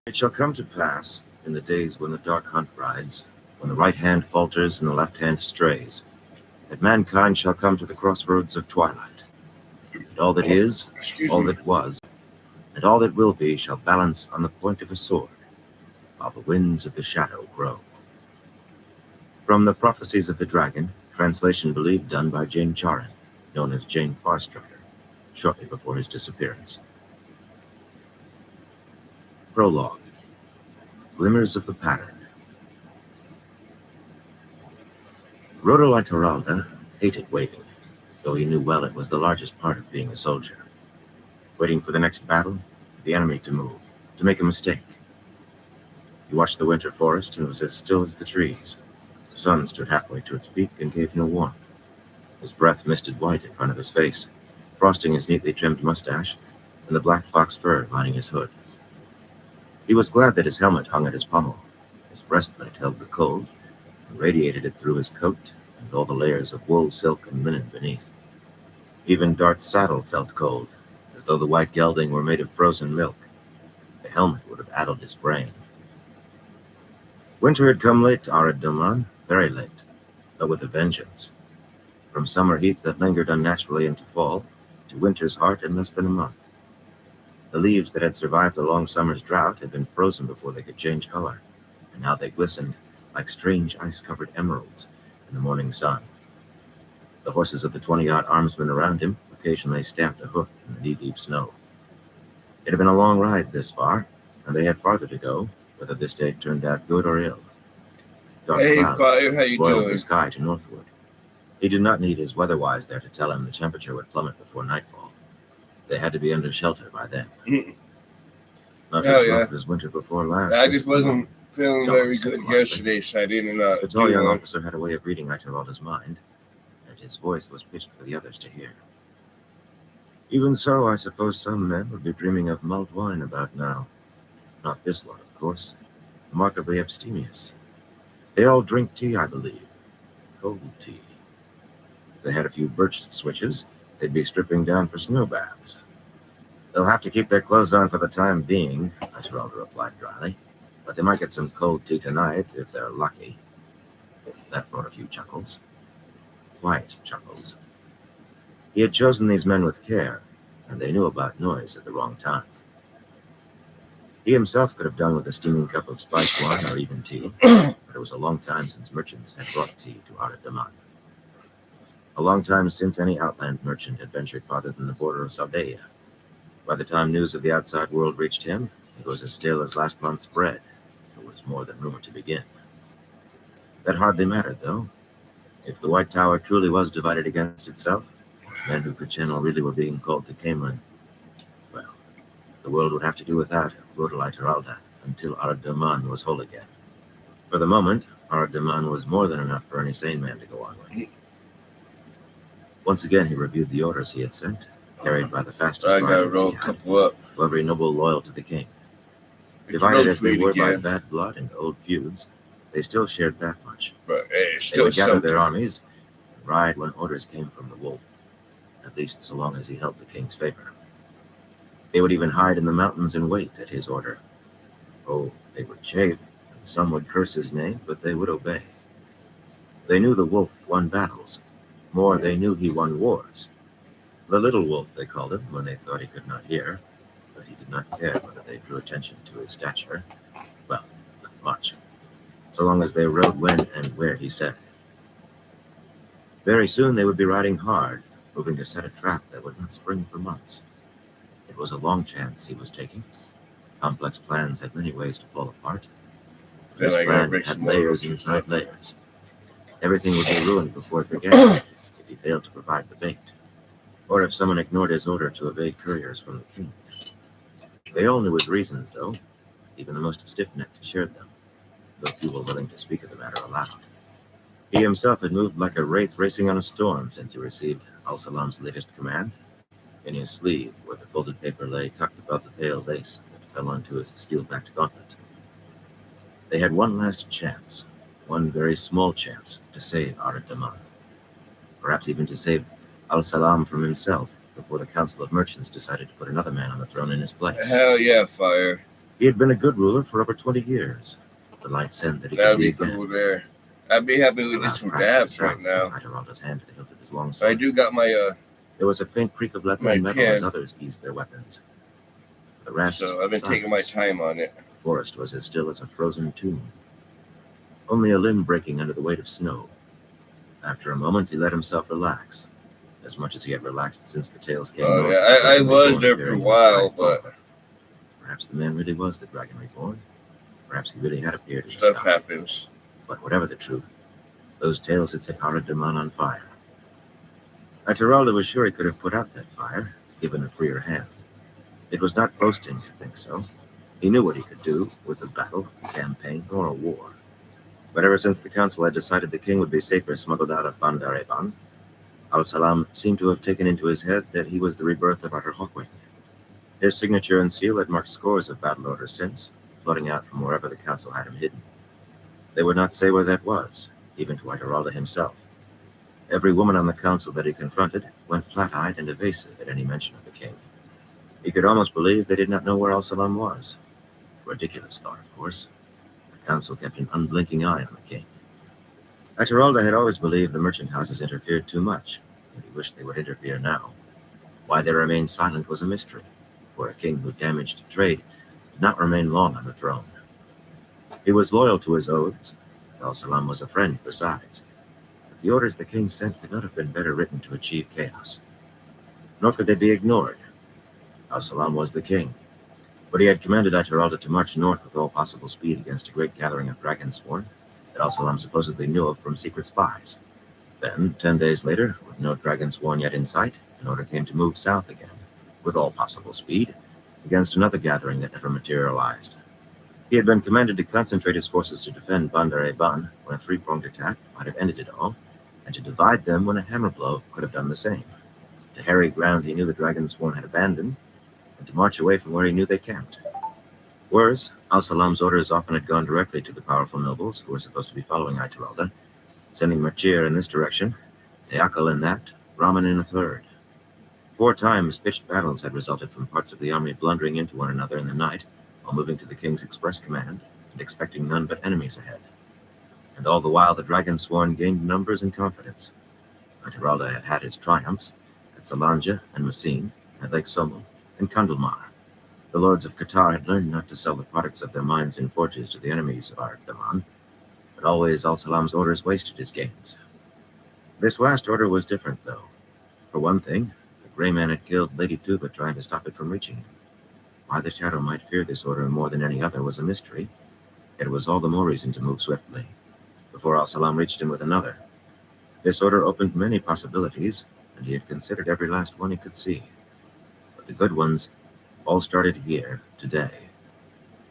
It shall come to pass, in the days when the dark hunt rides, when the right hand falters and the left hand strays, that mankind shall come to the crossroads of twilight, and all that is, Excuse all me. that was, and all that will be shall balance on the point of a sword, while the winds of the shadow grow. From the Prophecies of the Dragon, translation believed done by Jane Charin, known as Jane Farstrider, shortly before his disappearance. Prologue. Glimmers of the Pattern. Rodoliteralda hated waiting, though he knew well it was the largest part of being a soldier. Waiting for the next battle, for the enemy to move, to make a mistake. He watched the winter forest and was as still as the trees. The sun stood halfway to its peak and gave no warmth. His breath misted white in front of his face, frosting his neatly trimmed mustache and the black fox fur lining his hood. He was glad that his helmet hung at his pommel. His breastplate held the cold and radiated it through his coat and all the layers of wool, silk, and linen beneath. Even Dart's saddle felt cold, as though the white gelding were made of frozen milk. The helmet would have addled his brain. Winter had come late to Arad Doman, very late, but with a vengeance. From summer heat that lingered unnaturally into fall, to winter's heart in less than a month. The leaves that had survived the long summer's drought had been frozen before they could change color, and now they glistened like strange ice-covered emeralds in the morning sun. The horses of the 20-odd armsmen around him occasionally stamped a hoof in the knee-deep snow. It had been a long ride this far, and they had farther to go, whether this day turned out good or ill. Dark Hey, clouds Fire, how you roiled doing? the sky to northward. He did not need his weatherwise there to tell him the temperature would plummet before nightfall. They had to be under shelter by then. Not Oh, as yeah. rough as winter before last. I just wasn't feeling Don't very say good quietly. yesterday, so I didn't The tall do young one. officer had a way of reading Iteralda's mind, and his voice was pitched for the others to hear. Even so, I suppose some men would be dreaming of mulled wine about now. Not this lot, of course. Remarkably abstemious. They all drink tea, I believe. Cold tea. If they had a few birch switches, they'd be stripping down for snow baths. They'll have to keep their clothes on for the time being, Iteralda replied dryly. But they might get some cold tea tonight, if they're lucky. That brought a few chuckles. Quiet chuckles. He had chosen these men with care, and they knew about noise at the wrong time. He himself could have done with a steaming cup of spiced wine or even tea, but it was a long time since merchants had brought tea to Arad Daman. A long time since any outland merchant had ventured farther than the border of Sardaia. By the time news of the outside world reached him, it was as stale as last month's bread. It was more than rumor to begin. That hardly mattered, though. If the White Tower truly was divided against itself, men who could channel really were being called to Camelin. Well, the world would have to do without Rodoliteralda until Arad Daman was whole again. For the moment, Arad Daman was more than enough for any sane man to go on with. Once again, he reviewed the orders he had sent, carried by the fastest I gotta riders roll he a had, couple up. to every noble loyal to the king. It's Divided no as they tweet were by again, bad blood and old feuds, they still shared that much. but hey, it's They still would gather something. their armies and ride when orders came from the wolf, at least so long as he held the king's favor. They would even hide in the mountains and wait at his order. Oh, they would chafe, and some would curse his name, but they would obey. They knew the wolf won battles. More, they knew he won wars. The little wolf, they called him, when they thought he could not hear, but he did not care whether they drew attention to his stature. Well, not much, so long as they rode when and where he said. Very soon they would be riding hard, moving to set a trap that would not spring for months. It was a long chance he was taking. Complex plans had many ways to fall apart. Then This I gotta plan break had some more layers roaches inside up. layers. Everything would be ruined before it began if he failed to provide the bait, or if someone ignored his order to evade couriers from the king. They all knew his reasons, though. Even the most stiff-necked shared them, though few were willing to speak of the matter aloud. He himself had moved like a wraith racing on a storm since he received Al-Salam's latest command. In his sleeve, where the folded paper lay tucked above the pale lace that fell onto his steel-backed gauntlet. They had one last chance, one very small chance, to save Arad Daman. Perhaps even to save Al-Salam from himself, before the Council of Merchants decided to put another man on the throne in his place. Hell yeah, Fire. He had been a good ruler for over 20 years. The light said that he could That'd be be again. cool there. I'd be happy with Around just some crack to the dabs right south, now. Ituralda's hand to the hilt of his I longsword. do got my There was a faint creak of leather my and metal as pen, others eased their weapons. The rest, so I've been taking my silence. time on it. The forest was as still as a frozen tomb. Only a limb breaking under the weight of snow. After a moment, he let himself relax, as much as he had relaxed since the tales came north. Yeah, of the I Dragon was Reborn there for a appearing in the while, sky but fog. Perhaps the man really was the Dragon Reborn. Perhaps he really had appeared in the stuff sky. happens. But whatever the truth, those tales had set Haradaman on fire. Ituralda was sure he could have put out that fire, given a freer hand. It was not boasting to think so. He knew what he could do with a battle, a campaign, or a war. But ever since the council had decided the king would be safer smuggled out of Bandar Eban, Al-Salam seemed to have taken into his head that he was the rebirth of Utter Hawkwing. His signature and seal had marked scores of battle orders since, flooding out from wherever the council had him hidden. They would not say where that was, even to Ituralda himself. Every woman on the council that he confronted went flat-eyed and evasive at any mention of the king. He could almost believe they did not know where Al-Salam was. Ridiculous thought, of course. The council kept an unblinking eye on the king. Ituralda had always believed the merchant houses interfered too much, and he wished they would interfere now. Why they remained silent was a mystery, for a king who damaged trade did not remain long on the throne. He was loyal to his oaths. Al-Salam was a friend besides. But the orders the king sent could not have been better written to achieve chaos. Nor could they be ignored. Al-Salam was the king, but he had commanded Ituralda to march north with all possible speed against a great gathering of Dragonsworn that Al-Salam supposedly knew of from secret spies. Then, 10 days later, with no Dragonsworn yet in sight, an order came to move south again, with all possible speed, against another gathering that never materialized. He had been commanded to concentrate his forces to defend Bandar Eban when a three-pronged attack might have ended it all, and to divide them when a hammer blow could have done the same. To harry ground he knew the Dragonsworn had abandoned, and to march away from where he knew they camped. Worse, Al-Salam's orders often had gone directly to the powerful nobles who were supposed to be following Ituralda, sending Marchir in this direction, Teakal in that, Raman in a third. 4 times pitched battles had resulted from parts of the army blundering into one another in the night while moving to the king's express command and expecting none but enemies ahead. And all the while the Dragonsworn gained numbers and confidence. Ituralda had had his triumphs at Salanja and Messine, at Lake Somo, and Kandalmar. The lords of Qatar had learned not to sell the products of their mines and forges to the enemies of Ardaman, but always Al-Salam's orders wasted his gains. This last order was different, though. For one thing, the Grey Man had killed Lady Tuva trying to stop it from reaching him. Why the Shadow might fear this order more than any other was a mystery, yet it was all the more reason to move swiftly, before Al-Salam reached him with another. This order opened many possibilities, and he had considered every last one he could see. But the good ones all started here, today.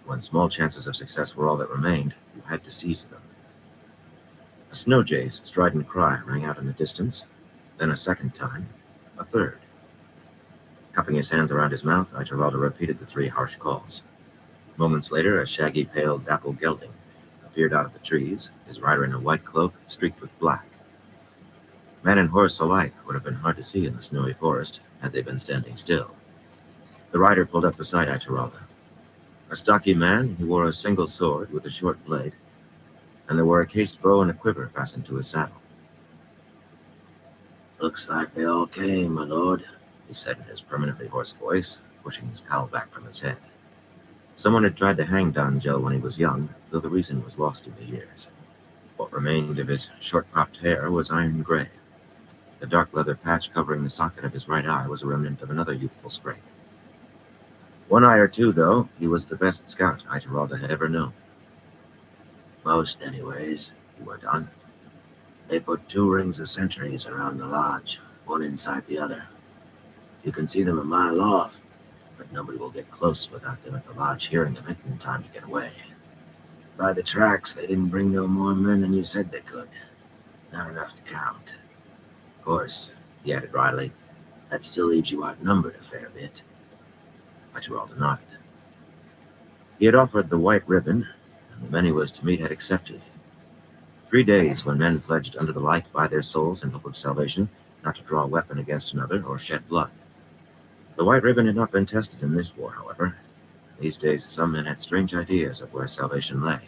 When small chances of success were all that remained, you had to seize them. A snow jay's strident cry rang out in the distance, then a second time, a third. Cupping his hands around his mouth, Ituralda repeated the 3 harsh calls. Moments later, a shaggy, pale, dapple gelding appeared out of the trees, his rider in a white cloak streaked with black. Man and horse alike would have been hard to see in the snowy forest had they been standing still. The rider pulled up beside Ituralda. A stocky man, he wore a single sword with a short blade, and there were a cased bow and a quiver fastened to his saddle. "Looks like they all came, my lord," he said in his permanently hoarse voice, pushing his cowl back from his head. Someone had tried to hang Don Joe when he was young, though the reason was lost in the years. What remained of his short-cropped hair was iron gray. The dark leather patch covering the socket of his right eye was a remnant of another youthful spray. One eye or two, though, he was the best scout Ituralda had ever known. "Most, anyways," he went on. "They put 2 rings of sentries around the lodge, one inside the other. You can see them a mile off, but nobody will get close without them at the lodge hearing of it in time to get away. By the tracks, they didn't bring no more men than you said they could. Not enough to count. Of course," he added wryly, "that still leaves you outnumbered a fair bit." Ituralda nodded. He had offered the white ribbon, and the men he was to meet had accepted. 3 days when men pledged under the light by their souls in hope of salvation, not to draw a weapon against another or shed blood. The white ribbon had not been tested in this war, however. These days, some men had strange ideas of where salvation lay.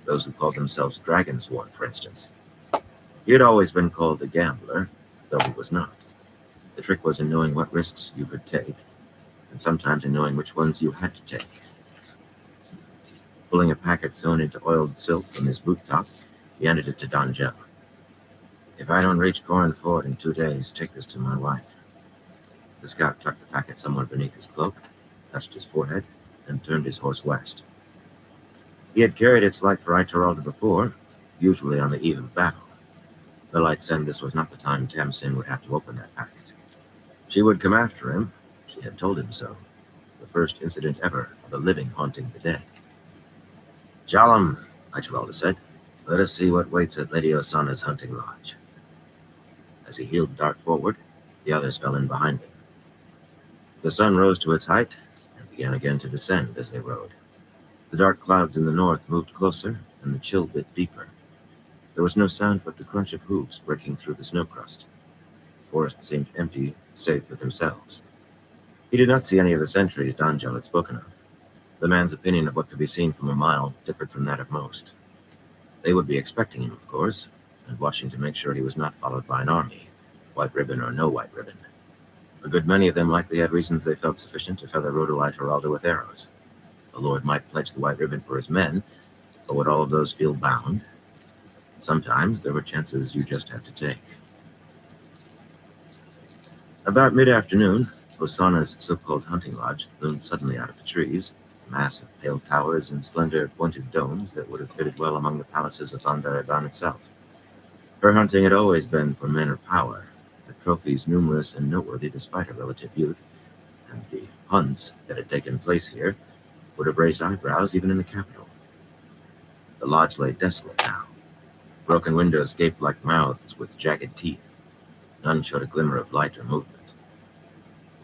Those who called themselves Dragonsworn, for instance. He had always been called a gambler, though he was not. The trick was in knowing what risks you could take, and sometimes in knowing which ones you had to take. Pulling a packet sewn into oiled silk from his boot top, he handed it to Donjel. "If I don't reach Corin Ford in 2 days, take this to my wife." The scout tucked the packet somewhere beneath his cloak, touched his forehead, and turned his horse west. He had carried its light for Ituralda before, usually on the eve of battle. The light said this was not the time Tamsin would have to open that packet. She would come after him, she had told him so, the first incident ever of a living haunting the dead. "Jalum," Ituralda said, "let us see what waits at Lady Osana's hunting lodge." As he heeled dart forward, the others fell in behind him. The sun rose to its height and began again to descend as they rode. The dark clouds in the north moved closer, and the chill bit deeper. There was no sound but the crunch of hooves breaking through the snow crust. The forest seemed empty, save for themselves. He did not see any of the sentries Donjel had spoken of. The man's opinion of what could be seen from a mile differed from that of most. They would be expecting him, of course, and watching to make sure he was not followed by an army, white ribbon or no white ribbon. A good many of them likely had reasons they felt sufficient to feather Rodolite Heralda with arrows. The Lord might pledge the white ribbon for his men, but would all of those feel bound? Sometimes there were chances you just had to take. About mid-afternoon, Osana's so-called hunting lodge loomed suddenly out of the trees, a mass of pale towers and slender, pointed domes that would have fitted well among the palaces of Bandaraban itself. Her hunting had always been for men of power, the trophies numerous and noteworthy despite her relative youth, and the hunts that had taken place here would have raised eyebrows even in the capital. The lodge lay desolate now. Broken windows gaped like mouths with jagged teeth. None showed a glimmer of light or movement.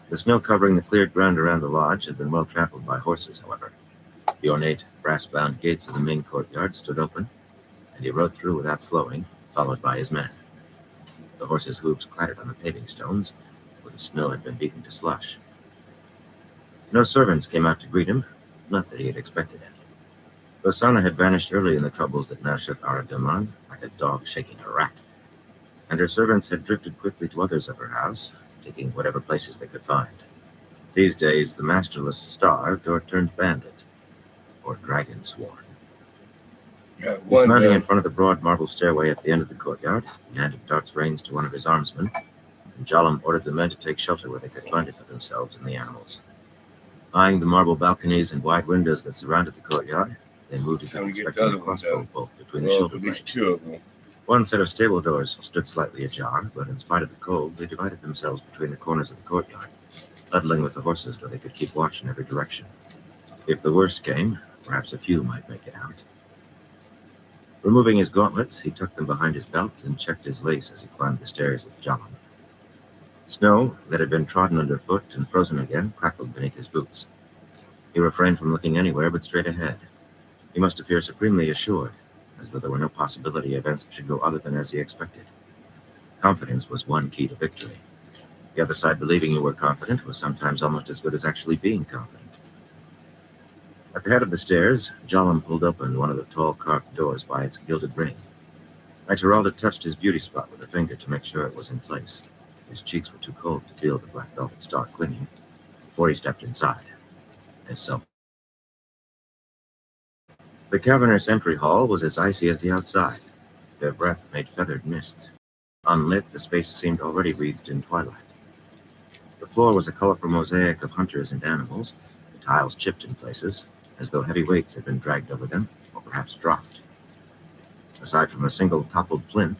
The snow covering the cleared ground around the lodge had been well trampled by horses, however. The ornate, brass-bound gates of the main courtyard stood open, and he rode through without slowing, followed by his men. The horses' hooves clattered on the paving stones, where the snow had been beaten to slush. No servants came out to greet him, not that he had expected any. Osana had vanished early in the troubles that now shook Aradaman, like a dog shaking a rat, and her servants had drifted quickly to others of her house, taking whatever places they could find. These days, the masterless starved or turned bandit, or dragon-sworn. Dismounting in front of the broad marble stairway at the end of the courtyard, he handed Dart's reins to one of his armsmen, and Jalum ordered the men to take shelter where they could find it for themselves and the animals. Eyeing the marble balconies and wide windows that surrounded the courtyard, they moved as if expecting a crossbow bolt between the shoulder blades. One set of stable doors stood slightly ajar, but in spite of the cold, they divided themselves between the corners of the courtyard, huddling with the horses where they could keep watch in every direction. If the worst came, perhaps a few might make it out. Removing his gauntlets, he tucked them behind his belt and checked his lace as he climbed the stairs with Jalum. Snow that had been trodden underfoot and frozen again crackled beneath his boots. He refrained from looking anywhere but straight ahead. He must appear supremely assured, as though there were no possibility events should go other than as he expected. Confidence was one key to victory. The other side believing you were confident was sometimes almost as good as actually being confident. At the head of the stairs, Jalum pulled open one of the tall carved doors by its gilded ring. Ituralda touched his beauty spot with a finger to make sure it was in place. His cheeks were too cold to feel the black velvet star clinging before he stepped inside. The cavernous entry hall was as icy as the outside. Their breath made feathered mists. Unlit, the space seemed already wreathed in twilight. The floor was a colorful mosaic of hunters and animals, the tiles chipped in places, as though heavy weights had been dragged over them, or perhaps dropped. Aside from a single toppled plinth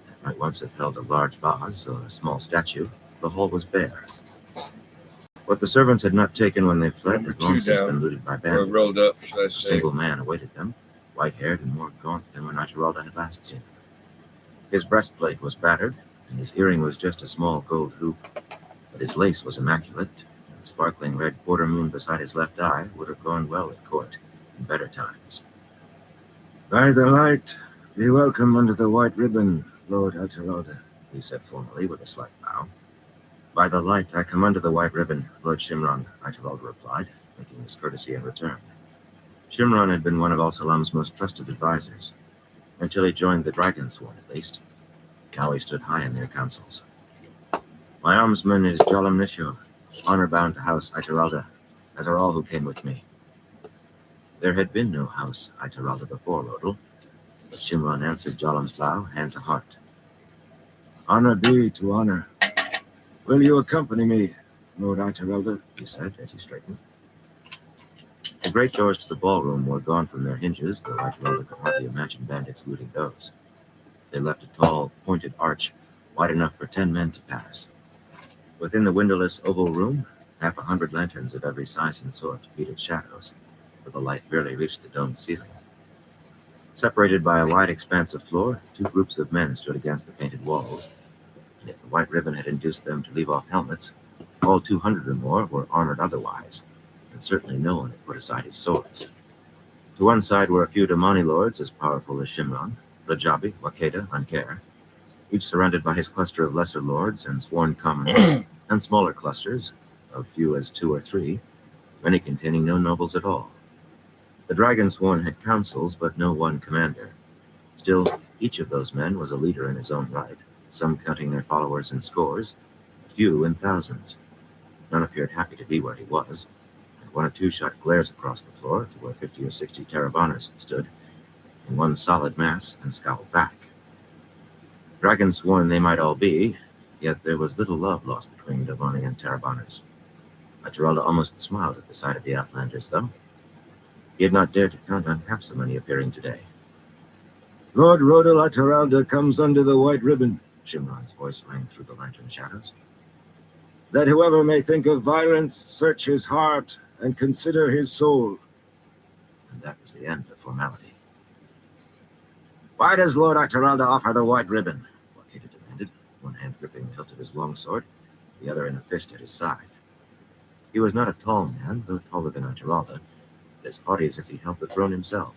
that might once have held a large vase or a small statue, the hall was bare. What the servants had not taken when they fled had long since been looted by bandits. Rolled up, A single man awaited them, white-haired and more gaunt than when Ituralda had last seen him. His breastplate was battered, and his earring was just a small gold hoop, but his lace was immaculate, and the sparkling red quarter moon beside his left eye would have gone well at court in better times. "By the light, be welcome under the white ribbon, Lord Ituralda," he said formally with a slight bow. "By the light, I come under the white ribbon, Lord Shimron," Ituralda replied, making his courtesy in return. Shimron had been one of Al-Salam's most trusted advisors, until he joined the Dragon Sworn at least. Now he stood high in their councils. My armsman is Jolam Nishor, honor-bound to House Ituralda, as are all who came with me. There had been no House Ituralda before Rodel, but Shimron answered Jolam's bow, hand to heart. Honor be to honor. Will you accompany me, Lord Ituralda? He said as he straightened. The great doors to the ballroom were gone from their hinges, though Ituralda could hardly imagine bandits looting those. They left a tall, pointed arch, wide enough for 10 men to pass. Within the windowless oval room, 100 lanterns of every size and sort beaded shadows, where the light barely reached the domed ceiling. Separated by a wide expanse of floor, 2 groups of men stood against the painted walls, and if the white ribbon had induced them to leave off helmets, all 200 or more were armored otherwise, and certainly no one had put aside his swords. To one side were a few Damani lords as powerful as Shimron, Rajabi, Wakeda, Anker, each surrounded by his cluster of lesser lords and sworn commoners, and smaller clusters, of few as 2 or 3, many containing no nobles at all. The Dragon Sworn had councils, but no one commander. Still, each of those men was a leader in his own right, some counting their followers in scores, a few in thousands. None appeared happy to be where he was, and 1 or 2 shot glares across the floor to where 50 or 60 Tarabanners stood, in one solid mass, and scowled back. Dragon Sworn they might all be, yet there was little love lost between Damani and Tarabanners. Ituralda almost smiled at the sight of the Outlanders, though. He had not dared to count on half so many appearing today. Lord Rodel Ituralda comes under the white ribbon, Shimron's voice rang through the lantern shadows. Let whoever may think of violence search his heart and consider his soul. And that was the end of formality. Why does Lord Ituralda offer the white ribbon? Wakeda demanded, one hand gripping the hilt of his longsword, the other in a fist at his side. He was not a tall man, though taller than Ituralda, but as haughty as if he held the throne himself.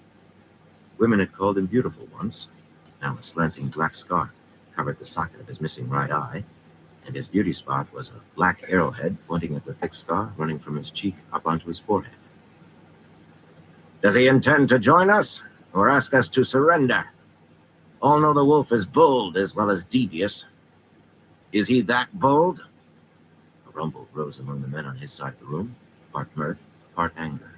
Women had called him beautiful once. Now a slanting black scarf covered the socket of his missing right eye, and his beauty spot was a black arrowhead pointing at the thick scar running from his cheek up onto his forehead. Does he intend to join us, or ask us to surrender? All know the wolf is bold as well as devious. Is he that bold? A rumble rose among the men on his side of the room, part mirth, part anger.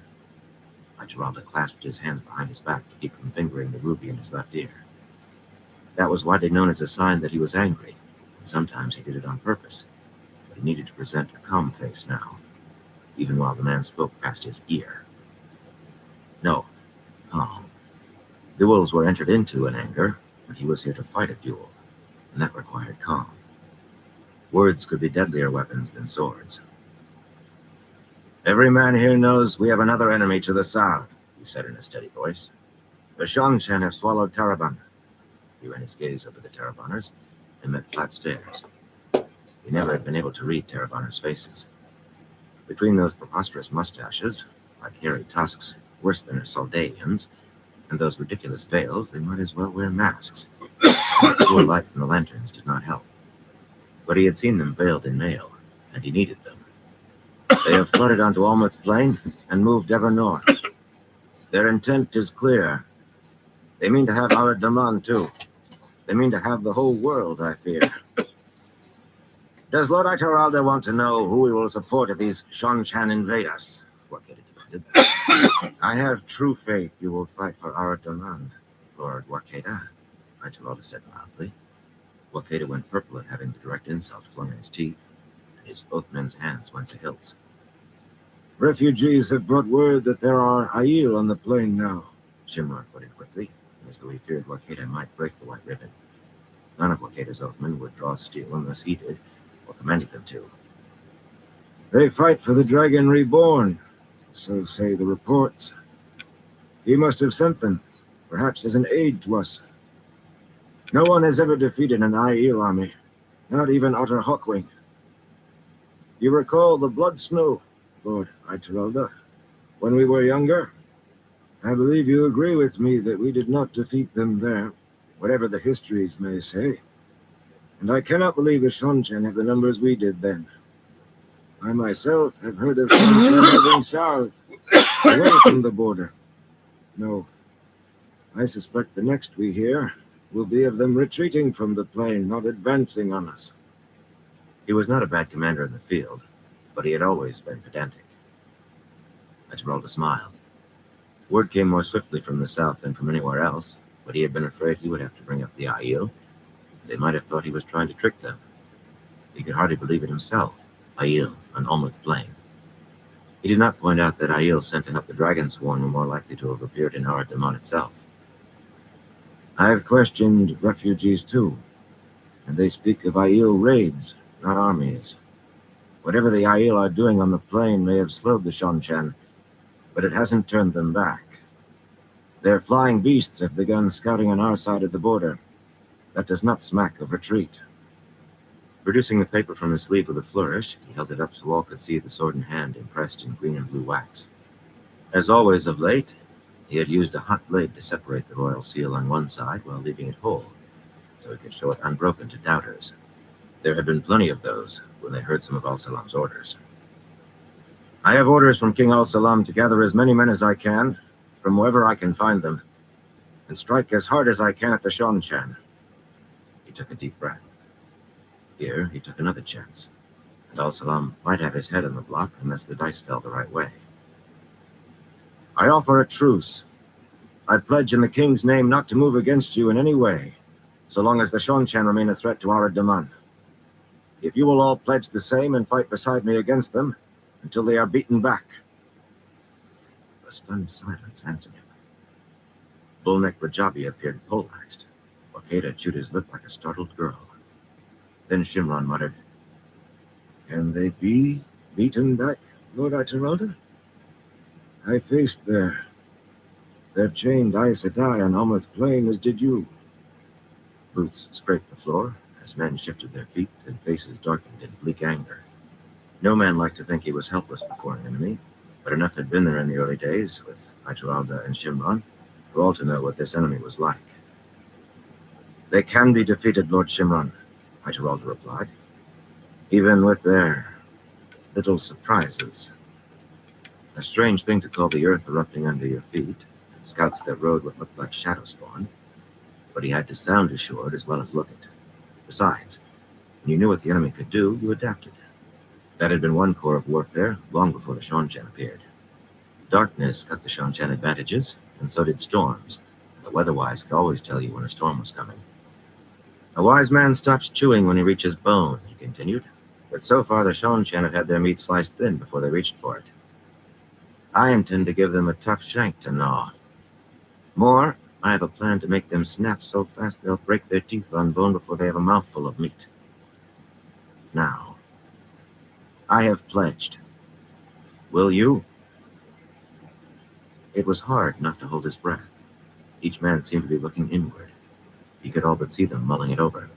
Ituralda clasped his hands behind his back to keep from fingering the ruby in his left ear. That was widely known as a sign that he was angry, and sometimes he did it on purpose. But he needed to present a calm face now, even while the man spoke past his ear. No, calm. Duels were entered into in anger, but he was here to fight a duel, and that required calm. Words could be deadlier weapons than swords. Every man here knows we have another enemy to the south, he said in a steady voice. The Shanshan have swallowed Taraban. He ran his gaze over the Tarabanners and met flat stares. He never had been able to read Tarabanners' faces. Between those preposterous mustaches, like hairy tusks, worse than a Saldaeans, and those ridiculous veils, they might as well wear masks. The poor light from the lanterns did not help. But he had seen them veiled in mail, and he needed them. They have flooded onto Almouth Plain and moved ever north. Their intent is clear. They mean to have Arad Daman, too. They mean to have the whole world, I fear. Does Lord Ituralda want to know who we will support if these Shanshan invade us? Wakeda demanded. I have true faith you will fight for Arad Daman, Lord Wakeda, Ituralda said mildly. Wakeda went purple at having the direct insult flung in his teeth, and both men's hands went to hilts. Refugees have brought word that there are Aiel on the plain now, Shimron put in quickly, as though he feared Wakeda might break the white ribbon. None of Wakeda's oathmen would draw steel unless he did, or commanded them to. They fight for the Dragon Reborn, so say the reports. He must have sent them, perhaps as an aid to us. No one has ever defeated an Aiel army, not even Otter Hawkwing. You recall the Blood Snow, Lord Ituralda, when we were younger? I believe you agree with me that we did not defeat them there, whatever the histories may say. And I cannot believe the Shanshan have the numbers we did then. I myself have heard of Shonchan moving south, away from the border. No, I suspect the next we hear will be of them retreating from the plain, not advancing on us. He was not a bad commander in the field, but he had always been pedantic. Esmeralda smiled. Word came more swiftly from the south than from anywhere else, but he had been afraid he would have to bring up the Aiel. They might have thought he was trying to trick them. He could hardly believe it himself. Aiel on Almuth Plain. He did not point out that Aiel sent to help the Dragon Sworn were more likely to have appeared in Arad Daman itself. I have questioned refugees too, and they speak of Aiel raids, not armies. Whatever the Aiel are doing on the plain may have slowed the Shonchan, but it hasn't turned them back. Their flying beasts have begun scouting on our side of the border. That does not smack of retreat. Producing the paper from his sleeve with a flourish, he held it up so all could see the sword in hand impressed in green and blue wax. As always of late, he had used a hot blade to separate the royal seal on one side while leaving it whole, so he could show it unbroken to doubters. There had been plenty of those when they heard some of Al-Salam's orders. I have orders from King Al-Salam to gather as many men as I can, from wherever I can find them, and strike as hard as I can at the Shonchan. He took a deep breath. Here, he took another chance, and Al-Salam might have his head on the block unless the dice fell the right way. I offer a truce. I pledge in the king's name not to move against you in any way, so long as the Shonchan remain a threat to Arad Daman. If you will all pledge the same and fight beside me against them until they are beaten back. A stunned silence answered him. Bullneck Rajabi appeared poleaxed. Wakeda chewed his lip like a startled girl. Then Shimron muttered, Can they be beaten back, Lord Aiteralda? I faced their chained Aes Sedai on Almuth Plain, as did you. Boots scraped the floor as men shifted their feet and faces darkened in bleak anger. No man liked to think he was helpless before an enemy, but enough had been there in the early days with Aiteralda and Shimron for all to know what this enemy was like. They can be defeated, Lord Shimron, Aiteralda replied, even with their little surprises. A strange thing to call the earth erupting under your feet, and scouts that rode what looked like shadow spawn, but he had to sound assured as well as look it. Besides, when you knew what the enemy could do, you adapted. That had been one core of warfare long before the Shonchan appeared. Darkness cut the Shonchan advantages, and so did storms. The weatherwise could always tell you when a storm was coming. A wise man stops chewing when he reaches bone, he continued, but so far the Shonchan have had their meat sliced thin before they reached for it. I intend to give them a tough shank to gnaw. More, I have a plan to make them snap so fast they'll break their teeth on bone before they have a mouthful of meat. Now, I have pledged. Will you? It was hard not to hold his breath. Each man seemed to be looking inward. He could all but see them mulling it over.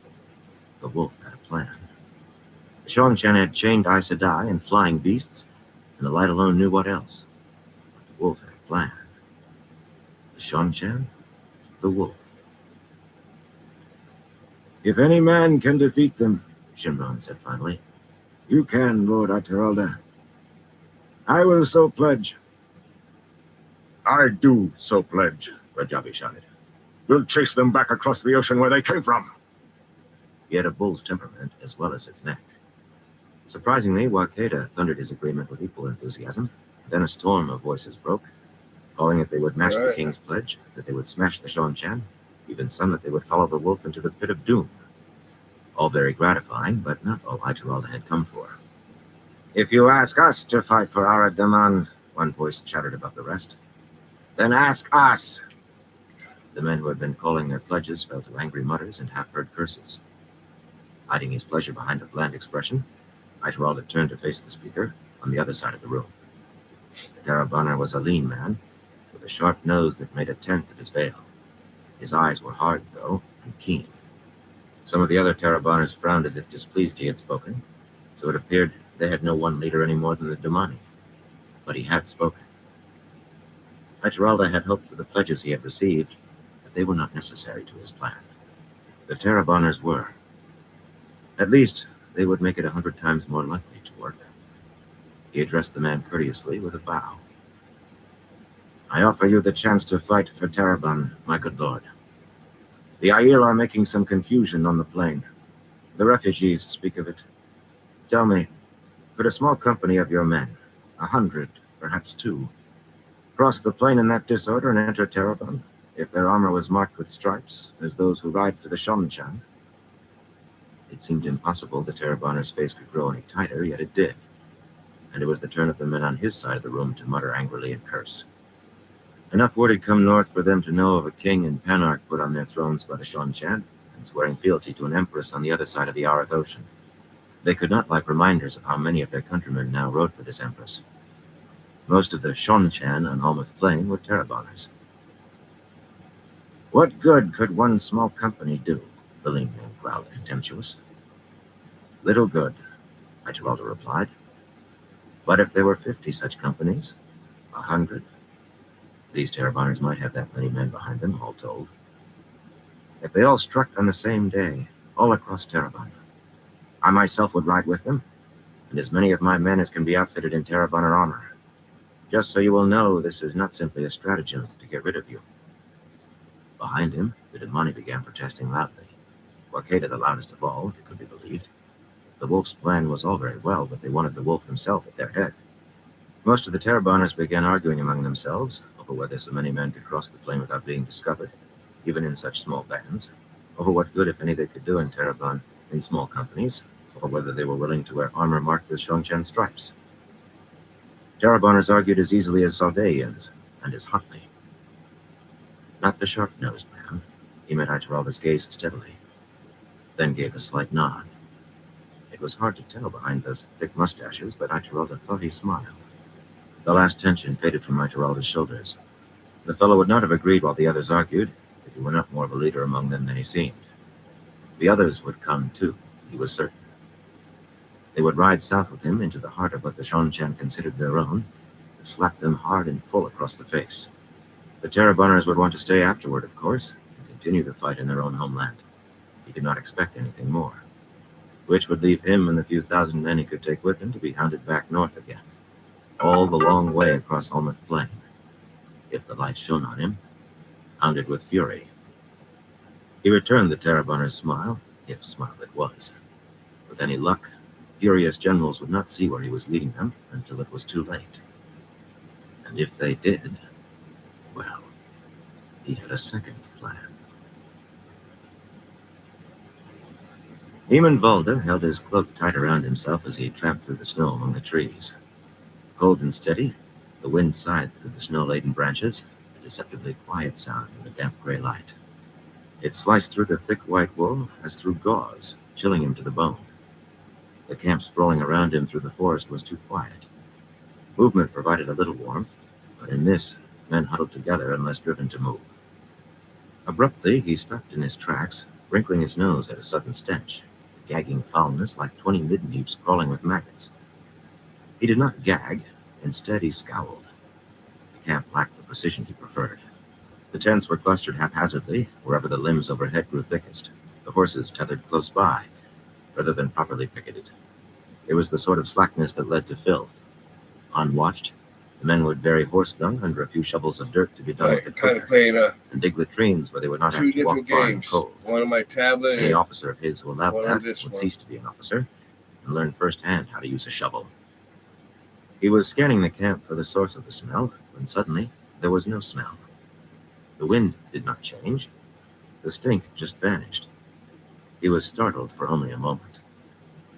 The wolf had a plan. The Shonchan had chained Aes Sedai and flying beasts, and the light alone knew what else. But the wolf had a plan. The Shonchan, the wolf. If any man can defeat them, Shimron said finally, you can, Lord Aiteralda. I will so pledge. I do so pledge, Rajabi shouted. We'll chase them back across the ocean where they came from. He had a bull's temperament as well as its neck. Surprisingly, Wakeda thundered his agreement with equal enthusiasm. Then a storm of voices broke, calling that they would match the king's pledge, that they would smash the Shonchan, even some that they would follow the wolf into the pit of doom. All very gratifying, but not all Aiteralda had come for. If you ask us to fight for Arad Daman, one voice chattered above the rest, then ask us. The men who had been calling their pledges fell to angry mutters and half-heard curses. Hiding his pleasure behind a bland expression, Aiteralda turned to face the speaker on the other side of the room. The Tarabanar was a lean man, with a sharp nose that made a tent of his veil. His eyes were hard, though, and keen. Some of the other Tarabanars frowned as if displeased he had spoken, so it appeared they had no one leader any more than the Damani. But he had spoken. Aiteralda had hoped for the pledges he had received, but they were not necessary to his plan. The Tarabanars were. At least, they would make it 100 times more likely to work. He addressed the man courteously with a bow. I offer you the chance to fight for Terabon, my good lord. The Aiel are making some confusion on the plain. The refugees speak of it. Tell me, could a small company of your men, 100, perhaps 2, cross the plain in that disorder and enter Terabon, if their armor was marked with stripes, as those who ride for the Shonchan? It seemed impossible the Terabonner's face could grow any tighter, yet it did, and it was the turn of the men on his side of the room to mutter angrily and curse. Enough word had come north for them to know of a king and panarch put on their thrones by the Shonchan, and swearing fealty to an empress on the other side of the Arath Ocean. They could not like reminders of how many of their countrymen now rode for this empress. Most of the Shonchan on Almouth Plain were Terabonners. What good could one small company do? The lean man growled, contemptuous. Little good, Ituralda replied. But if there were 50 such companies, 100, these Terabonners might have that many men behind them, all told. If they all struck on the same day, all across Terabon, I myself would ride with them, and as many of my men as can be outfitted in Terabonner armor. Just so you will know, this is not simply a stratagem to get rid of you. Behind him, the Demani began protesting loudly. Wakeda the loudest of all, if it could be believed. The wolf's plan was all very well, but they wanted the wolf himself at their head. Most of the Terabonners began arguing among themselves over whether so many men could cross the plain without being discovered, even in such small bands, over what good, if any, they could do in Terabon in small companies, or whether they were willing to wear armor marked with Shonchan stripes. Terabonners argued as easily as Saldeans, and as hotly. Not the sharp-nosed man. He met Ituralda's gaze steadily, then gave a slight nod. It was hard to tell behind those thick mustaches, but Ituralda thought he smiled. The last tension faded from Ituralda's shoulders. The fellow would not have agreed while the others argued, if he were not more of a leader among them than he seemed. The others would come, too, he was certain. They would ride south with him into the heart of what the Shonchan considered their own, and slap them hard and full across the face. The Terabonners would want to stay afterward, of course, and continue the fight in their own homeland. He could not expect anything more, which would leave him and the few thousand men he could take with him to be hounded back north again, all the long way across Almouth Plain, if the light shone on him, hounded with fury. He returned the Terabonner's smile, if smile it was. With any luck, furious generals would not see where he was leading them until it was too late. And if they did, well, he had a second plan. Eamon Valda held his cloak tight around himself as he tramped through the snow among the trees. Cold and steady, the wind sighed through the snow-laden branches, a deceptively quiet sound in the damp gray light. It sliced through the thick white wool as through gauze, chilling him to the bone. The camp sprawling around him through the forest was too quiet. Movement provided a little warmth, but in this, men huddled together unless driven to move. Abruptly, he stopped in his tracks, wrinkling his nose at a sudden stench, gagging foulness like 20 midden heaps crawling with maggots. He did not gag. Instead, he scowled. The camp lacked the precision he preferred. The tents were clustered haphazardly, wherever the limbs overhead grew thickest, the horses tethered close by, rather than properly picketed. It was the sort of slackness that led to filth. Unwatched, the men would bury horse dung under a few shovels of dirt to be done with it quicker, and dig latrines where they would not have to walk far in the cold. One on my tablet. Any officer of his who allowed that would one. cease to be an officer and learn firsthand how to use a shovel. He was scanning the camp for the source of the smell when suddenly there was no smell. The wind did not change. The stink just vanished. He was startled for only a moment.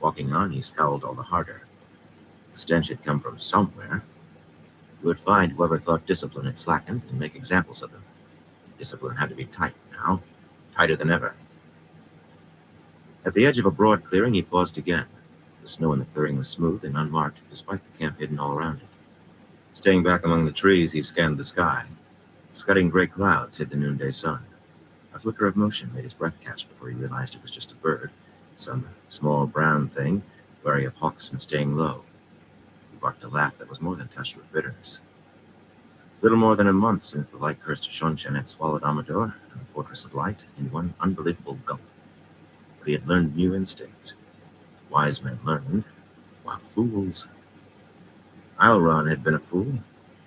Walking on, he scowled all the harder. The stench had come from somewhere. He would find whoever thought discipline had slackened and make examples of them. Discipline had to be tight now, tighter than ever. At the edge of a broad clearing, he paused again. The snow in the clearing was smooth and unmarked, despite the camp hidden all around it. Staying back among the trees, he scanned the sky. Scudding gray clouds hid the noonday sun. A flicker of motion made his breath catch before he realized it was just a bird, some small brown thing, wary of hawks and staying low. He barked a laugh that was more than touched with bitterness. Little more than a month since the light-cursed Shonchan had swallowed Amador and the Fortress of Light in one unbelievable gulp. But he had learned new instincts. Wise men learned, while fools... Alron had been a fool,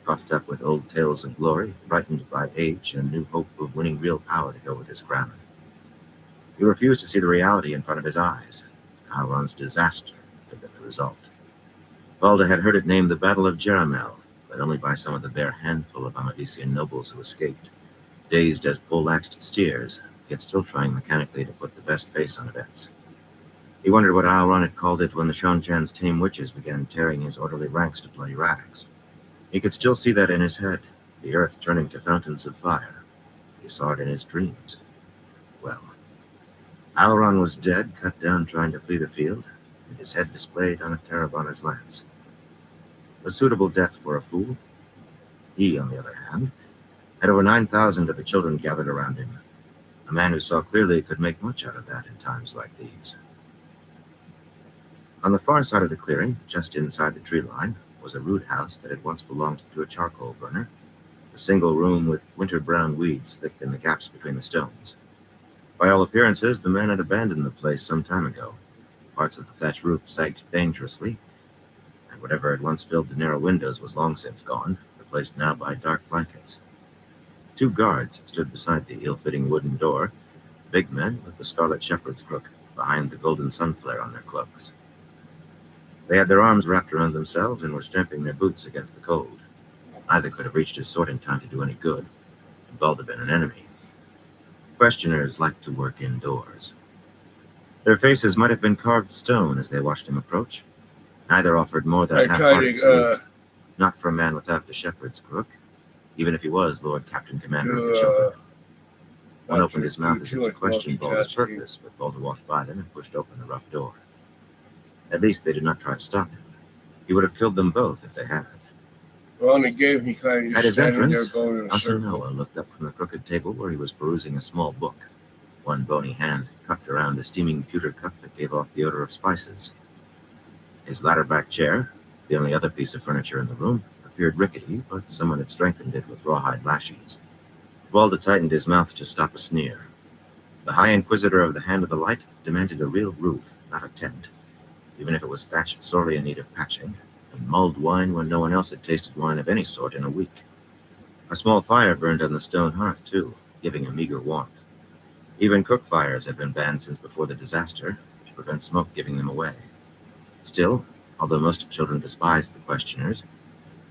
puffed up with old tales of glory, frightened by age and new hope of winning real power to go with his crown. He refused to see the reality in front of his eyes. Alron's disaster had been the result. Balda had heard it named the Battle of Jeremel, but only by some of the bare handful of Amadisian nobles who escaped, dazed as poleaxed steers, yet still trying mechanically to put the best face on events. He wondered what Alron had called it when the Shonchan's tame witches began tearing his orderly ranks to bloody rags. He could still see that in his head, the earth turning to fountains of fire. He saw it in his dreams. Well, Alron was dead, cut down trying to flee the field, and his head displayed on a Tarabana's lance. A suitable death for a fool. He, on the other hand, had over 9,000 of the children gathered around him. A man who saw clearly could make much out of that in times like these. On the far side of the clearing, just inside the tree line, was a rude house that had once belonged to a charcoal burner, a single room with winter-brown weeds thick in the gaps between the stones. By all appearances, the man had abandoned the place some time ago. Parts of the thatch roof sagged dangerously, and whatever had once filled the narrow windows was long since gone, replaced now by dark blankets. 2 guards stood beside the ill-fitting wooden door, big men with the scarlet shepherd's crook behind the golden sun flare on their cloaks. They had their arms wrapped around themselves and were stamping their boots against the cold. Neither could have reached his sword in time to do any good, and Bald had been an enemy. Questioners liked to work indoors. Their faces might have been carved stone as they watched him approach. Neither offered more than a half-hearted salute, not for a man without the shepherd's crook, even if he was Lord Captain Commander of the Children. One opened his mouth as if to question Balder's purpose, but Balder walked by them and pushed open the rough door. At least they did not try to stop him. He would have killed them both if they had. Well, in the game, he kind of At his entrance, going in a circle. Asanoa looked up from the crooked table where he was perusing a small book, one bony hand cupped around a steaming pewter cup that gave off the odor of spices. His ladder-back chair, the only other piece of furniture in the room, appeared rickety, but someone had strengthened it with rawhide lashings. Balda tightened his mouth to stop a sneer. The High Inquisitor of the Hand of the Light demanded a real roof, not a tent, even if it was thatched sorely in need of patching, and mulled wine when no one else had tasted wine of any sort in a week. A small fire burned on the stone hearth, too, giving a meager warmth. Even cook fires had been banned since before the disaster, to prevent smoke giving them away. Still, although most children despised the questioners,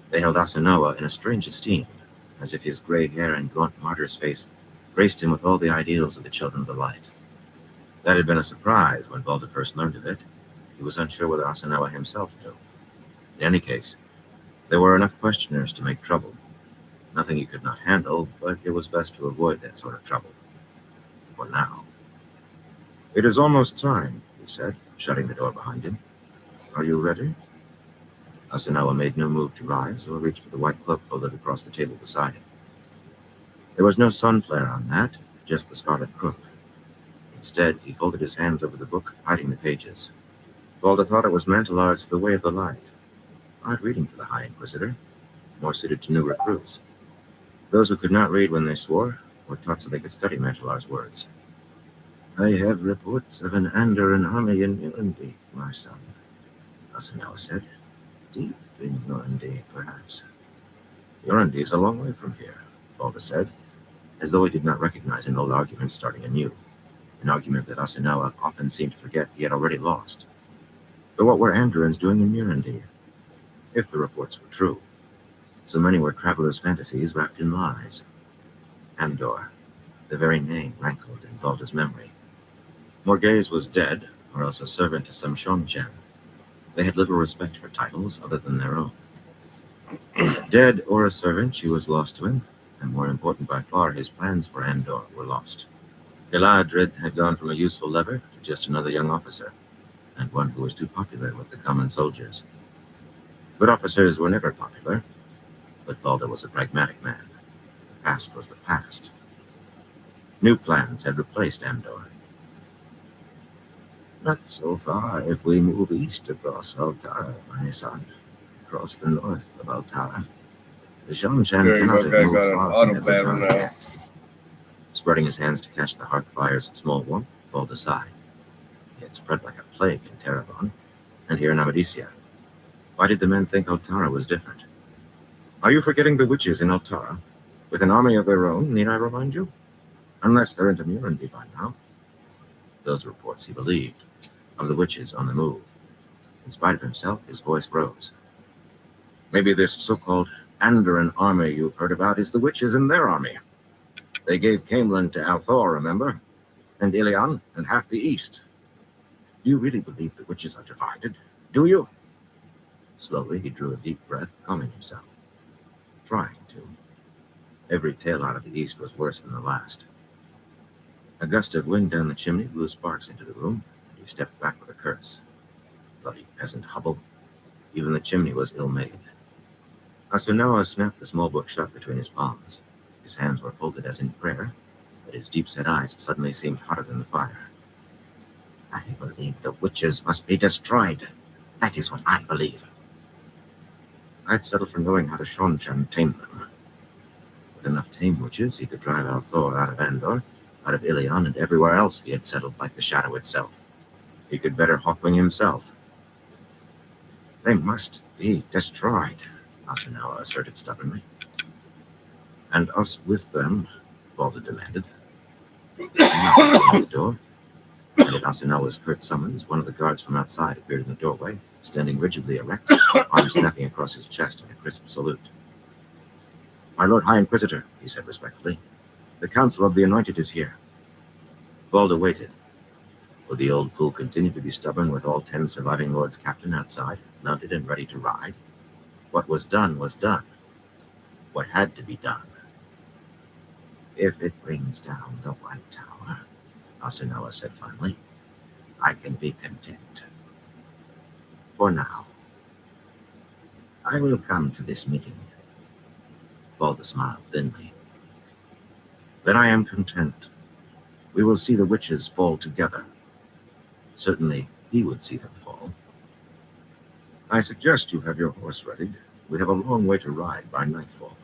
they held Asanoa in a strange esteem, as if his gray hair and gaunt martyr's face graced him with all the ideals of the children of the light. That had been a surprise when Balder first learned of it. He was unsure whether Asanoa himself knew. In any case, there were enough questioners to make trouble. Nothing he could not handle, but it was best to avoid that sort of trouble. For now. "It is almost time," he said, shutting the door behind him. "Are you ready?" Asanoa made no move to rise or reach for the white cloak folded across the table beside him. There was no sun flare on that, just the scarlet crook. Instead, he folded his hands over the book, hiding the pages. Balder thought it was Mantalar's The Way of the Light. Odd reading for the High Inquisitor, more suited to new recruits. Those who could not read when they swore were taught so they could study Mantalar's words. "I have reports of an Andoran army in Normandy, my son," Asanoa said. "Deep in Normandy, perhaps." "Normandy is a long way from here," Balder said, as though he did not recognize an old argument starting anew, an argument that Asanoa often seemed to forget he had already lost. But what were Andorans doing in Normandy? If the reports were true. So many were travelers' fantasies wrapped in lies. Andor, the very name rankled in Balder's memory. Morghese was dead, or else a servant to some Shonchan. They had little respect for titles other than their own. Dead or a servant, she was lost to him, and more important by far, his plans for Andor were lost. Galadrid had gone from a useful lover to just another young officer, and one who was too popular with the common soldiers. Good officers were never popular, but Balder was a pragmatic man. The past was the past. New plans had replaced Andor. "Not so far if we move east across Altar, my son. Across the north of Altar. The Shonchan There you cannot go, have guy moved got an far auto from battle Everdark." now. Spreading his hands to catch the hearth fire's small warmth, Balder sighed. It spread like a plague in Terravon, and here in Amadisia. Why did the men think Altara was different? Are you forgetting the witches in Altara? With an army of their own, need I remind you? Unless they're into Murandy by now. Those reports he believed, of the witches on the move. In spite of himself, his voice rose. Maybe this so-called Andoran army you've heard about is the witches in their army. They gave Camelin to Althor, remember? And Ilion, and half the east. Do you really believe the witches are divided? Do you? Slowly, he drew a deep breath, calming himself. Trying to. Every tale out of the east was worse than the last. A gust of wind down the chimney blew sparks into the room, and he stepped back with a curse. Bloody peasant hubble. Even the chimney was ill-made. Asunawa snapped the small book shut between his palms. His hands were folded as in prayer, but his deep-set eyes suddenly seemed hotter than the fire. I believe the witches must be destroyed. That is what I believe. I'd settle for knowing how the Shonchan tamed them. With enough tame witches, he could drive Althor out of Andor, out of Ilion, and everywhere else he had settled like the shadow itself. He could better Hawkwing himself. They must be destroyed, Asunawa asserted stubbornly. And us with them, Balder demanded. He knocked on the door, and at Asunawa's curt summons, one of the guards from outside appeared in the doorway, standing rigidly erect, arms snapping across his chest in a crisp salute. My Lord High Inquisitor, he said respectfully, the Council of the Anointed is here. Balder waited. Would the old fool continue to be stubborn with all 10 surviving lords captain outside, mounted and ready to ride? What was done was done. What had to be done. If it brings down the White Tower, Asunawa said finally, I can be content. For now. I will come to this meeting. Balder smiled thinly. Then I am content. We will see the witches fall together. Certainly, he would see them fall. I suggest you have your horse ready. We have a long way to ride by nightfall.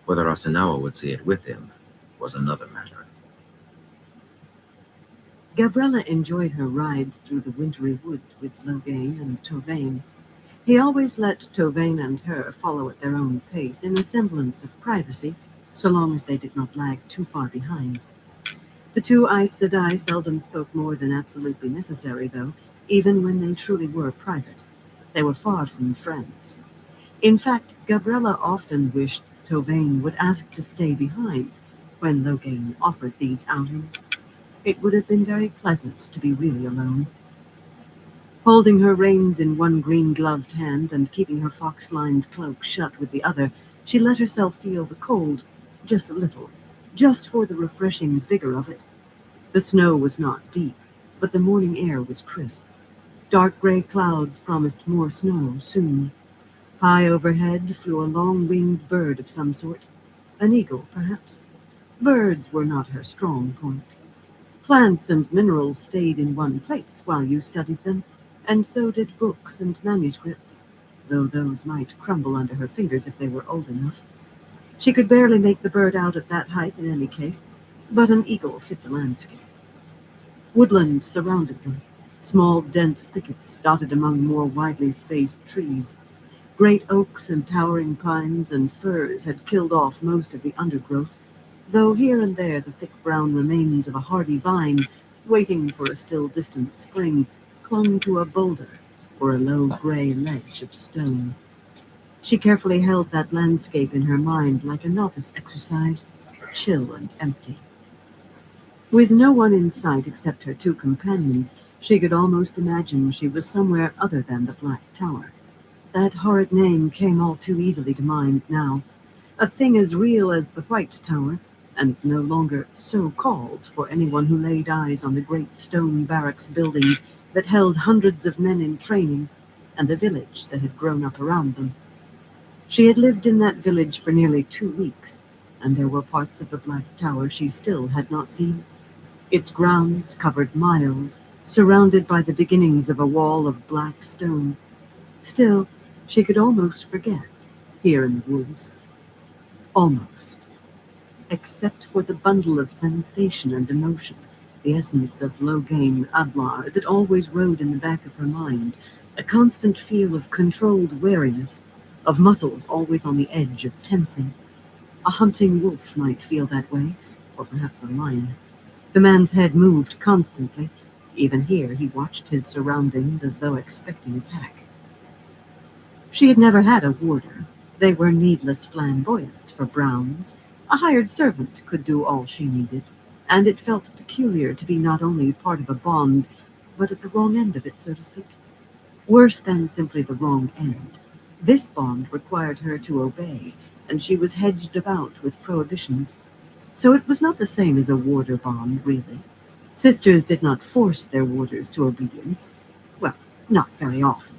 Whether Asunawa would see it with him was another matter. Gabriella enjoyed her rides through the wintry woods with Loghain and Tovann. He always let Tovann and her follow at their own pace in a semblance of privacy, so long as they did not lag too far behind. The two Aes Sedai seldom spoke more than absolutely necessary, though, even when they truly were private. They were far from friends. In fact, Gabriella often wished Tovann would ask to stay behind when Loghain offered these outings. It would have been very pleasant to be really alone. Holding her reins in one green-gloved hand and keeping her fox-lined cloak shut with the other, she let herself feel the cold, just a little, just for the refreshing vigor of it. The snow was not deep, but the morning air was crisp. Dark gray clouds promised more snow soon. High overhead flew a long-winged bird of some sort. An eagle, perhaps. Birds were not her strong point. Plants and minerals stayed in one place while you studied them, and so did books and manuscripts, though those might crumble under her fingers if they were old enough. She could barely make the bird out at that height in any case, but an eagle fit the landscape. Woodland surrounded them, small dense thickets dotted among more widely spaced trees. Great oaks and towering pines and firs had killed off most of the undergrowth, though here and there the thick brown remains of a hardy vine, waiting for a still distant spring, clung to a boulder or a low gray ledge of stone. She carefully held that landscape in her mind like a novice exercise, chill and empty. With no one in sight except her two companions, she could almost imagine she was somewhere other than the Black Tower. That horrid name came all too easily to mind now. A thing as real as the White Tower, and no longer so called for anyone who laid eyes on the great stone barracks buildings that held hundreds of men in training, and the village that had grown up around them. She had lived in that village for nearly 2 weeks, and there were parts of the Black Tower she still had not seen. Its grounds covered miles, surrounded by the beginnings of a wall of black stone. Still, she could almost forget, here in the woods. Almost. Except for the bundle of sensation and emotion, the essence of Loghain Ablar that always rode in the back of her mind, a constant feel of controlled wariness, of muscles always on the edge of tensing. A hunting wolf might feel that way, or perhaps a lion. The man's head moved constantly. Even here, he watched his surroundings as though expecting attack. She had never had a warder. They were needless flamboyants for Browns. A hired servant could do all she needed, and it felt peculiar to be not only part of a bond, but at the wrong end of it, so to speak. Worse than simply the wrong end. This bond required her to obey, and she was hedged about with prohibitions. So it was not the same as a warder bond, really. Sisters did not force their warders to obedience. Well, not very often.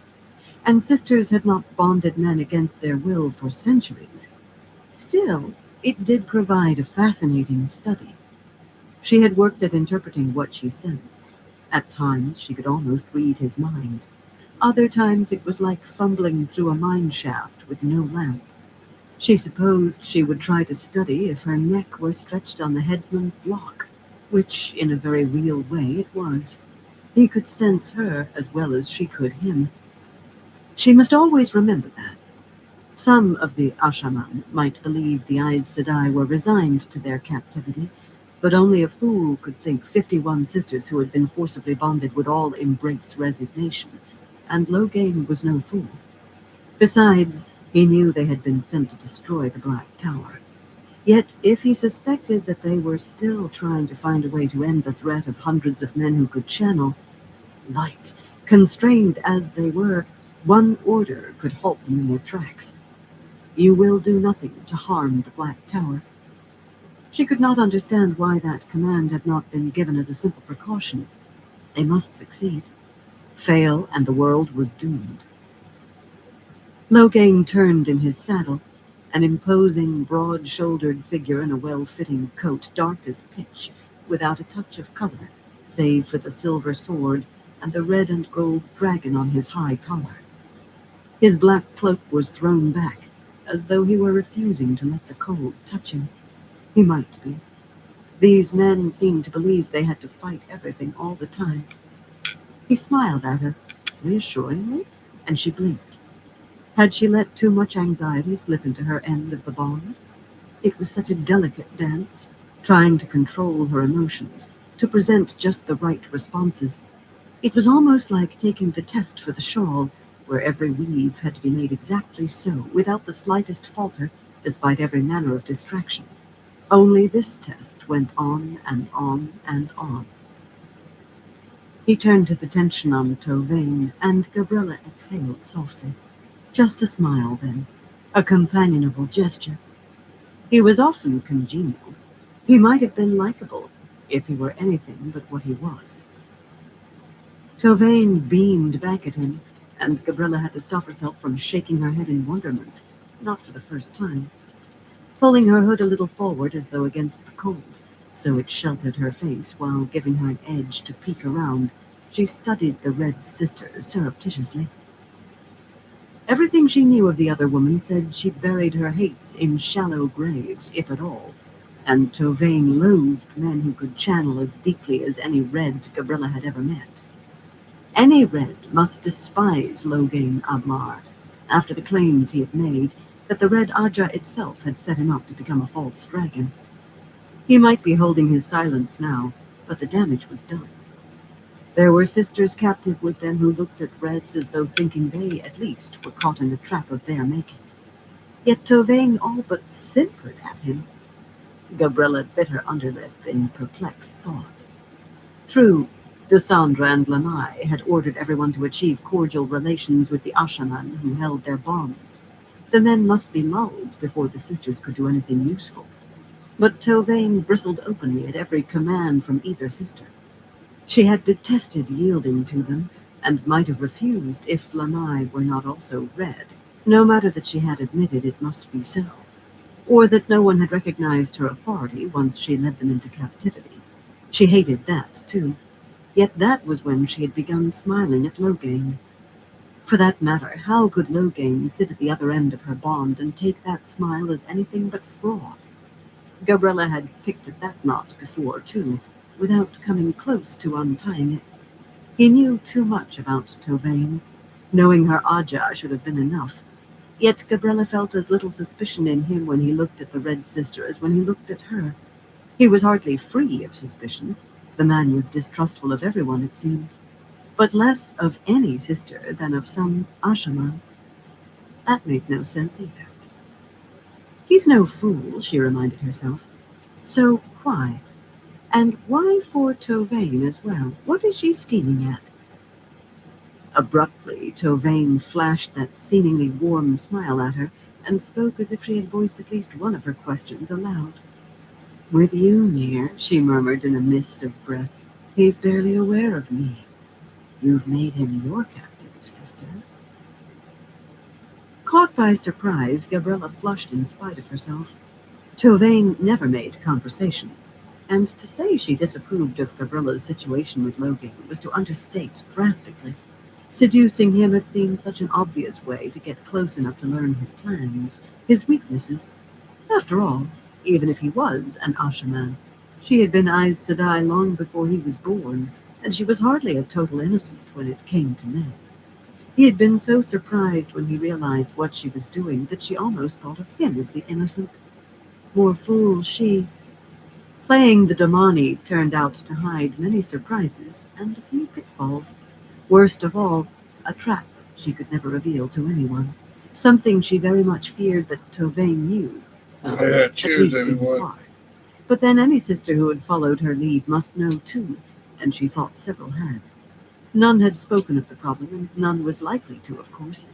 And sisters had not bonded men against their will for centuries. Still, it did provide a fascinating study. She had worked at interpreting what she sensed. At times, she could almost read his mind. Other times, it was like fumbling through a mine shaft with no lamp. She supposed she would try to study if her neck were stretched on the headsman's block, which, in a very real way, it was. He could sense her as well as she could him. She must always remember that. Some of the Ashaman might believe the Aes Sedai were resigned to their captivity, but only a fool could think 51 sisters who had been forcibly bonded would all embrace resignation, and Logain was no fool. Besides, he knew they had been sent to destroy the Black Tower. Yet, if he suspected that they were still trying to find a way to end the threat of hundreds of men who could channel light, constrained as they were, one order could halt them in their tracks. You will do nothing to harm the Black Tower. She could not understand why that command had not been given as a simple precaution. They must succeed. Fail, and the world was doomed. Logain turned in his saddle, an imposing, broad-shouldered figure in a well-fitting coat, dark as pitch, without a touch of color, save for the silver sword and the red and gold dragon on his high collar. His black cloak was thrown back, as though he were refusing to let the cold touch him. He might be. These men seemed to believe they had to fight everything all the time. He smiled at her, reassuringly, and she blinked. Had she let too much anxiety slip into her end of the bond? It was such a delicate dance, trying to control her emotions, to present just the right responses. It was almost like taking the test for the shawl, where every weave had to be made exactly so, without the slightest falter, despite every manner of distraction. Only this test went on and on and on. He turned his attention on Tovann, and Gabriella exhaled softly. Just a smile, then, a companionable gesture. He was often congenial. He might have been likable, if he were anything but what he was. Tovann beamed back at him, and Gabriella had to stop herself from shaking her head in wonderment, not for the first time. Pulling her hood a little forward as though against the cold, so it sheltered her face while giving her an edge to peek around, she studied the Red Sister surreptitiously. Everything she knew of the other woman said she buried her hates in shallow graves, if at all, and Tovann loathed men who could channel as deeply as any Red Gabriella had ever met. Any Red must despise Logain Abmar, after the claims he had made that the Red Aja itself had set him up to become a false dragon. He might be holding his silence now, but the damage was done. There were sisters captive with them who looked at Reds as though thinking they, at least, were caught in a trap of their making. Yet Tovann all but simpered at him. Gabriella bit her underlip in perplexed thought. True, Dessandra and Lanai had ordered everyone to achieve cordial relations with the Ashaman who held their bonds. The men must be lulled before the sisters could do anything useful. But Tovann bristled openly at every command from either sister. She had detested yielding to them, and might have refused if Lanai were not also Red, no matter that she had admitted it must be so, or that no one had recognized her authority once she led them into captivity. She hated that, too. Yet that was when she had begun smiling at Logain. For that matter, how could Logain sit at the other end of her bond and take that smile as anything but fraud? Gabriella had picked at that knot before, too, without coming close to untying it. He knew too much about Tovann. Knowing her Aja should have been enough. Yet Gabriella felt as little suspicion in him when he looked at the Red Sister as when he looked at her. He was hardly free of suspicion. The man was distrustful of everyone, it seemed, but less of any sister than of some Ashaman. That made no sense either. He's no fool, she reminded herself. So why? And why for Tovann as well? What is she scheming at? Abruptly, Tovann flashed that seemingly warm smile at her and spoke as if she had voiced at least one of her questions aloud. With you near, she murmured in a mist of breath, he's barely aware of me. You've made him your captive, sister. Caught by surprise, Gabriella flushed in spite of herself. Tovann never made conversation, and to say she disapproved of Gabriella's situation with Logan was to understate drastically. Seducing him had seemed such an obvious way to get close enough to learn his plans, his weaknesses. After all, even if he was an Ashaman, she had been Aes Sedai long before he was born, and she was hardly a total innocent when it came to men. He had been so surprised when he realized what she was doing that she almost thought of him as the innocent. More fool she. Playing the Damani turned out to hide many surprises and a few pitfalls. Worst of all, a trap she could never reveal to anyone. Something she very much feared that Tovann knew, at Cheers, least in everyone. part. But then any sister who had followed her lead must know too, and she thought several had. None had spoken of the problem, and none was likely to, of course.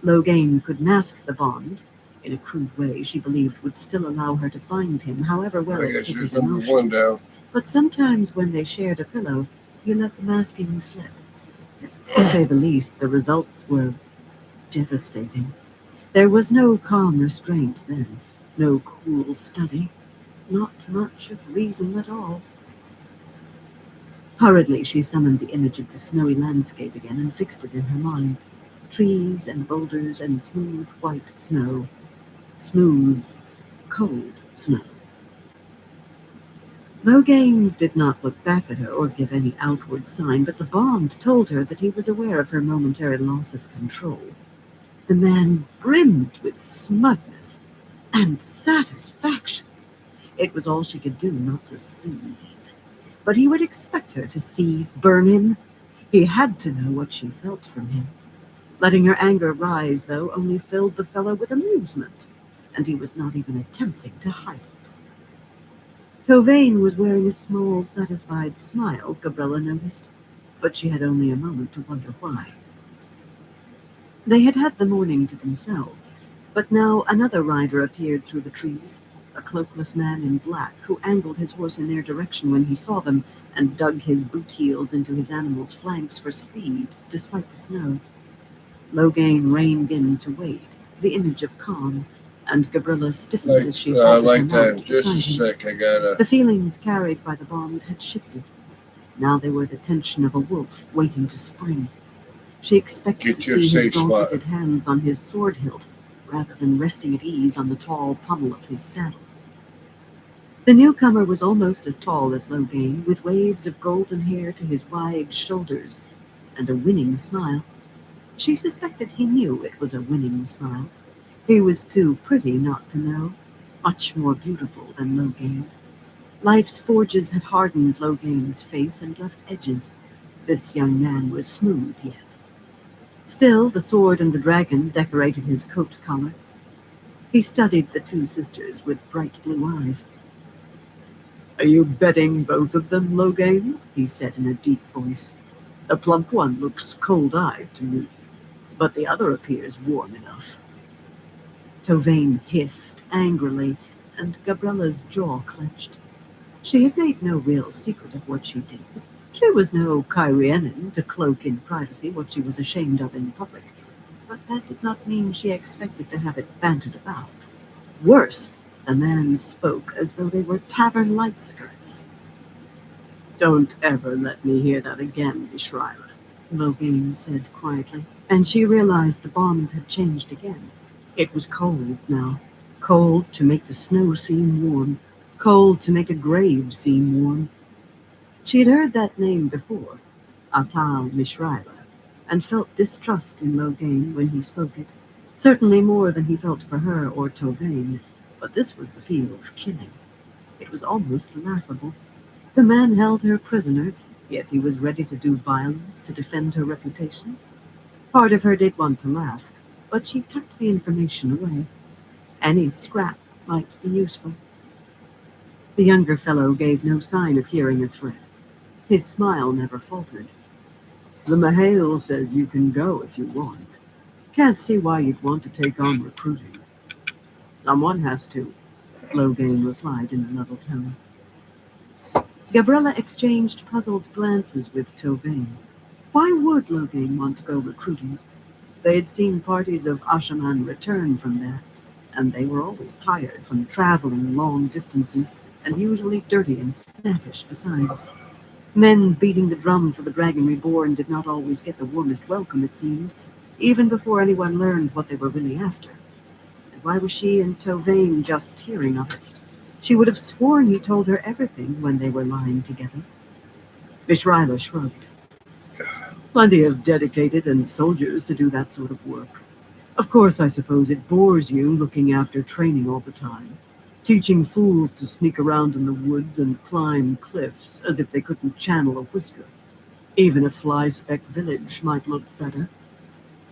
Logain could mask the bond, in a crude way she believed would still allow her to find him, however well I it guess fit there's his number one emotions. down. But sometimes when they shared a pillow, you let the masking slip. To say the least, the results were devastating. There was no calm restraint then, no cool study, not much of reason at all. Hurriedly, she summoned the image of the snowy landscape again and fixed it in her mind. Trees and boulders and smooth white snow. Smooth, cold snow. Logain did not look back at her or give any outward sign, but the bond told her that he was aware of her momentary loss of control. The man brimmed with smugness and satisfaction. It was all she could do not to seethe. But he would expect her to seethe, burn him. He had to know what she felt from him. Letting her anger rise, though, only filled the fellow with amusement, and he was not even attempting to hide it. Tovann was wearing a small, satisfied smile, Gabriella noticed, but she had only a moment to wonder why. They had had the morning to themselves, but now another rider appeared through the trees, a cloakless man in black who angled his horse in their direction when he saw them and dug his boot heels into his animal's flanks for speed, despite the snow. Logain reined in to wait, the image of calm, and Gabriella stiffened as she halted her Like that. mount Just a beside him. sec. I gotta. The feelings carried by the bond had shifted. Now they were the tension of a wolf waiting to spring. She expected Get to your see his safe spot. gauntleted hands on his sword hilt, rather than resting at ease on the tall pommel of his saddle. The newcomer was almost as tall as Logain, with waves of golden hair to his wide shoulders, and a winning smile. She suspected he knew it was a winning smile. He was too pretty not to know, much more beautiful than Logain. Life's forges had hardened Logain's face and left edges. This young man was smooth yet. Still, the sword and the dragon decorated his coat collar. He studied the two sisters with bright blue eyes. "Are you betting both of them, Logain?" he said in a deep voice. "The plump one looks cold-eyed to me, but the other appears warm enough." Tovann hissed angrily, and Gabriella's jaw clenched. She had made no real secret of what she did. She was no Kyrianan to cloak in privacy what she was ashamed of in public, but that did not mean she expected to have it bantered about. Worse, the man spoke as though they were tavern light skirts. "Don't ever let me hear that again, Mishraila," Logain said quietly, and she realized the bond had changed again. It was cold now, cold to make the snow seem warm, cold to make a grave seem warm. She had heard that name before, Atal Mishraila, and felt distrust in Logain when he spoke it, certainly more than he felt for her or Tovann. But this was the field of killing. It was almost laughable. The man held her prisoner, yet he was ready to do violence to defend her reputation. Part of her did want to laugh, but she tucked the information away. Any scrap might be useful. The younger fellow gave no sign of hearing a threat. His smile never faltered. The Mahale says you can go if you want. Can't see why you'd want to take on recruiting. Someone has to, Logain replied in a level tone. Gabriella exchanged puzzled glances with Tovann. Why would Logain want to go recruiting? They had seen parties of Ashaman return from that, and they were always tired from traveling long distances, and usually dirty and snappish besides. Men beating the drum for the Dragon Reborn did not always get the warmest welcome, it seemed, even before anyone learned what they were really after. And why was she and Tovann just hearing of it? She would have sworn he told her everything when they were lying together. Vishryla shrugged. Plenty of dedicated and soldiers to do that sort of work. Of course, I suppose it bores you looking after training all the time, teaching fools to sneak around in the woods and climb cliffs as if they couldn't channel a whisker. Even a fly-speck village might look better.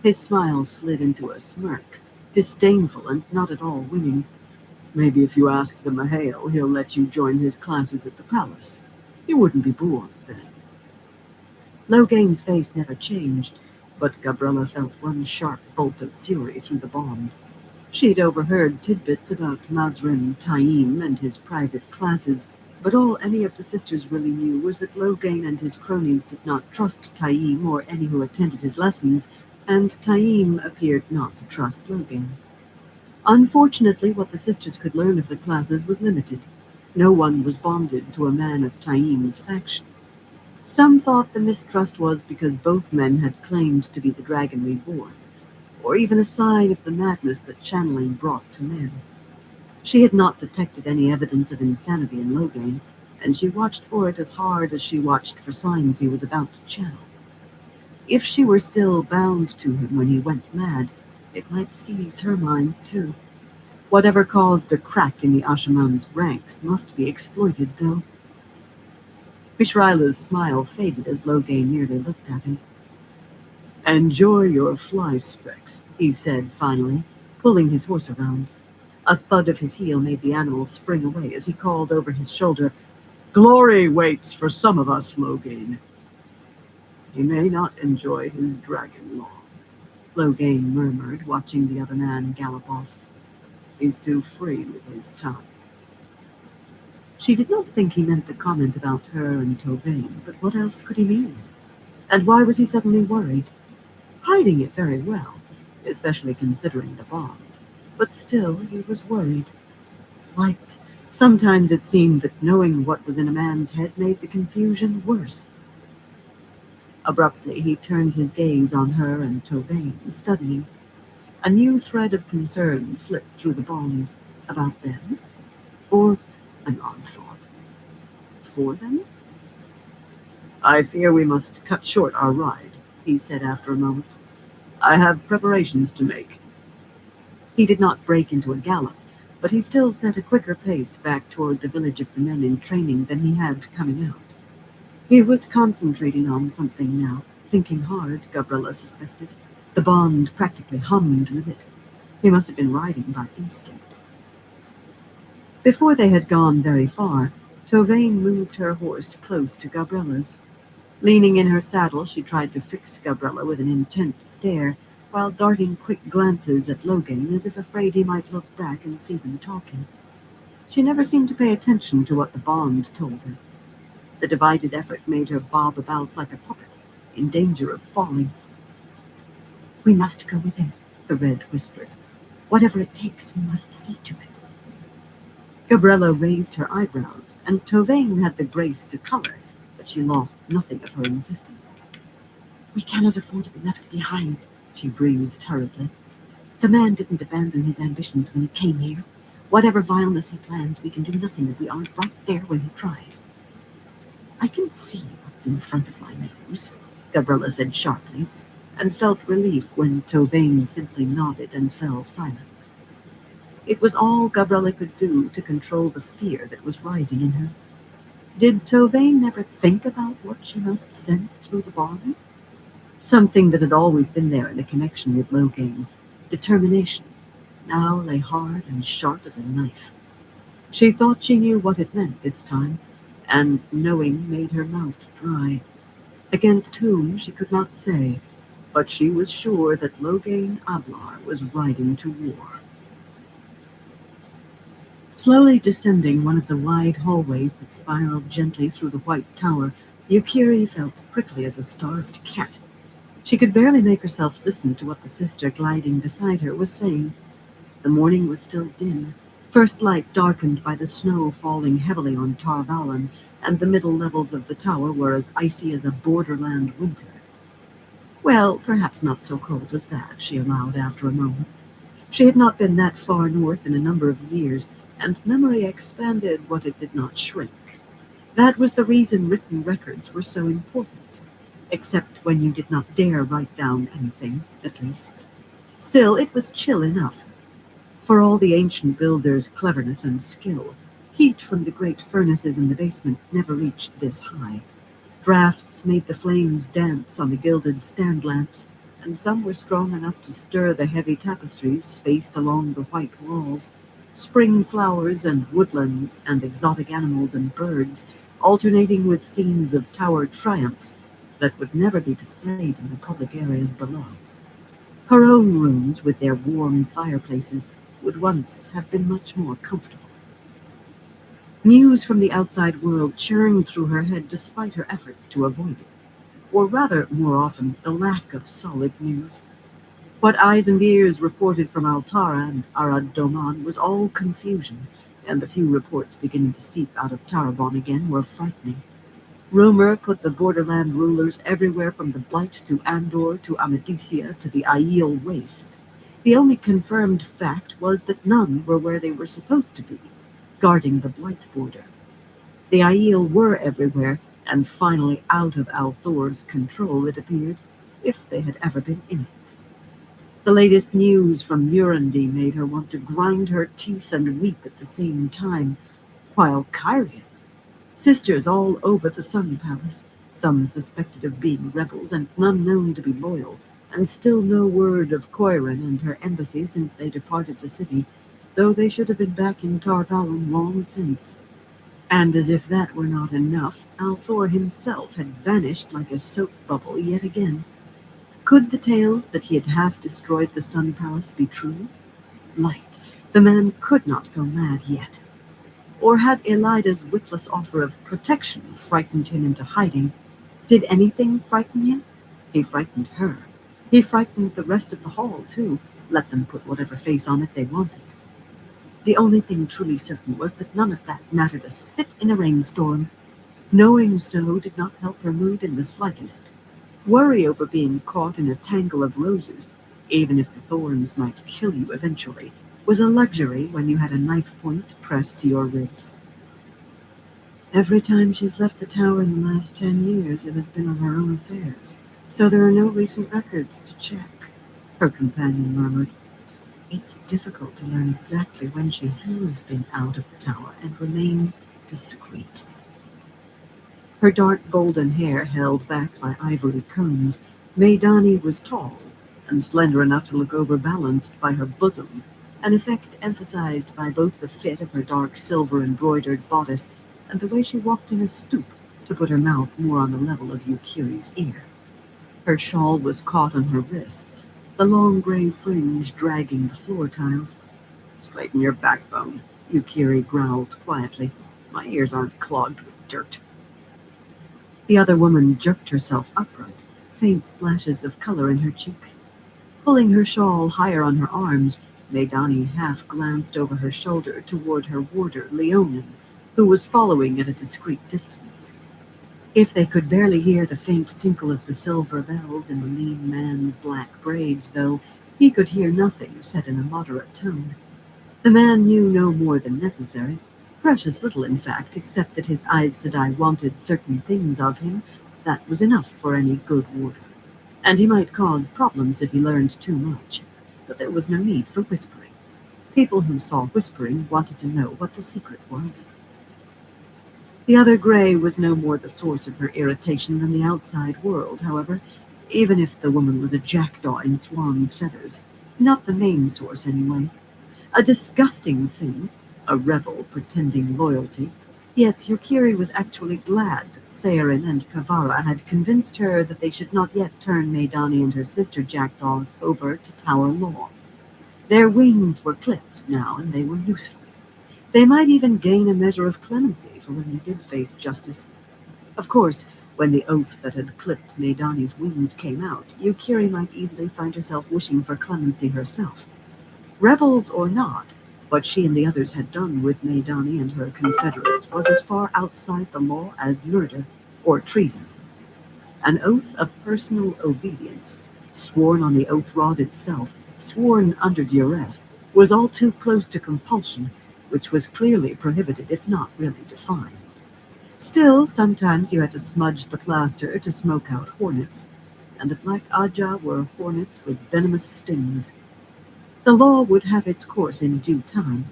His smile slid into a smirk, disdainful and not at all winning. Maybe if you ask the Mahale, he'll let you join his classes at the palace. You wouldn't be bored then. Logain's face never changed, but Gabriella felt one sharp bolt of fury through the bond. She'd overheard tidbits about Mazrim Taim and his private classes, but all any of the sisters really knew was that Logain and his cronies did not trust Taim or any who attended his lessons, and Taim appeared not to trust Logain. Unfortunately, what the sisters could learn of the classes was limited. No one was bonded to a man of Taim's faction. Some thought the mistrust was because both men had claimed to be the Dragon Reborn, or even a sign of the madness that channeling brought to men. She had not detected any evidence of insanity in Logain, and she watched for it as hard as she watched for signs he was about to channel. If she were still bound to him when he went mad, it might seize her mind too. Whatever caused a crack in the Ashaman's ranks must be exploited, though. Vishryla's smile faded as Logain nearly looked at him. Enjoy your fly specks, he said finally, pulling his horse around. A thud of his heel made the animal spring away as he called over his shoulder, Glory waits for some of us, Logain. He may not enjoy his dragon long, Logain murmured, watching the other man gallop off. He's too free with his tongue. She did not think he meant the comment about her and Tovann, but what else could he mean? And why was he suddenly worried? Hiding it very well, especially considering the bond. But still, he was worried. Liked. Sometimes it seemed that knowing what was in a man's head made the confusion worse. Abruptly, he turned his gaze on her and Tovann, studying. A new thread of concern slipped through the bond. About them? Or an odd thought. For them? I fear we must cut short our ride, he said after a moment. I have preparations to make. He did not break into a gallop, but he still set a quicker pace back toward the village of the men in training than he had coming out. He was concentrating on something now, thinking hard, Gabriella suspected. The bond practically hummed with it. He must have been riding by instinct. Before they had gone very far, Tovann moved her horse close to Gabriella's. Leaning in her saddle, she tried to fix Gabriella with an intent stare, while darting quick glances at Logain as if afraid he might look back and see them talking. She never seemed to pay attention to what the bond told her. The divided effort made her bob about like a puppet, in danger of falling. We must go with him, the Red whispered. Whatever it takes, we must see to it. Gabriella raised her eyebrows, and Tovann had the grace to color, but she lost nothing of her insistence. We cannot afford to be left behind, she breathed hurriedly. The man didn't abandon his ambitions when he came here. Whatever vileness he plans, we can do nothing if we aren't right there when he tries. I can see what's in front of my nose, Gabriella said sharply, and felt relief when Tauvain simply nodded and fell silent. It was all Gabriella could do to control the fear that was rising in her. Did Tauvain never think about what she must sense through the bond? Something that had always been there in the connection with Logain. Determination now lay hard and sharp as a knife. She thought she knew what it meant this time, and knowing made her mouth dry. Against whom she could not say, but she was sure that Logain Ablar was riding to war. Slowly descending one of the wide hallways that spiraled gently through the white tower, Yukiri felt prickly as a starved cat. She could barely make herself listen to what the sister gliding beside her was saying. The morning was still dim, first light darkened by the snow falling heavily on Tar Valon, and the middle levels of the tower were as icy as a borderland winter. Well, perhaps not so cold as that, she allowed after a moment. She had not been that far north in a number of years, and memory expanded what it did not shrink. That was the reason written records were so important, except when you did not dare write down anything, at least. Still, it was chill enough. For all the ancient builders' cleverness and skill, heat from the great furnaces in the basement never reached this high. Drafts made the flames dance on the gilded stand lamps, and some were strong enough to stir the heavy tapestries spaced along the white walls. Spring flowers and woodlands and exotic animals and birds, alternating with scenes of tower triumphs that would never be displayed in the public areas below. Her own rooms, with their warm fireplaces, would once have been much more comfortable. News from the outside world churned through her head despite her efforts to avoid it. Or rather, more often, the lack of solid news. What eyes and ears reported from Altara and Arad Doman was all confusion, and the few reports beginning to seep out of Tarabon again were frightening. Rumor put the borderland rulers everywhere from the Blight to Andor to Amadisia to the Aiel Waste. The only confirmed fact was that none were where they were supposed to be, guarding the Blight border. The Aiel were everywhere, and finally out of Althor's control, it appeared, if they had ever been in it. The latest news from Murundi made her want to grind her teeth and weep at the same time, while Kyrian, sisters all over the Sun Palace, some suspected of being rebels and none known to be loyal, and still no word of Koiran and her embassy since they departed the city, though they should have been back in Tar Valon long since. And as if that were not enough, Althor himself had vanished like a soap bubble yet again. Could the tales that he had half destroyed the Sun Palace be true? Light, the man could not go mad yet. Or had Elida's witless offer of protection frightened him into hiding? Did anything frighten him? He frightened her. He frightened the rest of the hall, too. Let them put whatever face on it they wanted. The only thing truly certain was that none of that mattered a spit in a rainstorm. Knowing so did not help her mood in the slightest. Worry over being caught in a tangle of roses, even if the thorns might kill you eventually, was a luxury when you had a knife point pressed to your ribs. Every time she's left the tower in the last 10 years, it has been on her own affairs, so there are no recent records to check, her companion murmured. It's difficult to learn exactly when she has been out of the tower and remain discreet. Her dark golden hair held back by ivory combs, Maidani was tall and slender enough to look overbalanced by her bosom, an effect emphasized by both the fit of her dark silver-embroidered bodice and the way she walked in a stoop to put her mouth more on the level of Yukiri's ear. Her shawl was caught on her wrists, the long gray fringe dragging the floor tiles. Straighten your backbone, Yukiri growled quietly. My ears aren't clogged with dirt. The other woman jerked herself upright, faint splashes of color in her cheeks. Pulling her shawl higher on her arms, Maidani half glanced over her shoulder toward her warder, Leonin, who was following at a discreet distance. If they could barely hear the faint tinkle of the silver bells in the lean man's black braids, though, he could hear nothing said in a moderate tone. The man knew no more than necessary, precious little, in fact, except that his Aes Sedai wanted certain things of him. That was enough for any good warder. and he might cause problems if he learned too much. But there was no need for whispering. People who saw whispering wanted to know what the secret was. The other gray was no more the source of her irritation than the outside world, however, even if the woman was a jackdaw in swan's feathers. Not the main source, anyway. A disgusting thing, a rebel pretending loyalty. Yet Yukiri was actually glad that Seirin and Kavara had convinced her that they should not yet turn Maidani and her sister jackdaws over to Tower Law. Their wings were clipped now, and they were useful. They might even gain a measure of clemency for when they did face justice. Of course, when the oath that had clipped Maidani's wings came out, Yukiri might easily find herself wishing for clemency herself. Rebels or not, what she and the others had done with Maidani and her confederates was as far outside the law as murder or treason. An oath of personal obedience, sworn on the oath rod itself, sworn under duress, was all too close to compulsion, which was clearly prohibited if not really defined. Still, sometimes you had to smudge the plaster to smoke out hornets, and the Black Aja were hornets with venomous stings. The law would have its course in due time.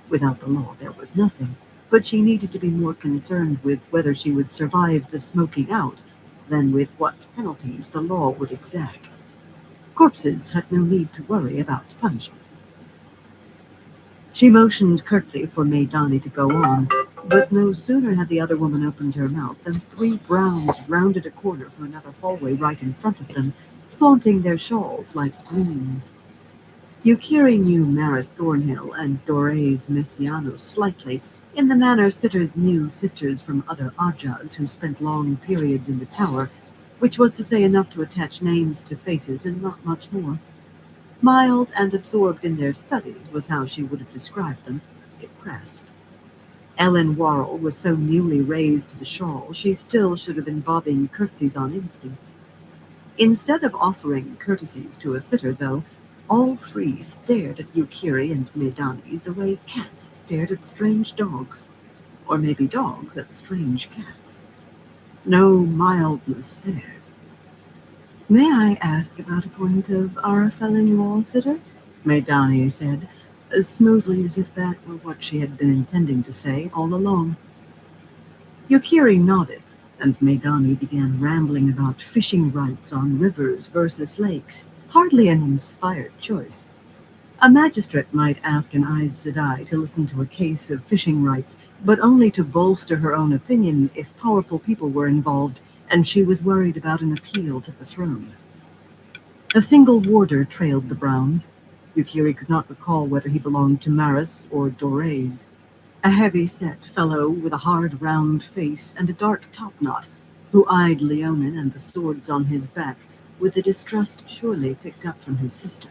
Without the law, there was nothing, but she needed to be more concerned with whether she would survive the smoking out than with what penalties the law would exact. Corpses had no need to worry about punishment. She motioned curtly for Maidani to go on, but no sooner had the other woman opened her mouth than 3 browns rounded a corner from another hallway right in front of them, flaunting their shawls like queens. Yukiri knew Maris Thornhill and Dorays Messianos slightly, in the manner sitters knew sisters from other Ajas who spent long periods in the tower, which was to say enough to attach names to faces and not much more. Mild and absorbed in their studies was how she would have described them, if pressed. Ellen Worrell was so newly raised to the shawl, she still should have been bobbing curtsies on instinct. Instead of offering courtesies to a sitter, though, all 3 stared at Yukiri and Maidani the way cats stared at strange dogs, or maybe dogs at strange cats. No mildness there. "May I ask about a point of our fellow-in-law, sitter?" Maidani said, as smoothly as if that were what she had been intending to say all along. Yukiri nodded, and Maidani began rambling about fishing rights on rivers versus lakes. Hardly an inspired choice. A magistrate might ask an Aes Sedai to listen to a case of fishing rights, but only to bolster her own opinion if powerful people were involved and she was worried about an appeal to the throne. A single warder trailed the Browns. Yukiri could not recall whether he belonged to Maris or Dorays. A heavy-set fellow with a hard, round face and a dark topknot, who eyed Leonin and the swords on his back with the distrust surely picked up from his sister.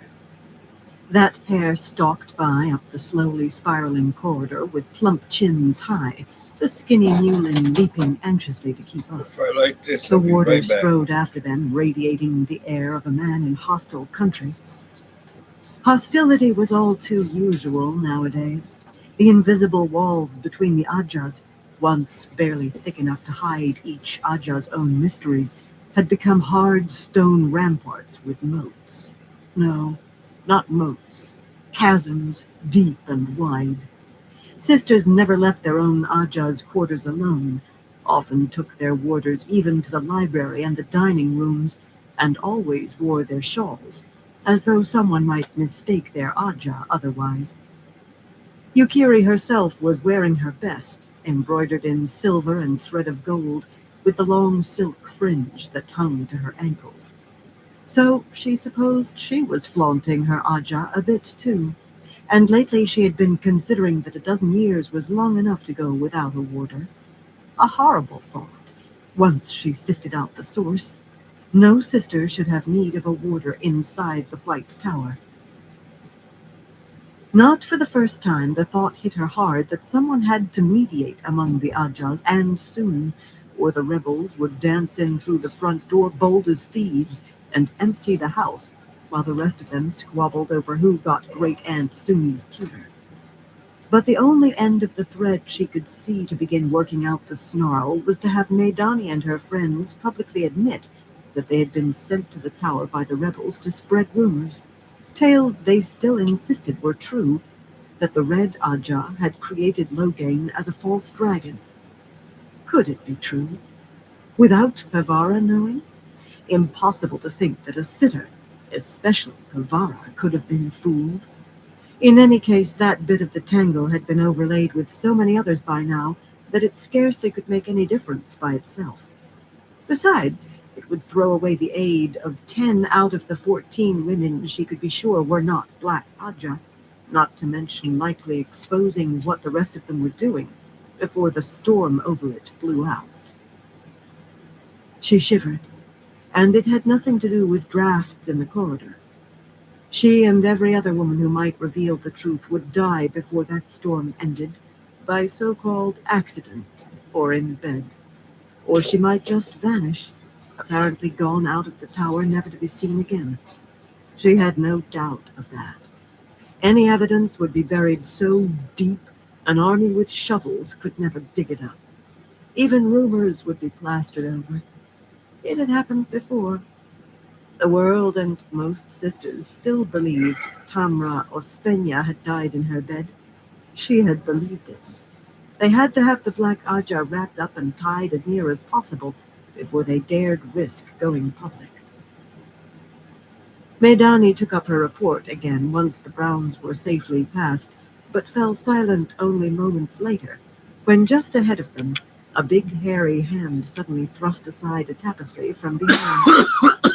That pair stalked by up the slowly spiraling corridor with plump chins high, the skinny Newlin leaping anxiously to keep up. If I like this, The I'll be warder right back. strode after them, radiating the air of a man in hostile country. Hostility was all too usual nowadays. The invisible walls between the Ajas, once barely thick enough to hide each Aja's own mysteries, had become hard stone ramparts with moats. No, not moats. Chasms, deep and wide. Sisters never left their own Aja's quarters alone, often took their warders even to the library and the dining rooms, and always wore their shawls, as though someone might mistake their Aja otherwise. Yukiri herself was wearing her best, embroidered in silver and thread of gold, with the long silk fringe that hung to her ankles. So she supposed she was flaunting her Aja a bit too, and lately she had been considering that a dozen years was long enough to go without a warder. A horrible thought, once she sifted out the source. No sister should have need of a warder inside the White Tower. Not for the first time, the thought hit her hard that someone had to mediate among the Ajas, and soon, or the rebels would dance in through the front door bold as thieves and empty the house, while the rest of them squabbled over who got Great Aunt Suni's pewter. But the only end of the thread she could see to begin working out the snarl was to have Maidani and her friends publicly admit that they had been sent to the tower by the rebels to spread rumors. Tales they still insisted were true, that the Red Ajah had created Loghain as a false dragon. Could it be true? Without Pavara knowing? Impossible to think that a sitter, especially Pavara, could have been fooled. In any case, that bit of the tangle had been overlaid with so many others by now that it scarcely could make any difference by itself. Besides, it would throw away the aid of 10 out of the 14 women she could be sure were not Black Ajah, not to mention likely exposing what the rest of them were doing before the storm over it blew out. She shivered, and it had nothing to do with drafts in the corridor. She and every other woman who might reveal the truth would die before that storm ended, by so-called accident or in bed. Or she might just vanish, apparently gone out of the tower, never to be seen again. She had no doubt of that. Any evidence would be buried so deep an army with shovels could never dig it up. Even rumors would be plastered over. It had happened before. The world and most sisters still believed Tamra Ospenya had died in her bed. She had believed it. They had to have the Black Ajah wrapped up and tied as near as possible before they dared risk going public. Medani took up her report again once the Browns were safely past, but fell silent only moments later, when just ahead of them, a big hairy hand suddenly thrust aside a tapestry from behind.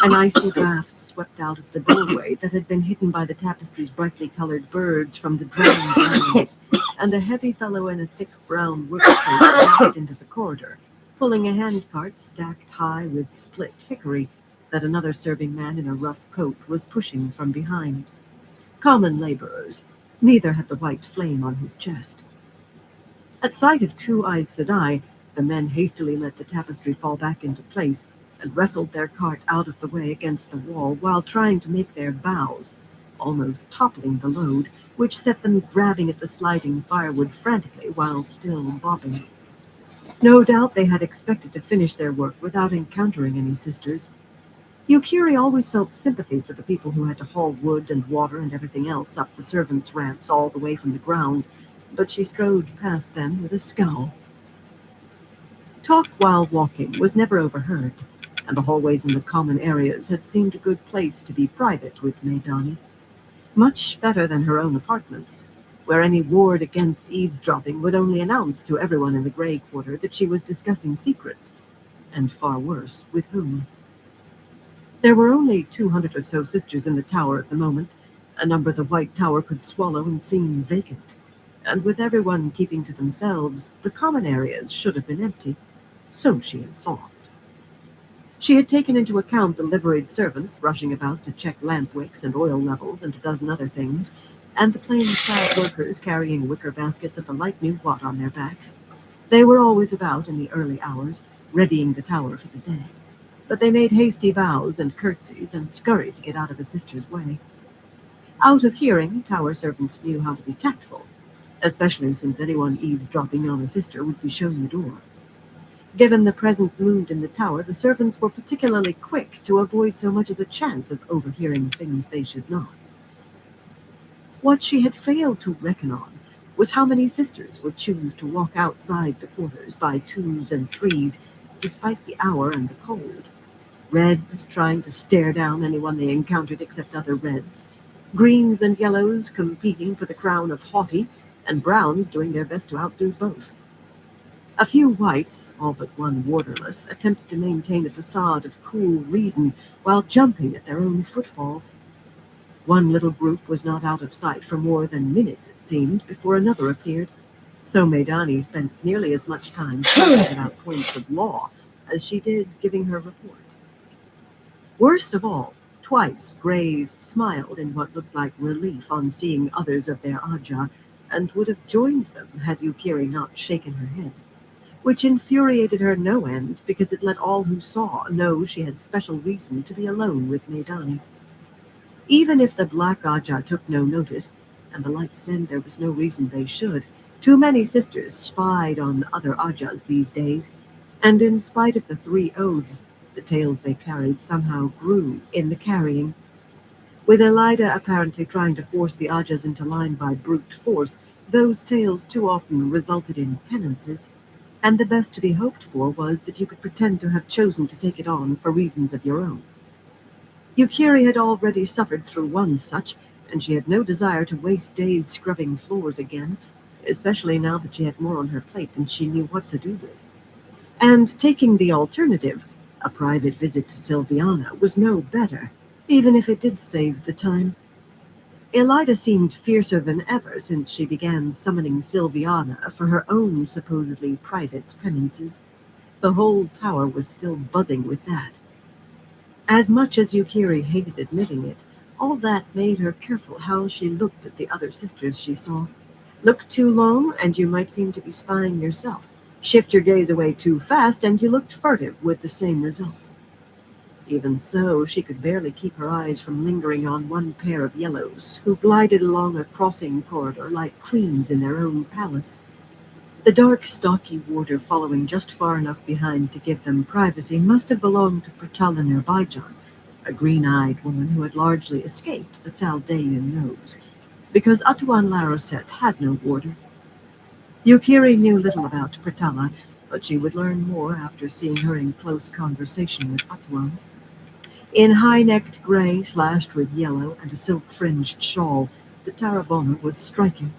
An icy draft swept out of the doorway that had been hidden by the tapestry's brightly colored birds from the drowned lions, and a heavy fellow in a thick brown work coat walked into the corridor, pulling a handcart stacked high with split hickory that another serving man in a rough coat was pushing from behind. Common laborers, neither had the white flame on his chest. At sight of Two Eyes Sedai, the men hastily let the tapestry fall back into place and wrestled their cart out of the way against the wall while trying to make their bows, almost toppling the load, which set them grabbing at the sliding firewood frantically while still bobbing. No doubt they had expected to finish their work without encountering any sisters. Yukiri always felt sympathy for the people who had to haul wood and water and everything else up the servants' ramps all the way from the ground, but she strode past them with a scowl. Talk while walking was never overheard, and the hallways in the common areas had seemed a good place to be private with Medani. Much better than her own apartments, where any ward against eavesdropping would only announce to everyone in the Grey Quarter that she was discussing secrets, and far worse, with whom. There were only 200 or so sisters in the tower at the moment, a number the White Tower could swallow and seem vacant, and with everyone keeping to themselves, the common areas should have been empty. So she had thought. She had taken into account the liveried servants rushing about to check lamp wicks and oil levels and a dozen other things, and the plain-clad workers carrying wicker baskets of the light knew what on their backs. They were always about in the early hours, readying the tower for the day. But they made hasty bows and curtsies and scurried to get out of a sister's way. Out of hearing, tower servants knew how to be tactful, especially since anyone eavesdropping on a sister would be shown the door. Given the present mood in the tower, the servants were particularly quick to avoid so much as a chance of overhearing things they should not. What she had failed to reckon on was how many sisters would choose to walk outside the quarters by twos and threes, despite the hour and the cold. Reds trying to stare down anyone they encountered except other reds, greens and yellows competing for the crown of haughty, and browns doing their best to outdo both. A few whites, all but one warderless, attempted to maintain a facade of cool reason while jumping at their own footfalls. One little group was not out of sight for more than minutes, it seemed, before another appeared, so Medani spent nearly as much time talking about points of law as she did giving her report. Worst of all, twice Grays smiled in what looked like relief on seeing others of their Ajah, and would have joined them had Yukiri not shaken her head, which infuriated her no end because it let all who saw know she had special reason to be alone with Medani. Even if the Black Ajah took no notice, and the light said there was no reason they should, too many sisters spied on other Ajahs these days, and in spite of the 3 oaths, The tales they carried somehow grew in the carrying. With Elida apparently trying to force the Ajas into line by brute force, those tales too often resulted in penances, and the best to be hoped for was that you could pretend to have chosen to take it on for reasons of your own. Yukiri had already suffered through one such, and she had no desire to waste days scrubbing floors again, especially now that she had more on her plate than she knew what to do with. And taking the alternative, a private visit to Silviana, was no better, even if it did save the time. Elida seemed fiercer than ever since she began summoning Silviana for her own supposedly private penances. The whole tower was still buzzing with that. As much as Yukiri hated admitting it, all that made her careful how she looked at the other sisters she saw. Look too long, and you might seem to be spying yourself. Shift your gaze away too fast, and you looked furtive with the same result. Even so, she could barely keep her eyes from lingering on one pair of yellows, who glided along a crossing corridor like queens in their own palace. The dark, stocky warder following just far enough behind to give them privacy must have belonged to Pratala Nirbajan, a green-eyed woman who had largely escaped the Saldaean nose, because Atuan Laraset had no warder. Yukiri knew little about Pratala, but she would learn more after seeing her in close conversation with Atuan. In high-necked gray slashed with yellow and a silk-fringed shawl, the Tarabona was striking.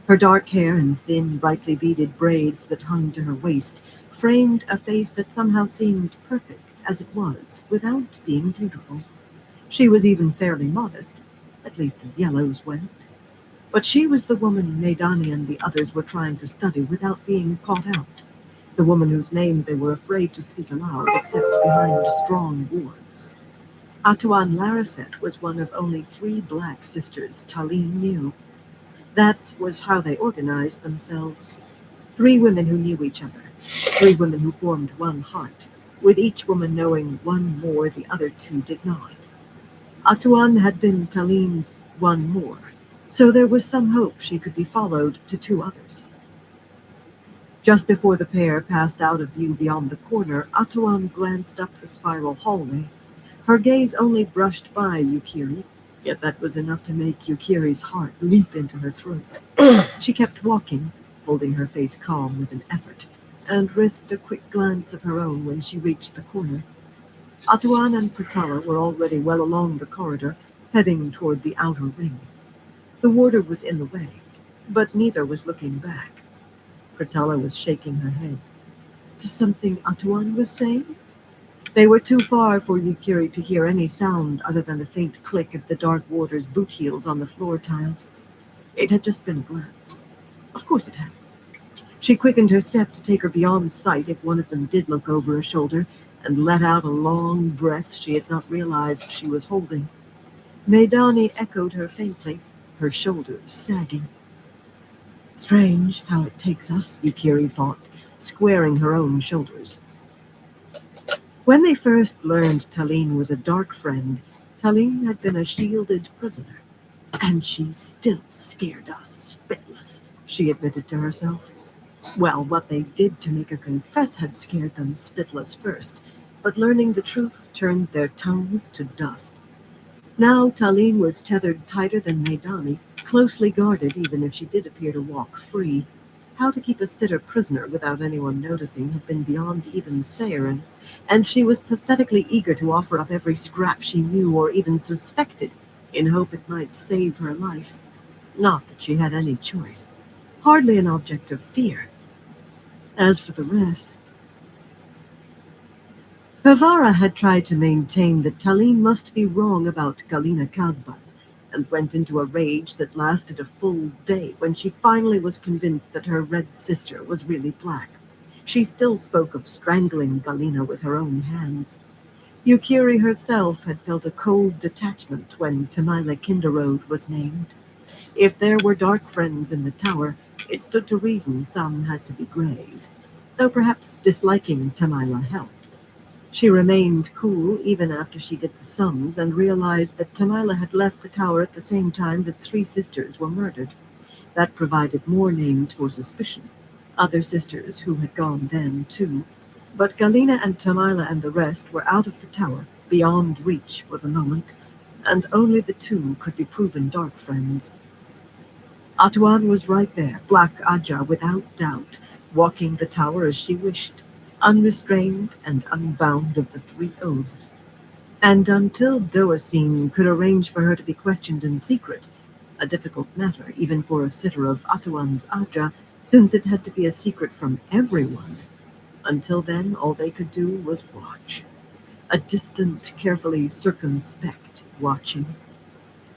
Her dark hair and thin, brightly beaded braids that hung to her waist framed a face that somehow seemed perfect as it was, without being beautiful. She was even fairly modest, at least as yellows went. But she was the woman Maidani and the others were trying to study without being caught out, the woman whose name they were afraid to speak aloud except behind strong wards. Atuan Laraset was one of only 3 black sisters Talim knew. That was how they organized themselves. 3 women who knew each other, 3 women who formed one heart, with each woman knowing one more the other 2 did not. Atuan had been Talim's one more, so there was some hope she could be followed to 2 others. Just before the pair passed out of view beyond the corner, Atuan glanced up the spiral hallway. Her gaze only brushed by Yukiri, yet that was enough to make Yukiri's heart leap into her throat. She kept walking, holding her face calm with an effort, and risked a quick glance of her own when she reached the corner. Atuan and Pratala were already well along the corridor, heading toward the outer ring. The warder was in the way, but neither was looking back. Pratala was shaking her head. To something Atuan was saying? They were too far for Yukiri to hear any sound other than the faint click of the dark warder's boot heels on the floor tiles. It had just been a glance. Of course it had. She quickened her step to take her beyond sight if one of them did look over her shoulder, and let out a long breath she had not realized she was holding. Maidani echoed her faintly, her shoulders sagging. Strange how it takes us, Yukiri thought, squaring her own shoulders. When they first learned Taline was a dark friend, Taline had been a shielded prisoner. And she still scared us spitless, she admitted to herself. Well, what they did to make her confess had scared them spitless first, but learning the truth turned their tongues to dust. Now Taline was tethered tighter than Maidani, closely guarded even if she did appear to walk free. How to keep a sitter prisoner without anyone noticing had been beyond even Sayarin, and she was pathetically eager to offer up every scrap she knew or even suspected in hope it might save her life. Not that she had any choice. Hardly an object of fear. As for the rest... Pavara had tried to maintain that Taline must be wrong about Galina Kazban, and went into a rage that lasted a full day when she finally was convinced that her red sister was really black. She still spoke of strangling Galina with her own hands. Yukiri herself had felt a cold detachment when Tamila Kinderode was named. If there were dark friends in the tower, it stood to reason some had to be Greys, though perhaps disliking Tamila helped. She remained cool even after she did the sums and realized that Tamila had left the tower at the same time that 3 sisters were murdered. That provided more names for suspicion. Other sisters who had gone then, too. But Galena and Talila and the rest were out of the tower, beyond reach for the moment, and only the two could be proven dark friends. Atuan was right there, Black Aja without doubt, walking the tower as she wished, unrestrained and unbound of the three oaths. And until Doacine could arrange for her to be questioned in secret, a difficult matter even for a sitter of Atuan's Aja, since it had to be a secret from everyone, until then all they could do was watch. A distant, carefully circumspect watching.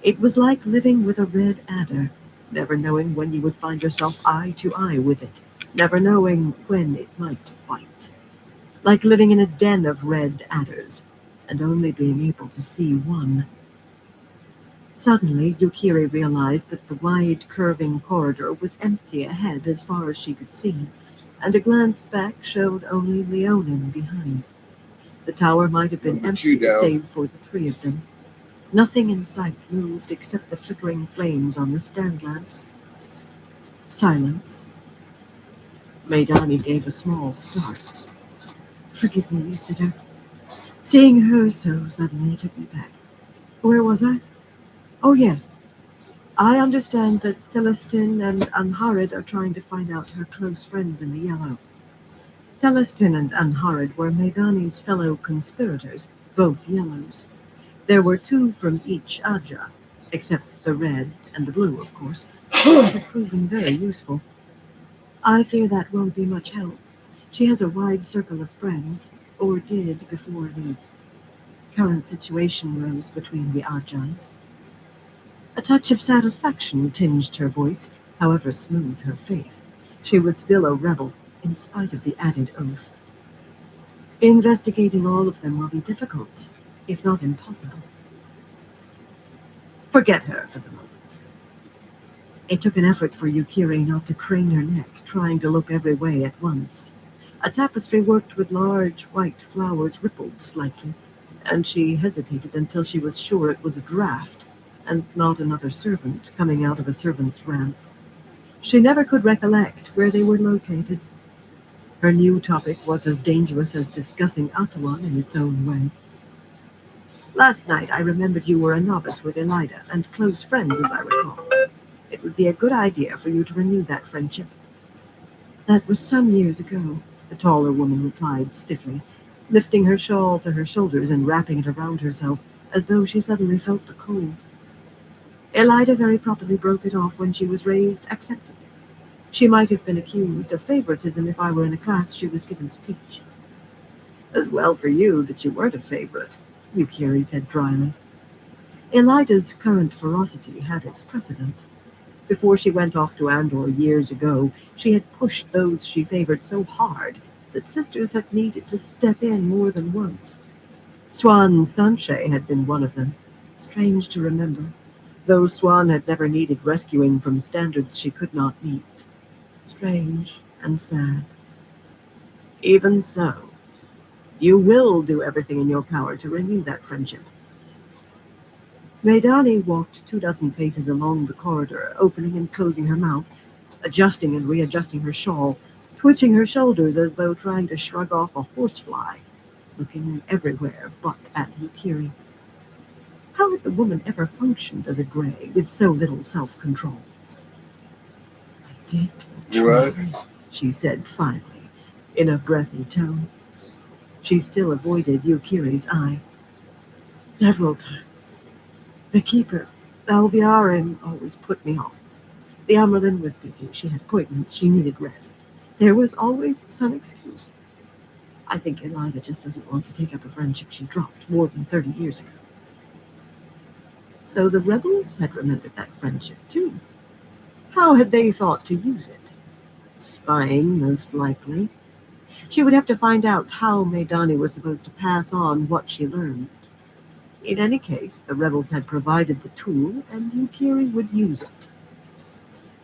It was like living with a red adder, never knowing when you would find yourself eye to eye with it, never knowing when it might bite. Like living in a den of red adders, and only being able to see one. Suddenly, Yukiri realized that the wide, curving corridor was empty ahead as far as she could see, and a glance back showed only Leonin behind. The tower might have been Number empty two down. save for the three of them. Nothing in sight moved except the flickering flames on the stand lamps. Silence. Maidani gave a small start. Forgive me, Sitter. Seeing her so suddenly took me back. Where was I? Oh, yes. I understand that Celestine and Anharid are trying to find out her close friends in the Yellow. Celestine and Anharid were Maidani's fellow conspirators, both Yellows. There were two from each Aja, except the red and the blue, of course, which had proven very useful. I fear that won't be much help. She has a wide circle of friends, or did before the current situation rose between the Ajas. A touch of satisfaction tinged her voice, however smooth her face. She was still a rebel, in spite of the added oath. Investigating all of them will be difficult, if not impossible. Forget her for the moment. It took an effort for Yukiri not to crane her neck, trying to look every way at once. A tapestry worked with large white flowers rippled slightly, and she hesitated until she was sure it was a draft, and not another servant coming out of a servant's ramp. She never could recollect where they were located. Her new topic was as dangerous as discussing Atuan in its own way. Last night I remembered you were a novice with Elida, and close friends as I recall. It would be a good idea for you to renew that friendship. That was some years ago, the taller woman replied stiffly, lifting her shawl to her shoulders and wrapping it around herself as though she suddenly felt the cold. Elida very properly broke it off when she was raised, accepted. She might have been accused of favoritism if I were in a class she was given to teach. As well for you that you weren't a favorite, Yukiri said dryly. Elida's current ferocity had its precedent. Before she went off to Andor years ago, she had pushed those she favored so hard that sisters had needed to step in more than once. Swan Sanche had been one of them. Strange to remember, though Swan had never needed rescuing from standards she could not meet. Strange and sad. Even so, you will do everything in your power to renew that friendship. Maidani walked 24 paces along the corridor, opening and closing her mouth, adjusting and readjusting her shawl, twitching her shoulders as though trying to shrug off a horsefly, looking everywhere but at Yukiri. How had the woman ever functioned as a Grey with so little self-control? I did try, she said finally, in a breathy tone. She still avoided Yukiri's eye. Several times. The keeper, Alviarin, always put me off. The Amerlin was busy. She had appointments. She needed rest. There was always some excuse. I think Elida just doesn't want to take up a friendship she dropped more than 30 years ago. So the rebels had remembered that friendship, too. How had they thought to use it? Spying, most likely. She would have to find out how Maidani was supposed to pass on what she learned. In any case, the rebels had provided the tool, and Yukiri would use it.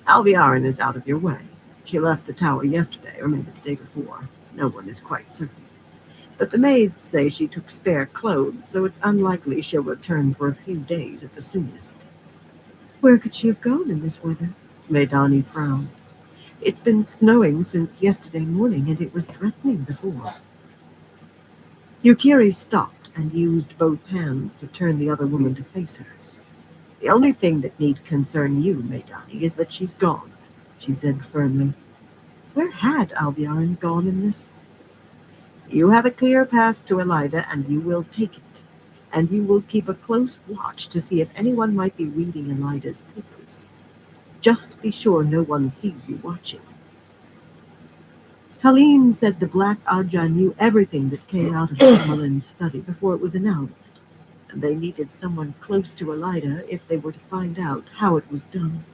Alviarin is out of your way. She left the tower yesterday, or maybe the day before. No one is quite certain. But the maids say she took spare clothes, so it's unlikely she'll return for a few days at the soonest. Where could she have gone in this weather? Maidani frowned. It's been snowing since yesterday morning, and it was threatening before. Yukiri stopped and used both hands to turn the other woman to face her. The only thing that need concern you, Maidani, is that she's gone, she said firmly. Where had Alviarin gone in this? You have a clear path to Elida, and you will take it. And you will keep a close watch to see if anyone might be reading Elida's papers. Just be sure no one sees you watching. Talim said the Black Aja knew everything that came out of Amalin's study before it was announced, and they needed someone close to Elida if they were to find out how it was done.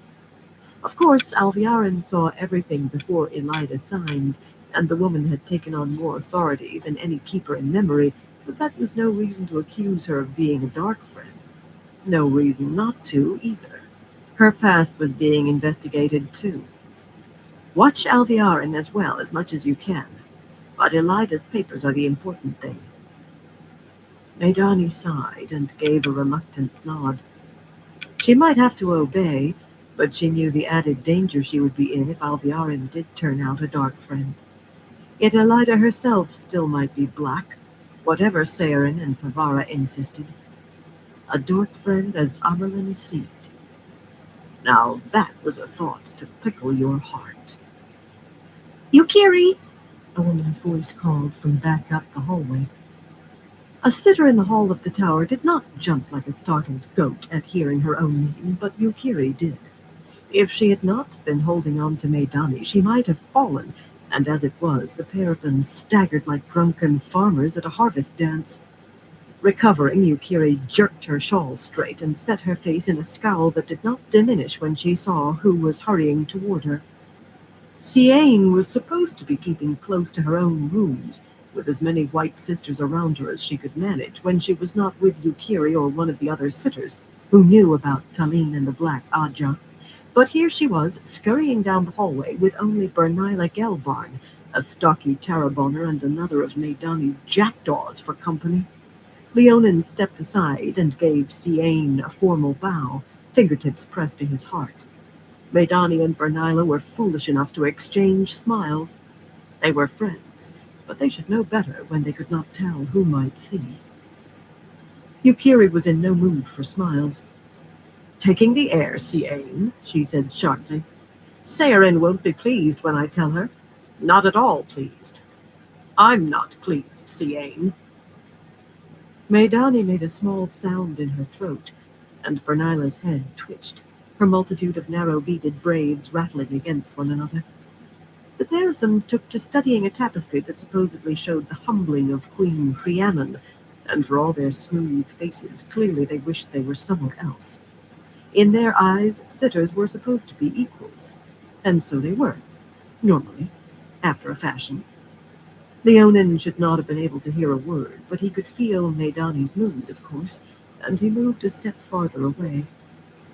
Of course, Alviarin saw everything before Elida signed, and the woman had taken on more authority than any keeper in memory, but that was no reason to accuse her of being a dark friend. No reason not to, either. Her past was being investigated, too. Watch Alviarin as well as much as you can, but Elida's papers are the important thing. Maidani sighed and gave a reluctant nod. She might have to obey, but she knew the added danger she would be in if Alviarin did turn out a dark friend. Yet Elida herself still might be black, whatever Sarin and Pavara insisted. A dark friend as Amerlin's seed. Now that was a thought to pickle your heart. Yukiri! A woman's voice called from back up the hallway. A sitter in the hall of the tower did not jump like a startled goat at hearing her own name, but Yukiri did. If she had not been holding on to Maidani, she might have fallen, and as it was, the pair of them staggered like drunken farmers at a harvest dance. Recovering, Yukiri jerked her shawl straight and set her face in a scowl that did not diminish when she saw who was hurrying toward her. Siain was supposed to be keeping close to her own rooms, with as many white sisters around her as she could manage when she was not with Yukiri or one of the other sitters who knew about Taline and the Black Aja. But here she was, scurrying down the hallway with only Bernila Gelbarn, a stocky Tarraboner, and another of Maidani's jackdaws for company. Leonin stepped aside and gave Siain a formal bow, fingertips pressed to his heart. Maidani and Bernila were foolish enough to exchange smiles. They were friends, but they should know better when they could not tell who might see. Yukiri was in no mood for smiles. Taking the air, Siain, she said sharply. Sarin won't be pleased when I tell her. Not at all pleased. I'm not pleased, Siain. Maidani made a small sound in her throat, and Bernila's head twitched, her multitude of narrow beaded braids rattling against one another. The pair of them took to studying a tapestry that supposedly showed the humbling of Queen Rhiannon, and for all their smooth faces, clearly they wished they were somewhere else. In their eyes, sitters were supposed to be equals, and so they were, normally, after a fashion. Leonin should not have been able to hear a word, but he could feel Maidani's mood, of course, and he moved a step farther away,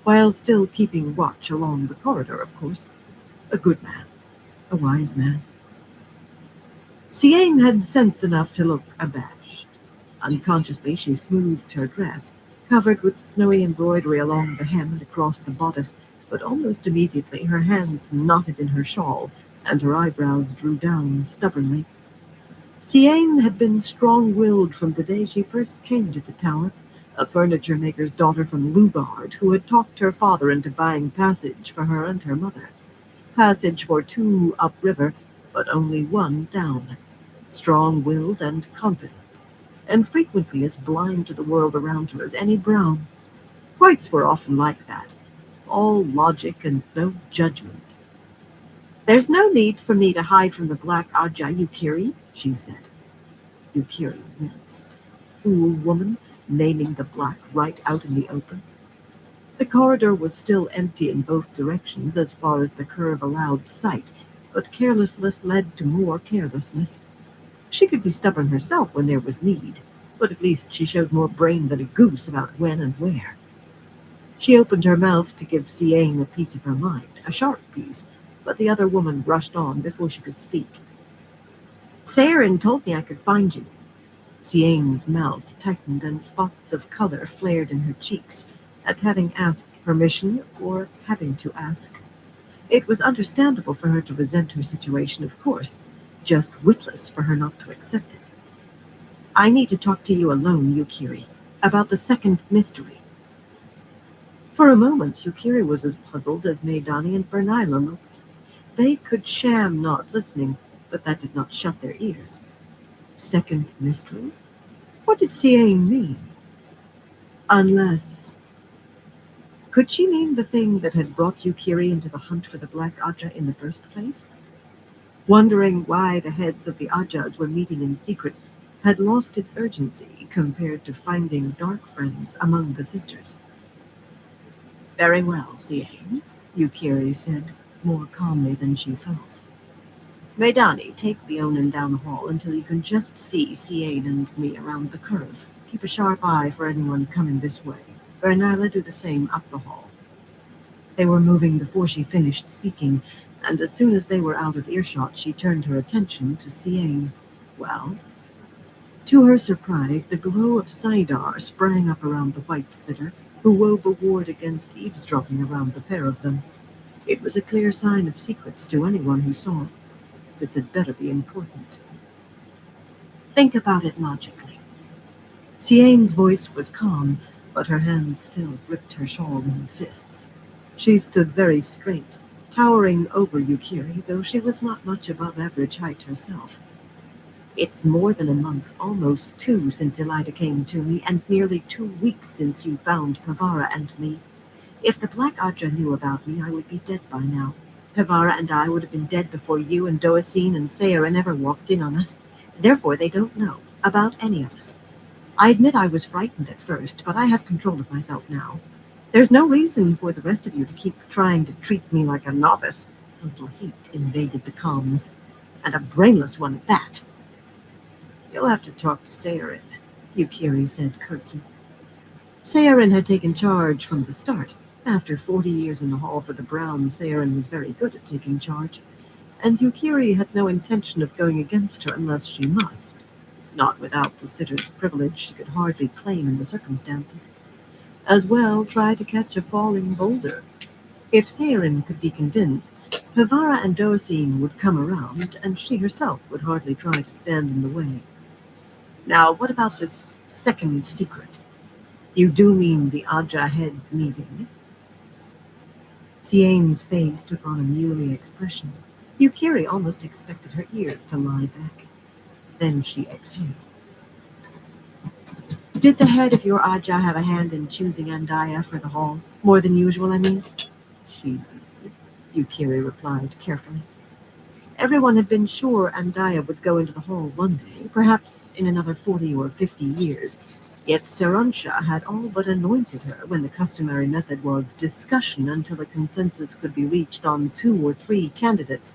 while still keeping watch along the corridor, of course. A good man, a wise man. Siain had sense enough to look abashed. Unconsciously, she smoothed her dress, covered with snowy embroidery along the hem and across the bodice, but almost immediately her hands knotted in her shawl, and her eyebrows drew down stubbornly. Siain had been strong-willed from the day she first came to the tower, a furniture-maker's daughter from Lugard who had talked her father into buying passage for her and her mother. Passage for 2 upriver, but only 1 down. Strong-willed and confident, and frequently as blind to the world around her as any brown. Whites were often like that, all logic and no judgment. There's no need for me to hide from the Black Aja, Yukiri, she said. Yukiri winced. Fool woman, naming the black right out in the open. The corridor was still empty in both directions as far as the curve allowed sight, but carelessness led to more carelessness. She could be stubborn herself when there was need, but at least she showed more brain than a goose about when and where. She opened her mouth to give Siain a piece of her mind, a sharp piece, but the other woman rushed on before she could speak. Sarin told me I could find you. Siain's mouth tightened and spots of color flared in her cheeks at having asked permission or at having to ask. It was understandable for her to resent her situation, of course, just witless for her not to accept it. I need to talk to you alone, Yukiri, about the second mystery. For a moment, Yukiri was as puzzled as Maidani and Bernila looked. They could sham not listening, but that did not shut their ears. Second mystery? What did Siang mean? Unless... Could she mean the thing that had brought Yukiri into the hunt for the Black Aja in the first place? Wondering why the heads of the Ajas were meeting in secret had lost its urgency compared to finding dark friends among the sisters. Very well, Siang, Yukiri said, more calmly than she felt. Maidani, take Leonin down the hall until you can just see Siang and me around the curve. Keep a sharp eye for anyone coming this way. Bernila, do the same up the hall. They were moving before she finished speaking, and as soon as they were out of earshot, she turned her attention to Siang. Well? To her surprise, the glow of Saidar sprang up around the white sitter, who wove a ward against eavesdropping around the pair of them. It was a clear sign of secrets to anyone who saw it. This had better be important. Think about it logically. Siang's voice was calm, but her hands still gripped her shawl in fists. She stood very straight, towering over Yukiri, though she was not much above average height herself. It's more than a month, almost 2, since Elida came to me, and nearly 2 weeks since you found Pavara and me. If the Black Aja knew about me, I would be dead by now. Pavara and I would have been dead before you and Doacine and Sayara ever walked in on us. Therefore, they don't know about any of us. I admit I was frightened at first, but I have control of myself now. There's no reason for the rest of you to keep trying to treat me like a novice. A little hate invaded the comms, and a brainless one at that. You'll have to talk to Sayara, Yukiri said curtly. Sayara had taken charge from the start. After 40 years in the Hall for the Brown, Sayara was very good at taking charge, and Yukiri had no intention of going against her unless she must. Not without the sitter's privilege she could hardly claim in the circumstances. As well, try to catch a falling boulder. If Sayara could be convinced, Pavara and Doacine would come around, and she herself would hardly try to stand in the way. Now, what about this second secret? You do mean the Aja heads meeting? Siang's face took on a muley expression. Yukiri almost expected her ears to lie back. Then she exhaled. Did the head of your Aja have a hand in choosing Andaya for the hall? More than usual, I mean? She did, Yukiri replied carefully. Everyone had been sure Andaya would go into the hall one day, perhaps in another 40 or 50 years. Yet Saransha had all but anointed her when the customary method was discussion until a consensus could be reached on 2 or 3 candidates,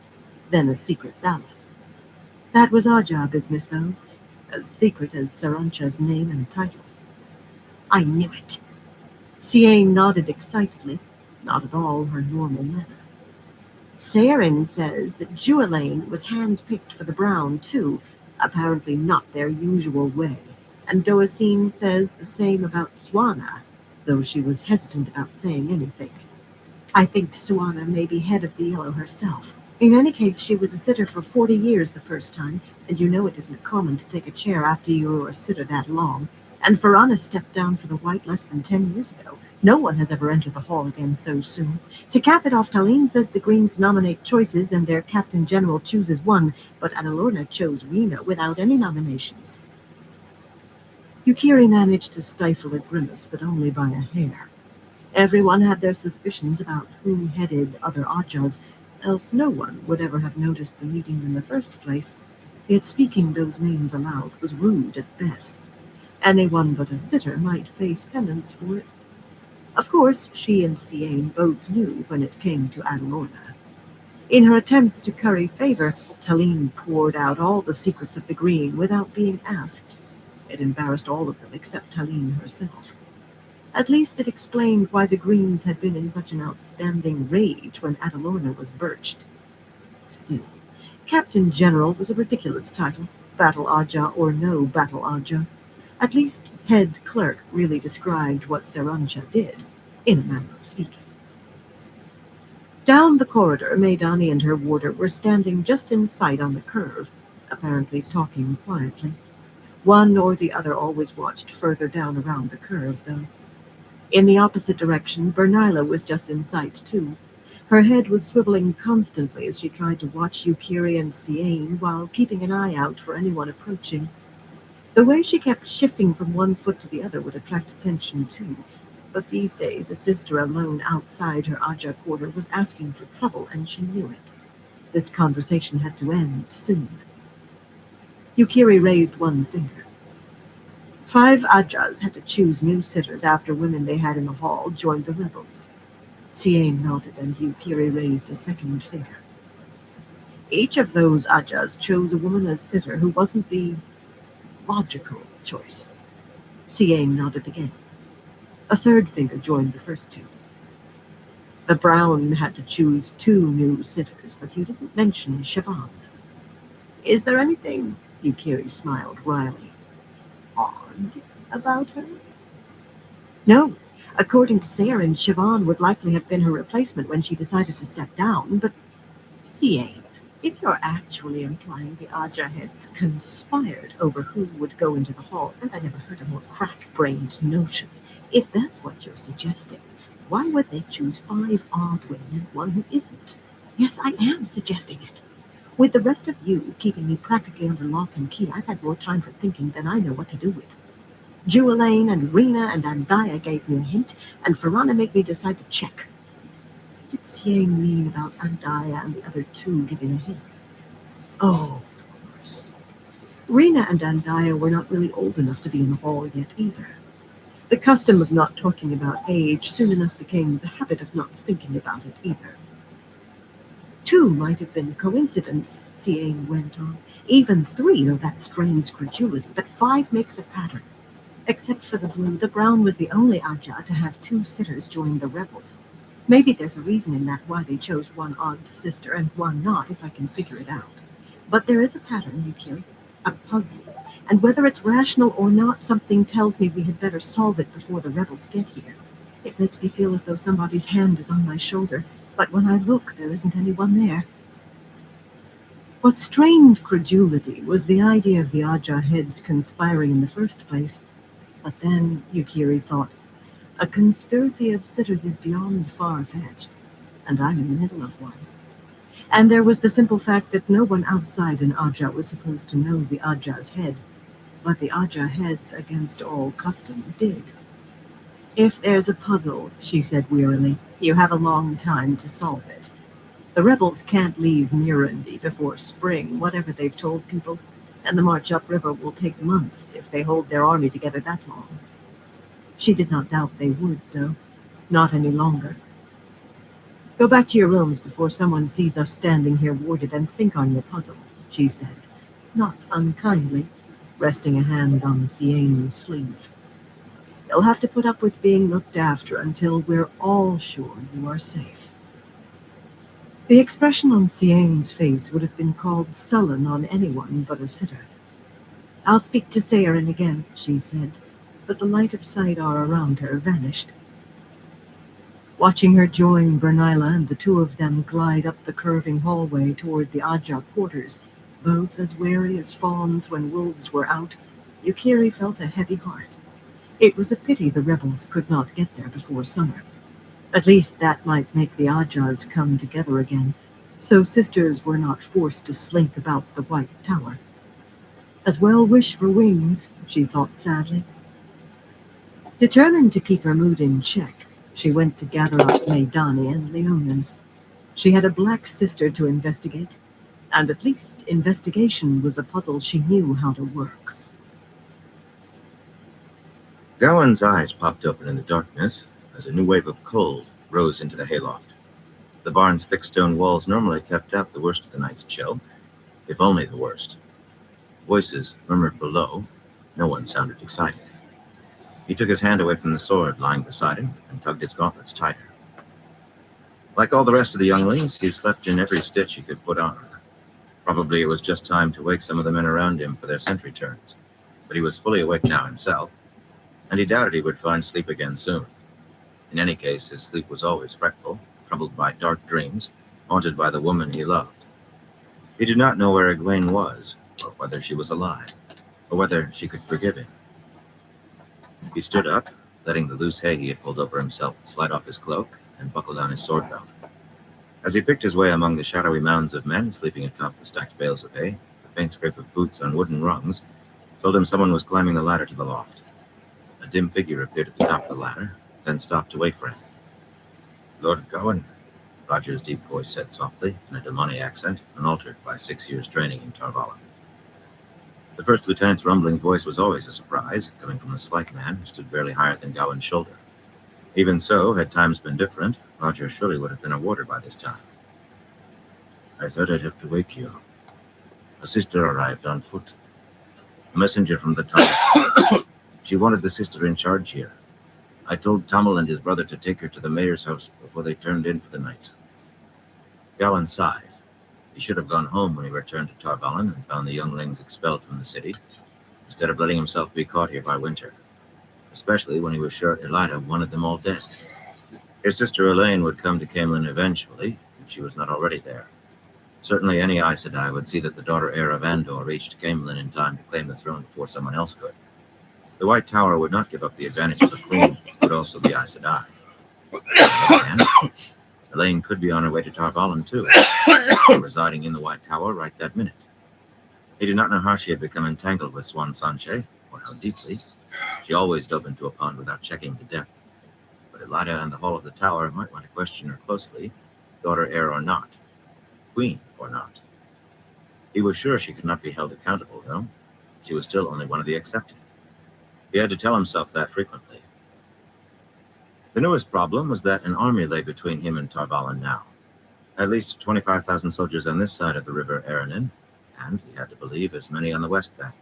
then a secret ballot. That was Aja business, though, as secret as Saransha's name and title. I knew it. Siang nodded excitedly, not at all her normal manner. Sayara says that Juelaine was hand-picked for the Brown, too, apparently not their usual way. And Doacine says the same about Swana, though she was hesitant about saying anything. I think Swana may be head of the Yellow herself. In any case, she was a sitter for 40 years the first time, and you know it isn't common to take a chair after you're a sitter that long. And Farana stepped down for the White less than 10 years ago. No one has ever entered the hall again so soon. To cap it off, Talene says the Greens nominate choices and their Captain General chooses one, but Annalorna chose Rena without any nominations. Yukiri managed to stifle a grimace, but only by a hair. Everyone had their suspicions about who headed other Ajas, else no one would ever have noticed the meetings in the first place. Yet speaking those names aloud was rude at best. Anyone but a sitter might face penance for it. Of course, she and Siang both knew when it came to Annalorna. In her attempts to curry favor, Talene poured out all the secrets of the Green without being asked. It embarrassed all of them except Talene herself. At least it explained why the Greens had been in such an outstanding rage when Annalorna was birched. Still, Captain General was a ridiculous title, Battle Aja or no Battle Aja. At least head clerk really described what Saransha did, in a manner of speaking. Down the corridor, Maidani and her warder were standing just in sight on the curve, apparently talking quietly. One or the other always watched further down around the curve, though. In the opposite direction, Bernila was just in sight, too. Her head was swiveling constantly as she tried to watch Yukiri and Siane while keeping an eye out for anyone approaching. The way she kept shifting from one foot to the other would attract attention, too. But these days, a sister alone outside her Aja quarter was asking for trouble, and she knew it. This conversation had to end soon. Yukiri raised one finger. 5 Ajas had to choose new sitters after women they had in the hall joined the rebels. Siane nodded, and Yukiri raised a second finger. Each of those Ajas chose a woman as sitter who wasn't the logical choice. Siane nodded again. A third finger joined the first two. The Brown had to choose 2 new sitters, but you didn't mention Siobhan. Is there anything, Yukiri smiled wryly, odd about her? No. According to Saren, Siobhan would likely have been her replacement when she decided to step down, but Siane, if you're actually implying the Aja heads conspired over who would go into the hall, and I never heard a more crack-brained notion, if that's what you're suggesting, why would they choose 5 odd women and one who isn't? Yes, I am suggesting it. With the rest of you keeping me practically under lock and key, I've had more time for thinking than I know what to do with. Jewelaine and Rena and Andaya gave me a hint, and Farana made me decide to check. What did Siane mean about Andaya and the other 2 giving a hint? Oh, of course. Rena and Andaya were not really old enough to be in the hall yet either. The custom of not talking about age soon enough became the habit of not thinking about it either. 2 might have been coincidence, Siane went on. Even 3, though that strains credulity, but 5 makes a pattern. Except for the Blue, the Brown was the only Aja to have 2 sitters join the rebels. Maybe there's a reason in that why they chose one odd sister and one not, if I can figure it out. But there is a pattern, Yukiri, a puzzle. And whether it's rational or not, something tells me we had better solve it before the rebels get here. It makes me feel as though somebody's hand is on my shoulder, but when I look, there isn't anyone there. What strained credulity was the idea of the Aja heads conspiring in the first place. But then, Yukiri thought, a conspiracy of sitters is beyond far-fetched, and I'm in the middle of one. And there was the simple fact that no one outside an Aja was supposed to know the Aja's head, but the Aja heads, against all custom, did. If there's a puzzle, she said wearily, you have a long time to solve it. The rebels can't leave Mirundi before spring, whatever they've told people, and the march upriver will take months if they hold their army together that long. She did not doubt they would, though. Not any longer. Go back to your rooms before someone sees us standing here warded and think on your puzzle, she said, not unkindly, resting a hand on Siane's sleeve. You'll have to put up with being looked after until we're all sure you are safe. The expression on Siane's face would have been called sullen on anyone but a sitter. I'll speak to Saren again, she said, but the light of Saidar around her vanished. Watching her join Bernila and the 2 of them glide up the curving hallway toward the Aja quarters, both as wary as fawns when wolves were out, Yukiri felt a heavy heart. It was a pity the rebels could not get there before summer. At least that might make the Ajas come together again, so sisters were not forced to slink about the White Tower. As well wish for wings, she thought sadly. Determined to keep her mood in check, she went to gather up Maidani and Leonin. She had a black sister to investigate, and at least investigation was a puzzle she knew how to work. Gowan's eyes popped open in the darkness as a new wave of cold rose into the hayloft. The barn's thick stone walls normally kept out the worst of the night's chill, if only the worst. Voices murmured below. No one sounded excited. He took his hand away from the sword lying beside him and tugged his gauntlets tighter. Like all the rest of the younglings, he slept in every stitch he could put on. Probably it was just time to wake some of the men around him for their sentry turns, but he was fully awake now himself, and he doubted he would find sleep again soon. In any case, his sleep was always fretful, troubled by dark dreams, haunted by the woman he loved. He did not know where Egwene was, or whether she was alive, or whether she could forgive him. He stood up, letting the loose hay he had pulled over himself slide off his cloak, and buckled on his sword belt. As he picked his way among the shadowy mounds of men sleeping atop the stacked bales of hay, the faint scrape of boots on wooden rungs told him someone was climbing the ladder to the loft. A dim figure appeared at the top of the ladder, then stopped to wait for him. "Lord Gawain," Roger's deep voice said softly, in a demonic accent, unaltered by 6 years' training in Tarvalon. The first lieutenant's rumbling voice was always a surprise, coming from the slight man who stood barely higher than Gawain's shoulder. Even so, had times been different, Roger surely would have been a warder by this time. "I thought I'd have to wake you. A sister arrived on foot. A messenger from the town. She wanted the sister in charge here. I told Tamil and his brother to take her to the mayor's house before they turned in for the night." Gawain sighed. He should have gone home when he returned to Tarvalon and found the younglings expelled from the city, instead of letting himself be caught here by winter, especially when he was sure Elida wanted them all dead. His sister Elaine would come to Camelin eventually, if she was not already there. Certainly any Aes Sedai would see that the daughter heir of Andor reached Camelin in time to claim the throne before someone else could. The White Tower would not give up the advantage of the Queen, who would also be Aes Sedai. On the other hand, Elaine could be on her way to Tarvalon too, residing in the White Tower right that minute. He did not know how she had become entangled with Swan Sanche, or how deeply. She always dove into a pond without checking to depth. But Elida and the Hall of the Tower might want to question her closely, daughter heir or not, queen or not. He was sure she could not be held accountable, though. She was still only one of the accepted. He had to tell himself that frequently. The newest problem was that an army lay between him and Tarvalon now. At least 25,000 soldiers on this side of the river Aranin, and, he had to believe, as many on the west bank.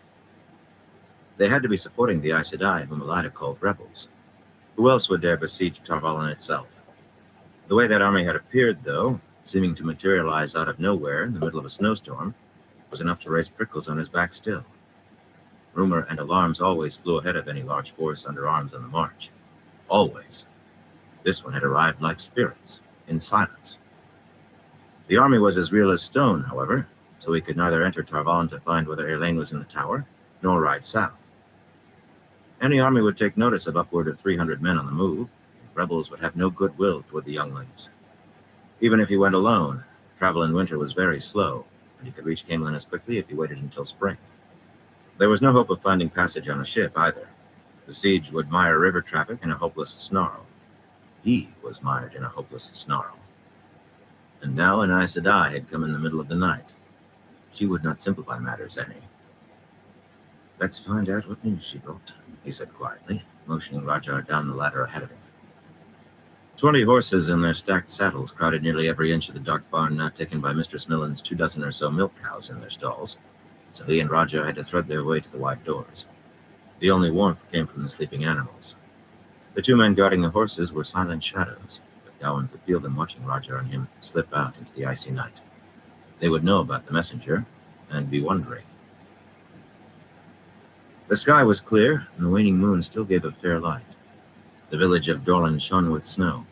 They had to be supporting the Aes Sedai, whom Elida called rebels. Who else would dare besiege Tarvalon itself? The way that army had appeared, though, seeming to materialize out of nowhere in the middle of a snowstorm, was enough to raise prickles on his back still. Rumor and alarms always flew ahead of any large force under arms on the march. Always. This one had arrived like spirits, in silence. The army was as real as stone, however, so he could neither enter Tarvalon to find whether Elaine was in the tower, nor ride south. Any army would take notice of upward of 300 men on the move, and rebels would have no goodwill toward the younglings. Even if he went alone, travel in winter was very slow, and he could reach Camelin as quickly if he waited until spring. There was no hope of finding passage on a ship, either. The siege would mire river traffic in a hopeless snarl. He was mired in a hopeless snarl. And now an Aes Sedai had come in the middle of the night. She would not simplify matters any. "Let's find out what news she brought," he said quietly, motioning Rajar down the ladder ahead of him. 20 horses in their stacked saddles crowded nearly every inch of the dark barn now taken by Mistress Millen's 24 or so milk cows in their stalls, so he and Rajar had to thread their way to the wide doors. The only warmth came from the sleeping animals. The two men guarding the horses were silent shadows, but Gawain could feel them watching Rajar and him slip out into the icy night. They would know about the messenger, and be wondering. The sky was clear, and the waning moon still gave a fair light. The village of Dorlan shone with snow.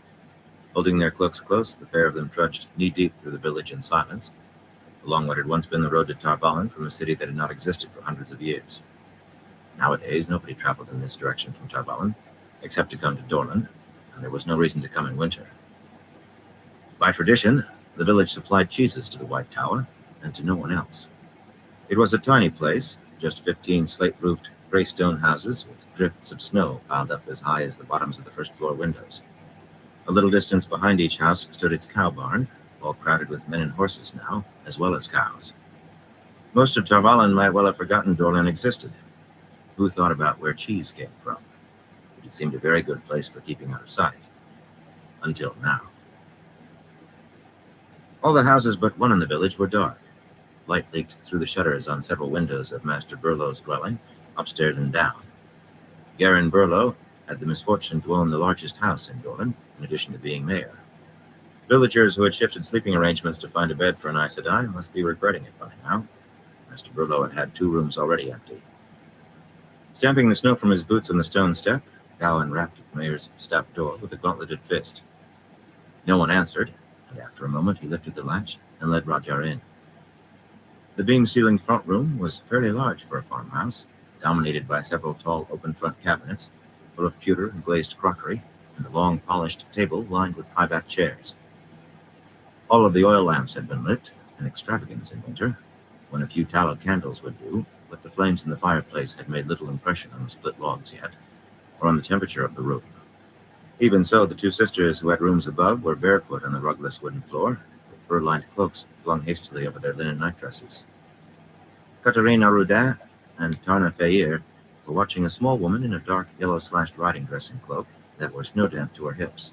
Holding their cloaks close, the pair of them trudged knee-deep through the village in silence, along what had once been the road to Tarvalon from a city that had not existed for hundreds of years. Nowadays, nobody traveled in this direction from Tarvalon, except to come to Dorlan, and there was no reason to come in winter. By tradition, the village supplied cheeses to the White Tower, and to no one else. It was a tiny place, just 15 slate-roofed gray stone houses with drifts of snow piled up as high as the bottoms of the first-floor windows. A little distance behind each house stood its cow barn, all crowded with men and horses now, as well as cows. Most of Tarvalon might well have forgotten Dorlan existed. Who thought about where cheese came from? It seemed a very good place for keeping out of sight. Until now. All the houses but one in the village were dark. Light leaked through the shutters on several windows of Master Burlow's dwelling, upstairs and down. Garin Burlow had the misfortune to own the largest house in Dorlan, in addition to being mayor. Villagers who had shifted sleeping arrangements to find a bed for an Aes Sedai must be regretting it by now. Master Burlow had had 2 rooms already empty. Stamping the snow from his boots on the stone step, Gawain rapped at the mayor's stout door with a gauntleted fist. No one answered, and after a moment he lifted the latch and led Rajar in. The beam-ceilinged front room was fairly large for a farmhouse, dominated by several tall open-front cabinets full of pewter and glazed crockery, and a long polished table lined with high-backed chairs. All of the oil lamps had been lit, an extravagance in winter, when a few tallow candles would do, but the flames in the fireplace had made little impression on the split logs yet, or on the temperature of the room. Even so, the two sisters who had rooms above were barefoot on the rugless wooden floor, with fur-lined cloaks flung hastily over their linen nightdresses. Catherine Arudin and Tarna Feyer were watching a small woman in a dark yellow-slashed riding dress and cloak that were snow-damp to her hips.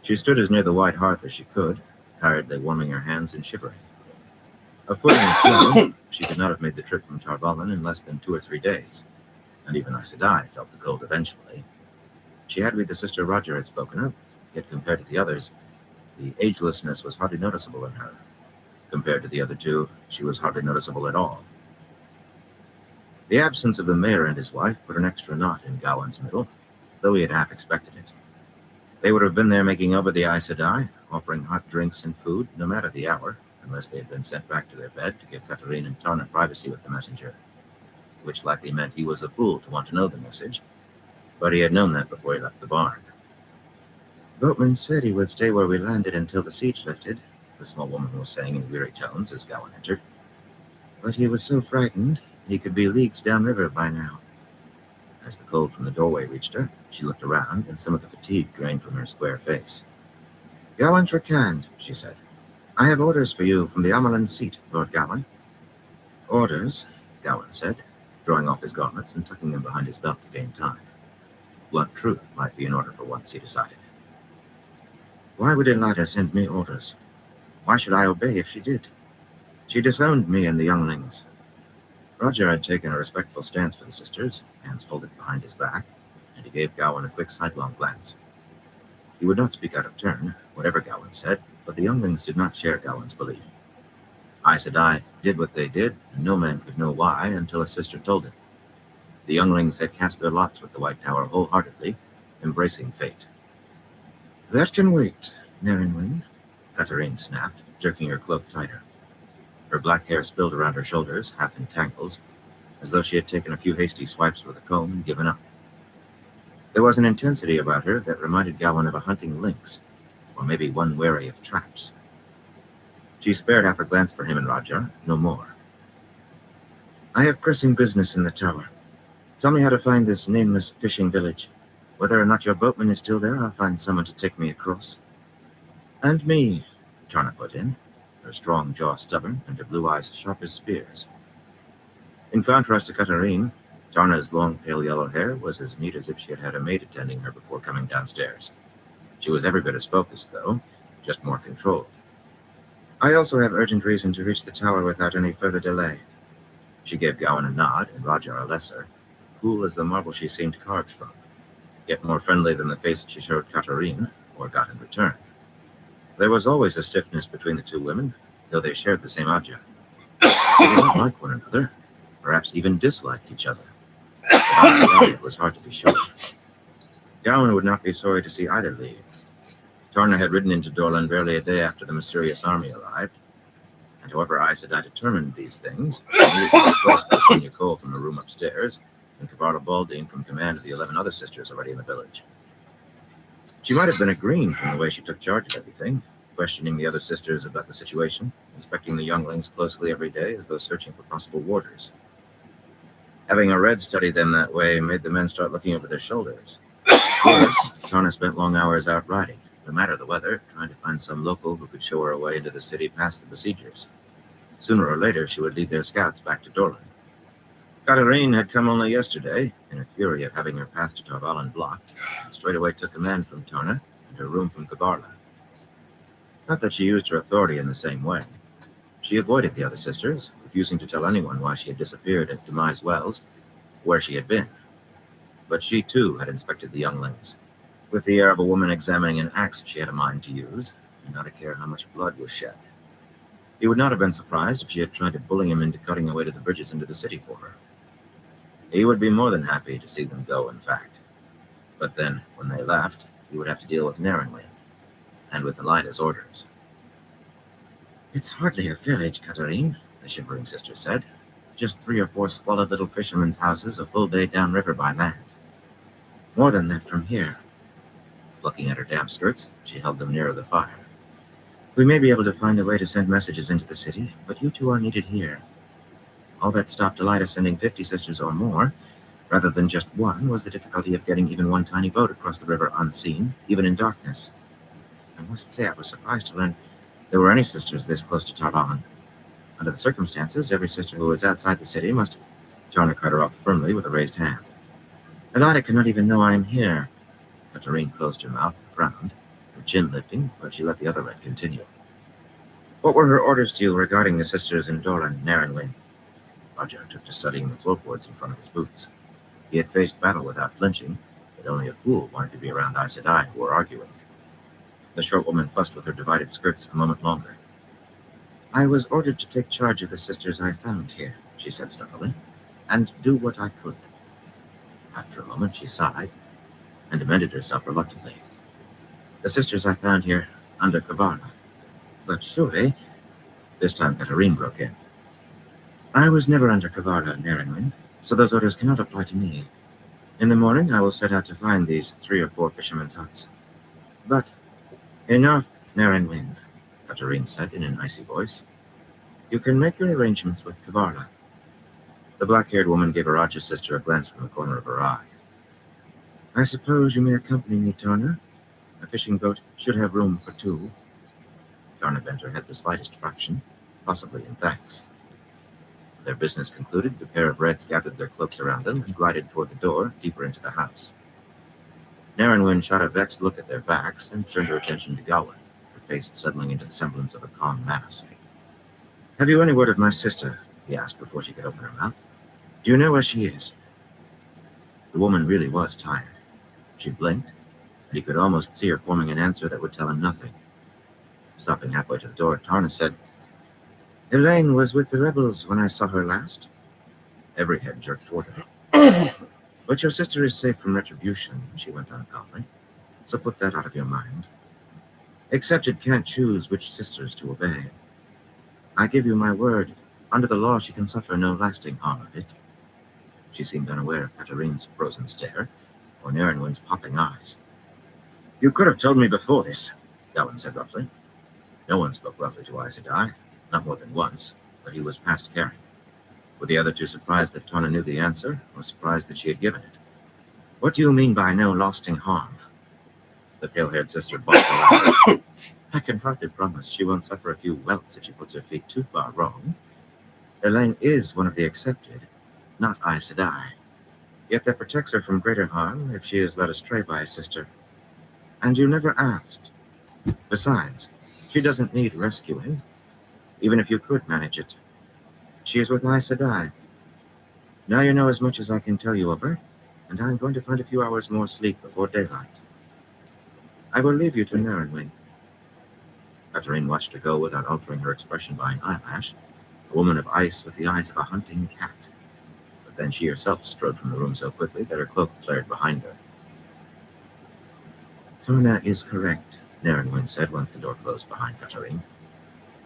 She stood as near the wide hearth as she could, tiredly warming her hands and shivering. A foot in the snow, she could not have made the trip from Tarvalin in less than 2 or 3 days, and even Aes Sedai felt the cold eventually. She had read the sister Roger had spoken of, yet compared to the others, the agelessness was hardly noticeable in her. Compared to the other two, she was hardly noticeable at all. The absence of the mayor and his wife put an extra knot in Gawain's middle, though he had half expected it. They would have been there making over the Aes Sedai, offering hot drinks and food, no matter the hour, unless they had been sent back to their bed to give Catherine and Tarna privacy with the messenger, which likely meant he was a fool to want to know the message, but he had known that before he left the barn. Boatman said he would stay where we landed until the siege lifted, the small woman was saying in weary tones as Gawain entered. But he was so frightened, he could be leagues downriver by now. As the cold from the doorway reached her, she looked around, and some of the fatigue drained from her square face. Gawain Trakand, she said. I have orders for you from the Amalan seat, Lord Gawain. Orders, Gawain said, drawing off his gauntlets and tucking them behind his belt to gain time. Blunt truth might be in order for once, he decided. Why would Elida send me orders? Why should I obey if she did? She disowned me and the younglings. Roger had taken a respectful stance for the sisters, hands folded behind his back, and he gave Gawain a quick sidelong glance. He would not speak out of turn, whatever Gawain said, but the younglings did not share Gawain's belief. Aes Sedai did what they did, and no man could know why until a sister told him. The younglings had cast their lots with the White Tower wholeheartedly, embracing fate. That can wait, Nerenwin, Catherine snapped, jerking her cloak tighter. Her black hair spilled around her shoulders, half in tangles, as though she had taken a few hasty swipes with a comb and given up. There was an intensity about her that reminded Gawain of a hunting lynx, or maybe one wary of traps. She spared half a glance for him and Roger, no more. I have pressing business in the tower. Tell me how to find this nameless fishing village. Whether or not your boatman is still there, I'll find someone to take me across. And me, Tarna put in, her strong jaw stubborn and her blue eyes sharp as spears. In contrast to Catherine, Tarna's long, pale yellow hair was as neat as if she had had a maid attending her before coming downstairs. She was every bit as focused, though, just more controlled. I also have urgent reason to reach the tower without any further delay. She gave Gawain a nod, and Roger a lesser, cool as the marble she seemed carved from, yet more friendly than the face she showed Catherine, or got in return. There was always a stiffness between the two women, though they shared the same object. They did not like one another, perhaps even disliked each other. But it was hard to be sure. Gawain would not be sorry to see either leave. Tarna had ridden into Dorland barely a day after the mysterious army arrived, and however Aes Sedai determined these things, immediately displaced Sonia Cole from the room upstairs, and Kavarda Baldine from command of the 11 other sisters already in the village. She might have been agreeing from the way she took charge of everything, questioning the other sisters about the situation, inspecting the younglings closely every day as though searching for possible warders. Having a red study them that way made the men start looking over their shoulders. Worse, Tarna spent long hours out riding, no matter the weather, trying to find some local who could show her a way into the city past the besiegers. Sooner or later, she would lead their scouts back to Dorland. Catherine had come only yesterday, in a fury of having her path to Tarvalin blocked, and straightaway took command from Tarna and her room from Kavarla. Not that she used her authority in the same way. She avoided the other sisters, refusing to tell anyone why she had disappeared at Demise Wells, where she had been. But she, too, had inspected the younglings, with the air of a woman examining an axe she had a mind to use, and not a care how much blood was shed. He would not have been surprised if she had tried to bully him into cutting away to the bridges into the city for her. He would be more than happy to see them go, in fact. But then, when they left, he would have to deal with Nerenwin, and with Elida's orders. It's hardly a village, Catherine, the shivering sister said. Just 3 or 4 squalid little fishermen's houses a full day downriver by land. More than that from here. Looking at her damp skirts, she held them nearer the fire. We may be able to find a way to send messages into the city, but you two are needed here. All that stopped Elida sending 50 sisters or more, rather than just one, was the difficulty of getting even one tiny boat across the river unseen, even in darkness. I must say I was surprised to learn there were any sisters this close to Tavan. Under the circumstances, every sister who is outside the city must... Tarna cut her off firmly with a raised hand. Elida cannot even know I am here. Katarine closed her mouth and frowned, her chin lifting, but she let the other red continue. What were her orders to you regarding the sisters in Doran, Narenwin? Roger took to studying the floorboards in front of his boots. He had faced battle without flinching, but only a fool wanted to be around Aes Sedai who were arguing. The short woman fussed with her divided skirts a moment longer. I was ordered to take charge of the sisters I found here, she said stuffily, and do what I could. After a moment she sighed, and amended herself reluctantly. The sisters I found here under Kavarna. But surely... This time Katarine broke in. I was never under Kavarna, Narenwin, so those orders cannot apply to me. In the morning I will set out to find these 3 or 4 fishermen's huts. But... Enough, Narenwin, Katarine said in an icy voice. You can make your arrangements with Kavarna. The black-haired woman gave Araja's sister a glance from the corner of her eye. I suppose you may accompany me, Tarna? A fishing boat should have room for 2. Tarna bent her head the slightest fraction, possibly in thanks. Their business concluded, the pair of reds gathered their cloaks around them and glided toward the door, deeper into the house. Narenwin shot a vexed look at their backs and turned her attention to Gawain, her face settling into the semblance of a calm mask. Have you any word of my sister? He asked before she could open her mouth. Do you know where she is? The woman really was tired. She blinked, and he could almost see her forming an answer that would tell him nothing. Stopping halfway to the door, Tarna said, Elaine was with the rebels when I saw her last. Every head jerked toward her. But your sister is safe from retribution, she went on calmly, so put that out of your mind. Accepted can't choose which sisters to obey. I give you my word, under the law she can suffer no lasting harm of it. She seemed unaware of Katarine's frozen stare, or Narenwin's popping eyes. You could have told me before this, Gawain said roughly. No one spoke roughly to Aes Sedai, not more than once, but he was past caring. Were the other two surprised that Tarna knew the answer, or surprised that she had given it? What do you mean by no lasting harm? The pale-haired sister balked aloud. I can hardly promise she won't suffer a few welts if she puts her feet too far wrong. Elaine is one of the accepted, not Aes Sedai. Yet that protects her from greater harm if she is led astray by a sister. And you never asked. Besides, she doesn't need rescuing, even if you could manage it. She is with Aes Sedai. Now you know as much as I can tell you of her, and I'm going to find a few hours more sleep before daylight. I will leave you to Narenwin. Katarine watched her go without altering her expression by an eyelash, a woman of ice with the eyes of a hunting cat. But then she herself strode from the room so quickly that her cloak flared behind her. Tarna is correct, Narenwin said once the door closed behind Katarine.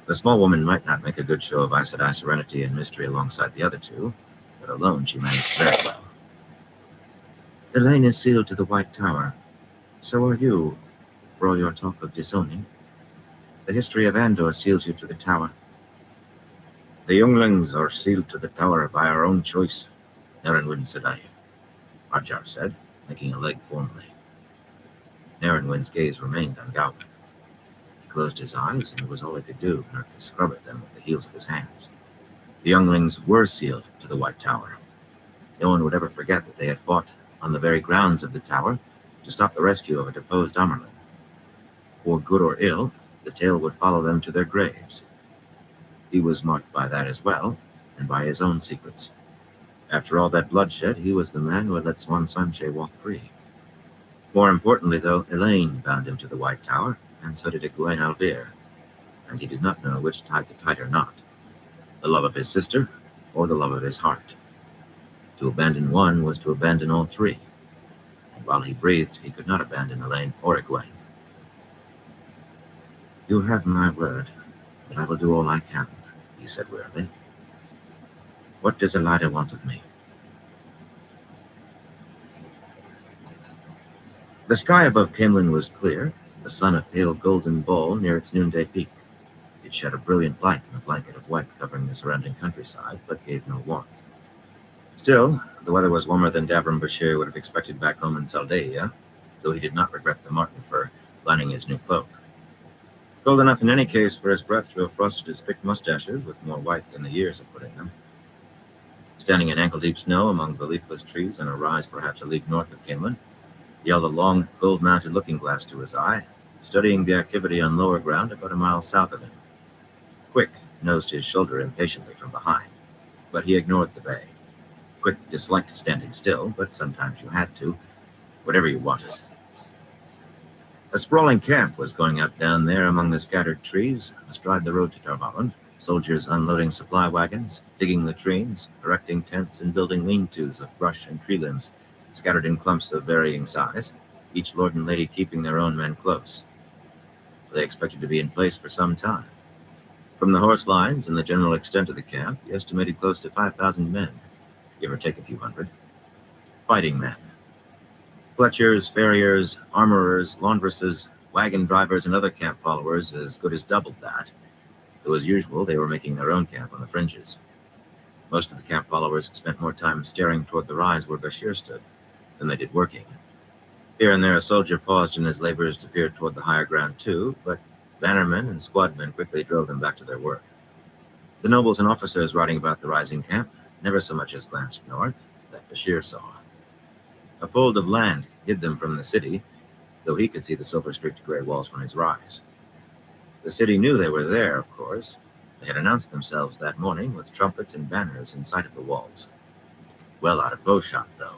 The small woman might not make a good show of Aes Sedai serenity and mystery alongside the other two, but alone she managed very well. Elaine is sealed to the White Tower. So are you, for all your talk of disowning. The history of Andor seals you to the tower. The younglings are sealed to the tower by our own choice, Narenwin Sedai, Ajar said, making a leg formally. Narenwin's gaze remained on Gawain. He closed his eyes, and it was all he could do, not to scrub at them with the heels of his hands. The younglings were sealed to the White Tower. No one would ever forget that they had fought on the very grounds of the tower to stop the rescue of a deposed Amerlin. For good or ill, the tale would follow them to their graves. He was marked by that as well, and by his own secrets. After all that bloodshed, he was the man who had let Swan Sanche walk free. More importantly, though, Elaine bound him to the White Tower, and so did Egwene Alvear, and he did not know which tied the tighter knot, the love of his sister or the love of his heart. To abandon one was to abandon all three, and while he breathed, he could not abandon Elaine or Egwene. You have my word, but I will do all I can, he said wearily. What does Elida want of me? The sky above Camelin was clear, the sun a pale golden ball near its noonday peak. It shed a brilliant light in a blanket of white covering the surrounding countryside, but gave no warmth. Still, the weather was warmer than Davram Bashir would have expected back home in Saldaia, though he did not regret the marten fur lining his new cloak. Cold enough in any case for his breath to have frosted his thick mustaches with more white than the years had put in them. Standing in ankle-deep snow among the leafless trees on a rise perhaps a league north of Camelin, he held a long, gold-mounted looking-glass to his eye, studying the activity on lower ground about a mile south of him. Quick nosed his shoulder impatiently from behind, but he ignored the bay. Quick disliked standing still, but sometimes you had to, whatever you wanted. A sprawling camp was going up down there among the scattered trees, astride the road to Darbaland, soldiers unloading supply wagons, digging latrines, erecting tents, and building lean-tos of brush and tree limbs, scattered in clumps of varying size, each lord and lady keeping their own men close. They expected to be in place for some time. From the horse lines and the general extent of the camp, he estimated close to 5,000 men, give or take a few hundred. Fighting men. Fletchers, farriers, armorers, laundresses, wagon drivers, and other camp followers as good as doubled that, though as usual they were making their own camp on the fringes. Most of the camp followers spent more time staring toward the rise where Bashir stood than they did working. Here and there a soldier paused in his labors to peer toward the higher ground too, but bannermen and squadmen quickly drove them back to their work. The nobles and officers riding about the rising camp never so much as glanced north, that Bashir saw. A fold of land hid them from the city, though he could see the silver-streaked gray walls from his rise. The city knew they were there, of course. They had announced themselves that morning with trumpets and banners in sight of the walls. Well out of bowshot, though.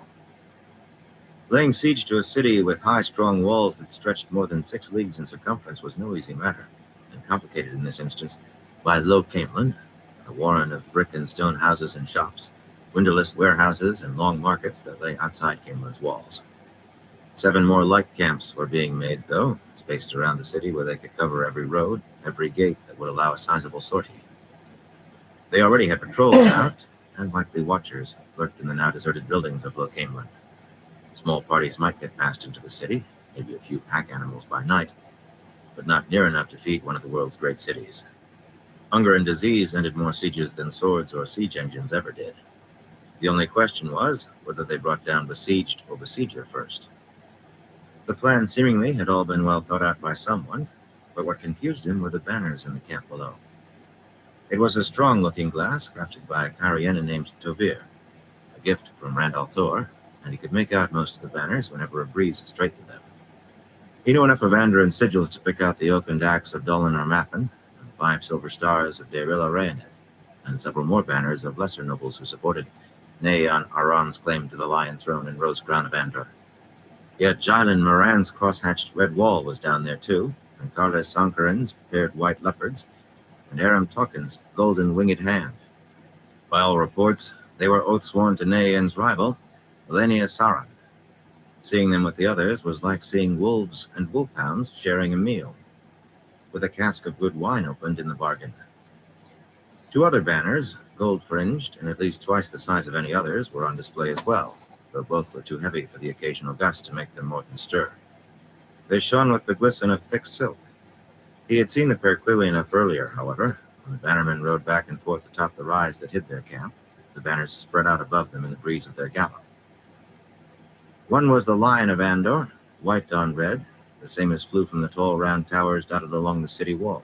Laying siege to a city with high, strong walls that stretched more than 6 leagues in circumference was no easy matter, and complicated in this instance by Low Camelin, a warren of brick and stone houses and shops, windowless warehouses, and long markets that lay outside Camelin's walls. 7 more like camps were being made, though, spaced around the city where they could cover every road, every gate that would allow a sizable sortie. They already had patrols out, and likely watchers lurked in the now deserted buildings of Low Camelin. Small parties might get past into the city, maybe a few pack animals by night, but not near enough to feed one of the world's great cities. Hunger and disease ended more sieges than swords or siege engines ever did. The only question was whether they brought down besieged or besieger first. The plan seemingly had all been well thought out by someone, but what confused him were the banners in the camp below. It was a strong-looking glass crafted by a Cariana named Tovir, a gift from Randall Thor, and he could make out most of the banners whenever a breeze straightened them. He knew enough of Andron sigils to pick out the oakened axe of Dolan Armathan, and 5 silver stars of Dairilla Rayanet, and several more banners of lesser nobles who supported on Aran's claim to the Lion Throne and Rose Crown of Andor. Yet Jylin Moran's cross-hatched red wall was down there too, and Carles Sankarin's paired white leopards, and Aram Tokin's golden winged hand. By all reports, they were oath-sworn to Nayan's rival, Elenia Sarand. Seeing them with the others was like seeing wolves and wolfhounds sharing a meal, with a cask of good wine opened in the bargain. 2 other banners, gold-fringed and at least twice the size of any others, were on display as well, though both were too heavy for the occasional gust to make them more than stir. They shone with the glisten of thick silk. He had seen the pair clearly enough earlier, however, when the bannermen rode back and forth atop the rise that hid their camp, the banners spread out above them in the breeze of their gallop. One was the Lion of Andor, white on red, the same as flew from the tall round towers dotted along the city wall.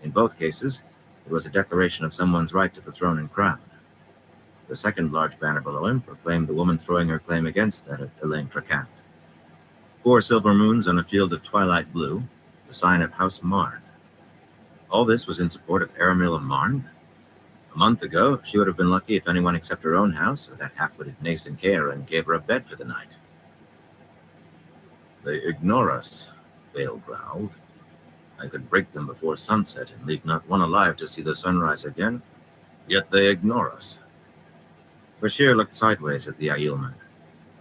In both cases, it was a declaration of someone's right to the throne and crown. The second large banner below him proclaimed the woman throwing her claim against that of Elaine Tracant. 4 silver moons on a field of twilight blue, the sign of House Marn. All this was in support of Aramil Marn. A month ago, she would have been lucky if anyone except her own house or that half-witted Nason Caeran gave her a bed for the night. They ignore us, Bale growled. I could break them before sunset and leave not one alive to see the sunrise again, yet they ignore us. Bashir looked sideways at the Aielman,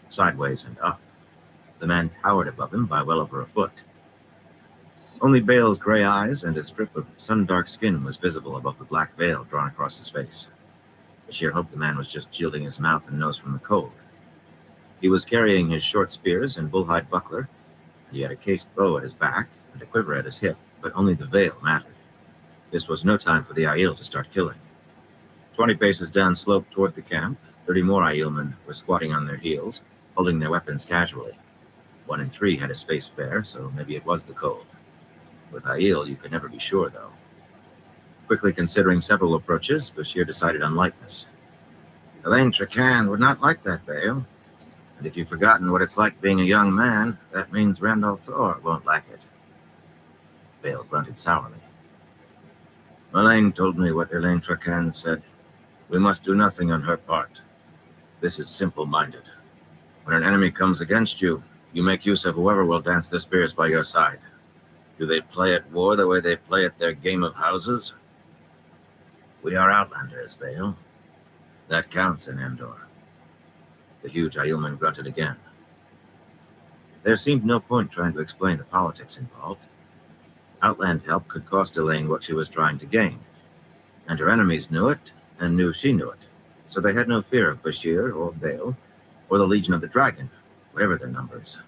sideways and up. The man towered above him by well over a foot. Only Bale's gray eyes and a strip of sun-dark skin was visible above the black veil drawn across his face. Bashir hoped the man was just shielding his mouth and nose from the cold. He was carrying his short spears and bullhide buckler, and he had a cased bow at his back and a quiver at his hip, but only the veil mattered. This was no time for the Aiel to start killing. 20 paces downslope toward the camp, 30 more Aielmen were squatting on their heels, holding their weapons casually. 1 in 3 had his face bare, so maybe it was the cold. With Aiel, you could never be sure, though. Quickly considering several approaches, Bashir decided on lightness. Elaine Tracan would not like that veil. And if you've forgotten what it's like being a young man, that means Randolph Thor won't like it. Vale grunted sourly. Elaine told me what Elaine Tracan said. We must do nothing on her part. This is simple-minded. When an enemy comes against you, you make use of whoever will dance the spears by your side. Do they play at war the way they play at their game of houses? We are outlanders, Vale. That counts in Endor. The huge Aielman grunted again. There seemed no point trying to explain the politics involved. Outland help could cost Elaine what she was trying to gain, and her enemies knew it, and knew she knew it, so they had no fear of Bashir or Vale, or the Legion of the Dragon, whatever their numbers.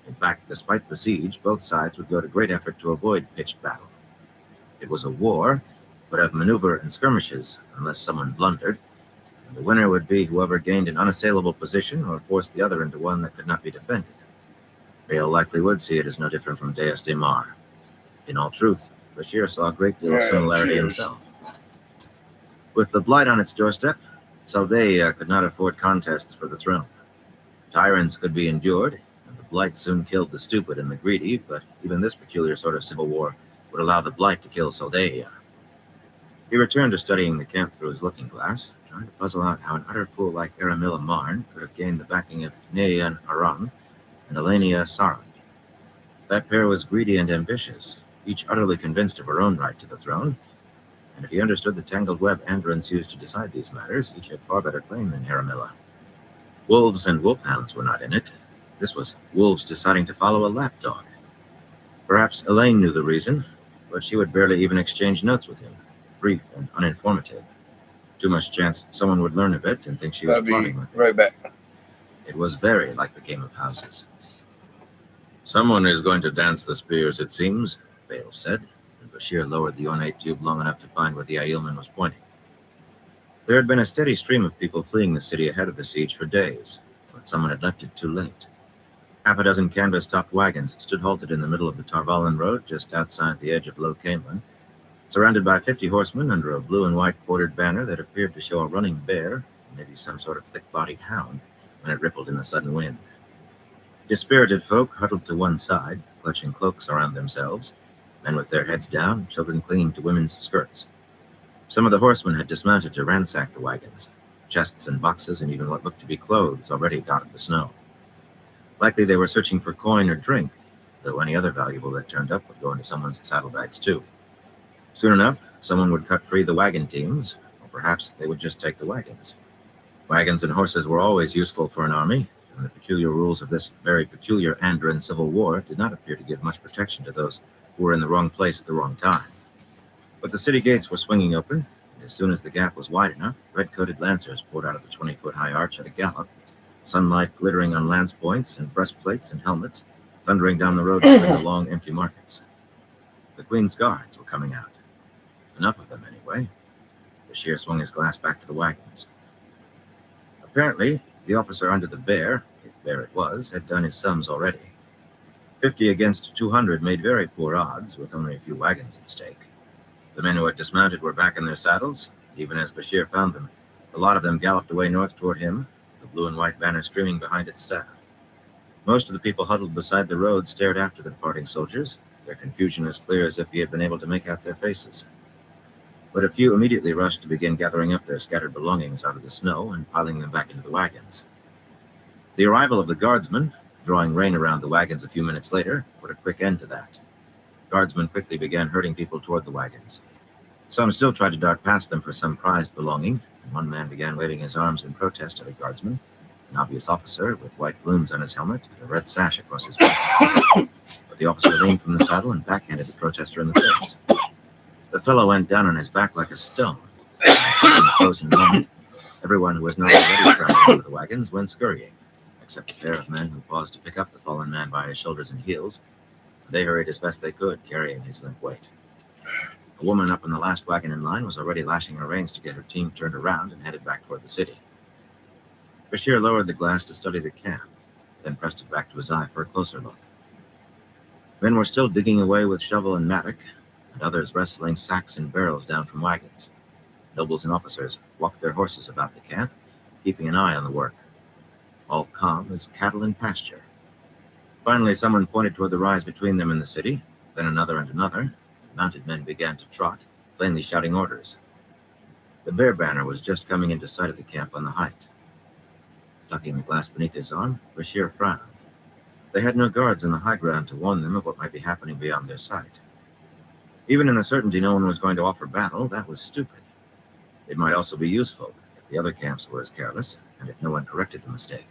In fact, despite the siege, both sides would go to great effort to avoid pitched battle. It was a war, but of maneuver and skirmishes, unless someone blundered, and the winner would be whoever gained an unassailable position or forced the other into one that could not be defended. Vale likely would see it as no different from Deus de Mar. In all truth, Bashir saw a great deal of similarity himself. With the blight on its doorstep, Saldaea could not afford contests for the throne. Tyrants could be endured, and the blight soon killed the stupid and the greedy, but even this peculiar sort of civil war would allow the blight to kill Saldaea. He returned to studying the camp through his looking glass, trying to puzzle out how an utter fool like Aramilla Marn could have gained the backing of Neian Aran and Elenia Sarand. That pair was greedy and ambitious, each utterly convinced of her own right to the throne, and if he understood the tangled web Andorans used to decide these matters, each had far better claim than Aramilla. Wolves and wolfhounds were not in it. This was wolves deciding to follow a lapdog. Perhaps Elaine knew the reason, but she would barely even exchange notes with him, brief and uninformative. Too much chance someone would learn of it and think she was plotting with him. Right back. It was very like the game of houses. Someone is going to dance the spears, it seems, Vale said, and Bashir lowered the ornate tube long enough to find where the Aielman was pointing. There had been a steady stream of people fleeing the city ahead of the siege for days, but someone had left it too late. Half a dozen canvas-topped wagons stood halted in the middle of the Tarvalin Road, just outside the edge of Low Camelin, surrounded by 50 horsemen under a blue and white quartered banner that appeared to show a running bear, maybe some sort of thick-bodied hound, when it rippled in the sudden wind. Dispirited folk huddled to one side, clutching cloaks around themselves, men with their heads down, children clinging to women's skirts. Some of the horsemen had dismounted to ransack the wagons. Chests and boxes and even what looked to be clothes already dotted the snow. Likely they were searching for coin or drink, though any other valuable that turned up would go into someone's saddlebags too. Soon enough, someone would cut free the wagon teams, or perhaps they would just take the wagons. Wagons and horses were always useful for an army, and the peculiar rules of this very peculiar Andoran civil war did not appear to give much protection to those who were in the wrong place at the wrong time. But the city gates were swinging open, and as soon as the gap was wide enough, red-coated lancers poured out of the 20-foot-high arch at a gallop, sunlight glittering on lance points and breastplates and helmets, thundering down the road between the long, empty markets. The Queen's guards were coming out. Enough of them, anyway. Bashir swung his glass back to the wagons. Apparently, the officer under the bear, if bear it was, had done his sums already. 50 against 200 made very poor odds, with only a few wagons at stake. The men who had dismounted were back in their saddles, even as Bashir found them. A lot of them galloped away north toward him, the blue and white banner streaming behind its staff. Most of the people huddled beside the road stared after the departing soldiers, their confusion as clear as if he had been able to make out their faces. But a few immediately rushed to begin gathering up their scattered belongings out of the snow and piling them back into the wagons. The arrival of the guardsmen, drawing rein around the wagons a few minutes later, put a quick end to that. Guardsmen quickly began herding people toward the wagons. Some still tried to dart past them for some prized belonging, and one man began waving his arms in protest at a guardsman, an obvious officer with white plumes on his helmet and a red sash across his back. But the officer leaned from the saddle and backhanded the protester in the face. The fellow went down on his back like a stone. In a frozen moment, Everyone who was not already scrambled into the wagons went scurrying, except a pair of men who paused to pick up the fallen man by his shoulders and heels. They hurried as best they could, carrying his limp weight. A woman up in the last wagon in line was already lashing her reins to get her team turned around and headed back toward the city. Bashir lowered the glass to study the camp, then pressed it back to his eye for a closer look. Men were still digging away with shovel and mattock, and others wrestling sacks and barrels down from wagons. Nobles and officers walked their horses about the camp, keeping an eye on the work. All calm as cattle in pasture. Finally, someone pointed toward the rise between them and the city, then another and another. Mounted men began to trot, plainly shouting orders. The bear banner was just coming into sight of the camp on the height. Tucking the glass beneath his arm, Bashir frowned. They had no guards on the high ground to warn them of what might be happening beyond their sight. Even in the certainty no one was going to offer battle, that was stupid. It might also be useful if the other camps were as careless, and if no one corrected the mistake.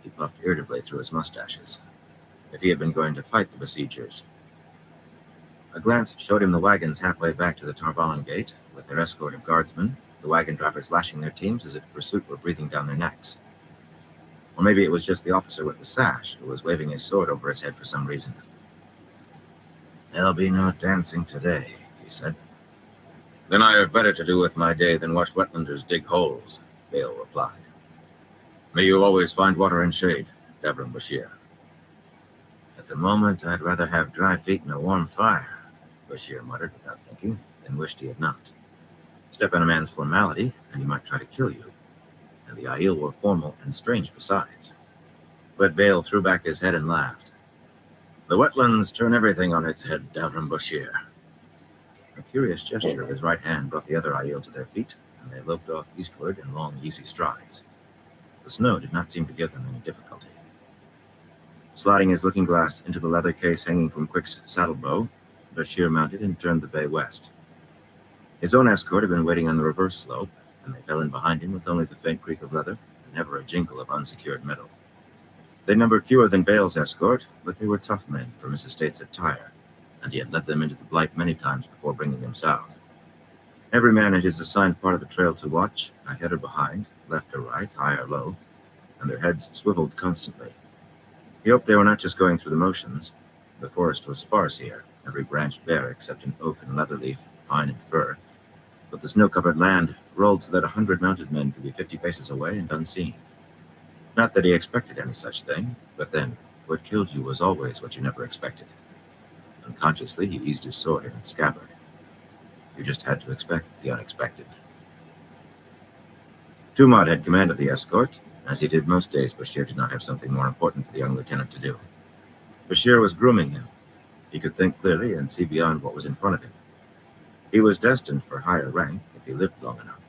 He puffed irritably through his mustaches. If he had been going to fight the besiegers. A glance showed him the wagons halfway back to the Tarvalin gate, with their escort of guardsmen, the wagon drivers lashing their teams as if pursuit were breathing down their necks. Or maybe it was just the officer with the sash, who was waving his sword over his head for some reason. "There'll be no dancing today," he said. "Then I have better to do with my day than watch wetlanders dig holes," Bale replied. "May you always find water and shade, Davram Bashir." "At the moment, I'd rather have dry feet and a warm fire," Bashir muttered without thinking, then wished he had not. Step on a man's formality, and he might try to kill you. And the Aiel were formal and strange besides. But Bale threw back his head and laughed. "The wetlands turn everything on its head, Davram Bashir." A curious gesture of his right hand brought the other Aiel to their feet, and they loped off eastward in long, easy strides. The snow did not seem to give them any difficulty. Sliding his looking glass into the leather case hanging from Quick's saddle bow, Bashir mounted and turned the bay west. His own escort had been waiting on the reverse slope, and they fell in behind him with only the faint creak of leather and never a jingle of unsecured metal. They numbered fewer than Bale's escort, but they were tough men from his estates at Tyre, and he had led them into the Blight many times before bringing them south. Every man had his assigned part of the trail to watch, ahead or behind, left or right, high or low, and their heads swiveled constantly. He hoped they were not just going through the motions. The forest was sparse here, every branch bare except an oak and leather leaf, pine and fir, but the snow-covered land rolled so that 100 mounted men could be 50 paces away and unseen. Not that he expected any such thing, but then, what killed you was always what you never expected. Unconsciously, he eased his sword in its scabbard. You just had to expect the unexpected. Tumad had command of the escort. As he did most days, Bashir did not have something more important for the young lieutenant to do. Bashir was grooming him. He could think clearly and see beyond what was in front of him. He was destined for higher rank if he lived long enough.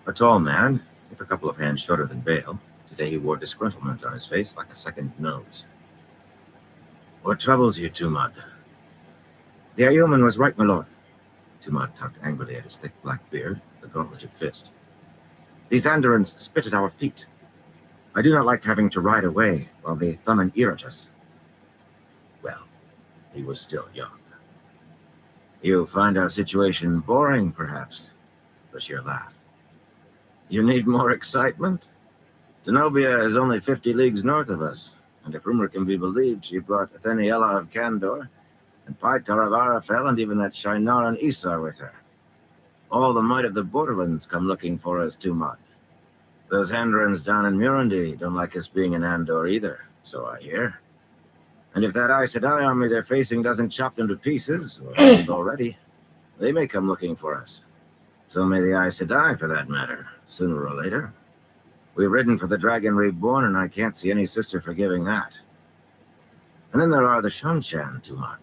A tall man, with a couple of hands shorter than Bale, today he wore disgruntlement on his face like a second nose. "What troubles you, Tumad?" "The Aielman was right, my lord." Tumad tugged angrily at his thick black beard, the gauntleted fist. "These Andorans spit at our feet. I do not like having to ride away while they thumb and ear at us." Well, he was still young. "You find our situation boring, perhaps?" Bashir laughed. "You need more excitement? Zenobia is only 50 leagues north of us, and if rumor can be believed, she brought Atheniela of Kandor, and Paitar of Arafel, and even that Shinar and Isar with her. All the might of the borderlands come looking for us, Tumad. Those Andorans down in Murundi don't like us being in Andor either, so I hear. And if that Aes Sedai army they're facing doesn't chop them to pieces, or hasn't already, they may come looking for us. So may the Aes Sedai, for that matter, sooner or later. We've ridden for the Dragon Reborn, and I can't see any sister forgiving that. And then there are the Shanshan, Tumad.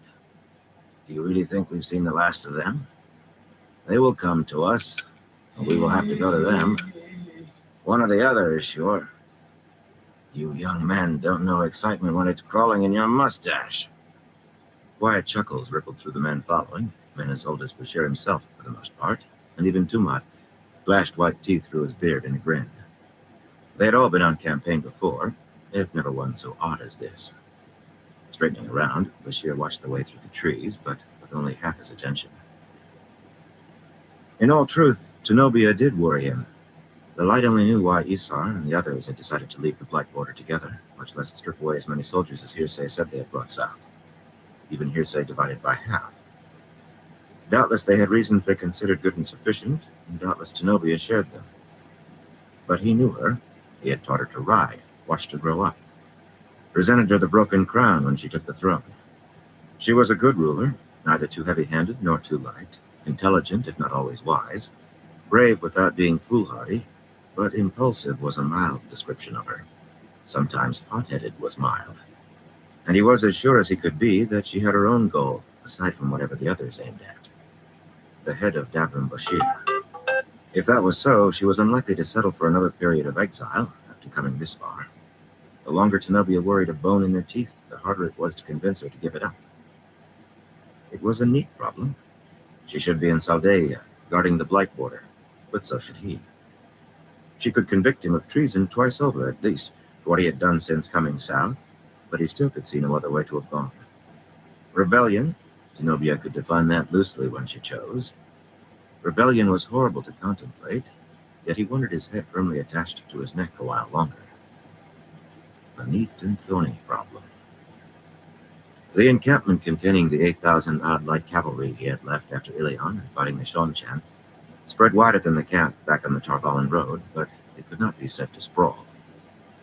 Do you really think we've seen the last of them? They will come to us, and we will have to go to them. One or the other is sure. You young men don't know excitement when it's crawling in your mustache." Quiet chuckles rippled through the men following, men as old as Bashir himself for the most part, and even Tumad flashed white teeth through his beard in a grin. They had all been on campaign before, if never one so odd as this. Straightening around, Bashir watched the way through the trees, but with only half his attention. In all truth, Zenobia did worry him. The light only knew why Esar and the others had decided to leave the Blight border together, much less strip away as many soldiers as Hearsay said they had brought south. Even Hearsay divided by half. Doubtless they had reasons they considered good and sufficient, and doubtless Tenobia shared them. But he knew her. He had taught her to ride, watched her grow up, presented her the broken crown when she took the throne. She was a good ruler, neither too heavy-handed nor too light, intelligent if not always wise, brave without being foolhardy, but impulsive was a mild description of her. Sometimes hot-headed was mild. And he was as sure as he could be that she had her own goal, aside from whatever the others aimed at. The head of Davram Bashir. If that was so, she was unlikely to settle for another period of exile after coming this far. The longer Tenobia worried a bone in her teeth, the harder it was to convince her to give it up. It was a neat problem. She should be in Saldaia, guarding the Blight border, but so should he. She could convict him of treason twice over, at least, for what he had done since coming south, but he still could see no other way to have gone. Rebellion, Tenobia could define that loosely when she chose. Rebellion was horrible to contemplate, yet he wanted his head firmly attached to his neck a while longer. A neat and thorny problem. The encampment containing the 8,000-odd light cavalry he had left after Ilion and fighting the Shonchan spread wider than the camp back on the Tarvalin Road, but it could not be said to sprawl.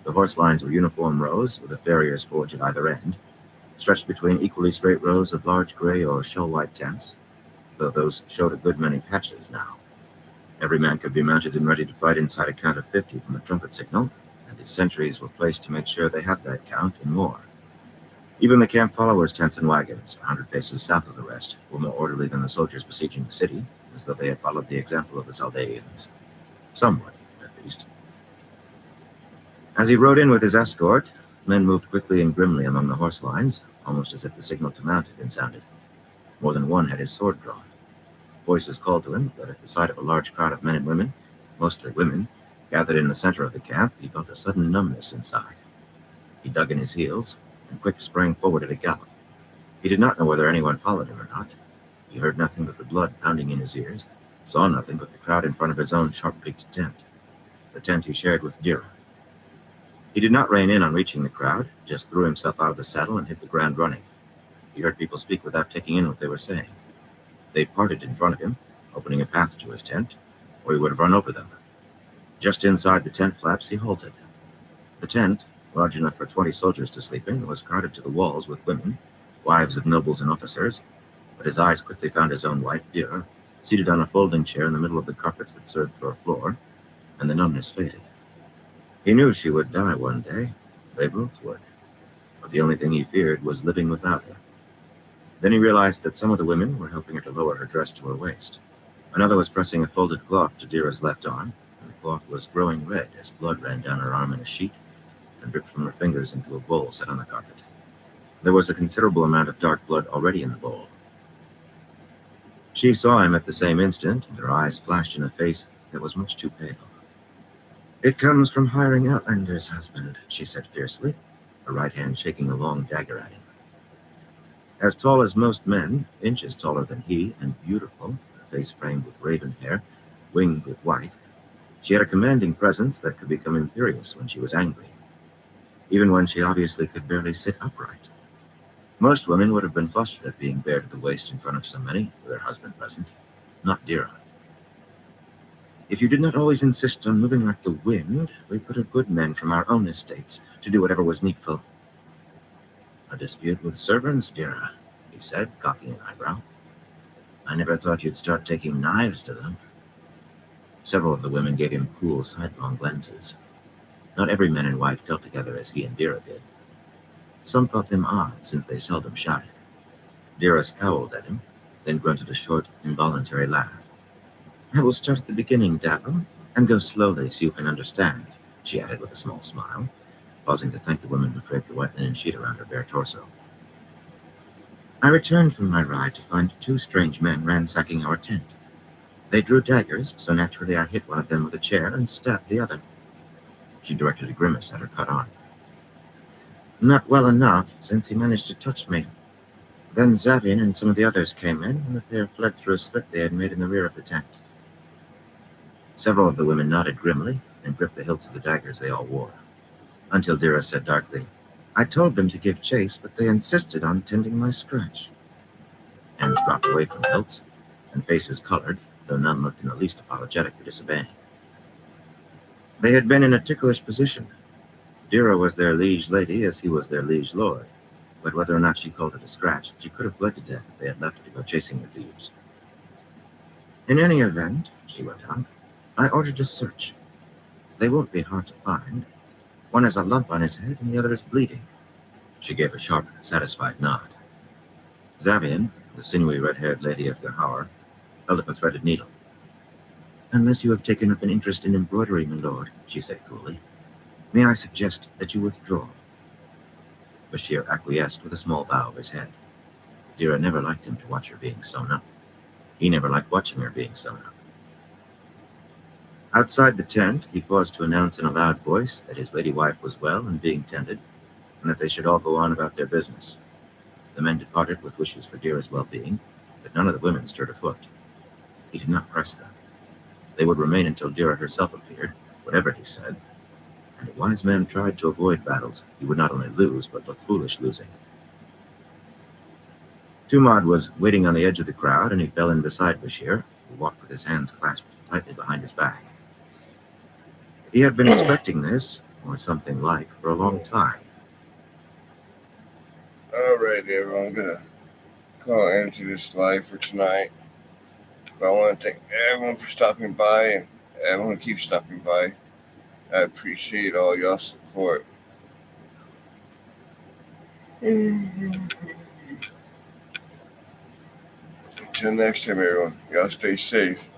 The horse lines were uniform rows, with a farrier's forge at either end, stretched between equally straight rows of large gray or shell-white tents, though those showed a good many patches now. Every man could be mounted and ready to fight inside a count of 50 from the trumpet signal, and his sentries were placed to make sure they had that count and more. Even the camp followers' tents and wagons, 100 paces south of the rest, were more orderly than the soldiers besieging the city, as though they had followed the example of the Saldaeans. Somewhat, at least. As he rode in with his escort, men moved quickly and grimly among the horse lines, almost as if the signal to mount had been sounded. More than one had his sword drawn. Voices called to him, but at the sight of a large crowd of men and women, mostly women, gathered in the center of the camp, he felt a sudden numbness inside. He dug in his heels, and quick sprang forward at a gallop. He did not know whether anyone followed him or not. He heard nothing but the blood pounding in his ears, saw nothing but the crowd in front of his own sharp-peaked tent, the tent he shared with Dira. He did not rein in on reaching the crowd, just threw himself out of the saddle and hit the ground running. He heard people speak without taking in what they were saying. They parted in front of him, opening a path to his tent, or he would have run over them. Just inside the tent flaps, he halted. The tent, large enough for 20 soldiers to sleep in, was crowded to the walls with women, wives of nobles and officers, but his eyes quickly found his own wife, Dira, seated on a folding chair in the middle of the carpets that served for a floor, and the numbness faded. He knew she would die one day. They both would. But the only thing he feared was living without her. Then he realized that some of the women were helping her to lower her dress to her waist. Another was pressing a folded cloth to Dira's left arm, and the cloth was growing red as blood ran down her arm in a sheet and dripped from her fingers into a bowl set on the carpet. There was a considerable amount of dark blood already in the bowl. She saw him at the same instant, and her eyes flashed in a face that was much too pale. "It comes from hiring outlanders, husband," she said fiercely, her right hand shaking a long dagger at him. As tall as most men, inches taller than he, and beautiful, her face framed with raven hair, winged with white, she had a commanding presence that could become imperious when she was angry, even when she obviously could barely sit upright. Most women would have been flustered at being bare to the waist in front of so many, with her husband present. Not Dira. "If you did not always insist on moving like the wind, we could have good men from our own estates to do whatever was needful." "A dispute with servants, Dira," he said, cocking an eyebrow. "I never thought you'd start taking knives to them." Several of the women gave him cool, sidelong glances. Not every man and wife dealt together as he and Dira did. Some thought them odd, since they seldom shouted. Dira scowled at him, then grunted a short, involuntary laugh. "I will start at the beginning, Davram, and go slowly so you can understand," she added with a small smile, pausing to thank the woman who draped a white linen sheet around her bare torso. "I returned from my ride to find 2 strange men ransacking our tent. They drew daggers, so naturally I hit one of them with a chair and stabbed the other." She directed a grimace at her cut arm. "Not well enough, since he managed to touch me. Then Zavin and some of the others came in, and the pair fled through a slit they had made in the rear of the tent." Several of the women nodded grimly and gripped the hilts of the daggers they all wore, until Dira said darkly, "I told them to give chase, but they insisted on tending my scratch." Hands dropped away from hilts, and faces colored, though none looked in the least apologetic for disobeying. They had been in a ticklish position. Dira was their liege lady as he was their liege lord, but whether or not she called it a scratch, she could have bled to death if they had left her to go chasing the thieves. "In any event," she went on, "I ordered a search. They won't be hard to find. One has a lump on his head and the other is bleeding." She gave a sharp, satisfied nod. Zavian, the sinewy red-haired lady of Gahar, held up a threaded needle. "Unless you have taken up an interest in embroidery, my lord," she said coolly, "may I suggest that you withdraw?" Bashir acquiesced with a small bow of his head. Dira never liked him to watch her being sewn up. He never liked watching her being sewn up. Outside the tent, he paused to announce in a loud voice that his lady wife was well and being tended, and that they should all go on about their business. The men departed with wishes for Dira's well-being, but none of the women stirred a foot. He did not press them. They would remain until Dira herself appeared, whatever he said, and a wise man tried to avoid battles he would not only lose, but look foolish losing. Tumad was waiting on the edge of the crowd, and he fell in beside Bashir, who walked with his hands clasped tightly behind his back. He had been expecting this, or something like, for a long time. All right, everyone. I'm gonna call an end to this live for tonight. But I want to thank everyone for stopping by, and everyone who keeps stopping by. I appreciate all y'all support. Until next time, everyone. Y'all stay safe.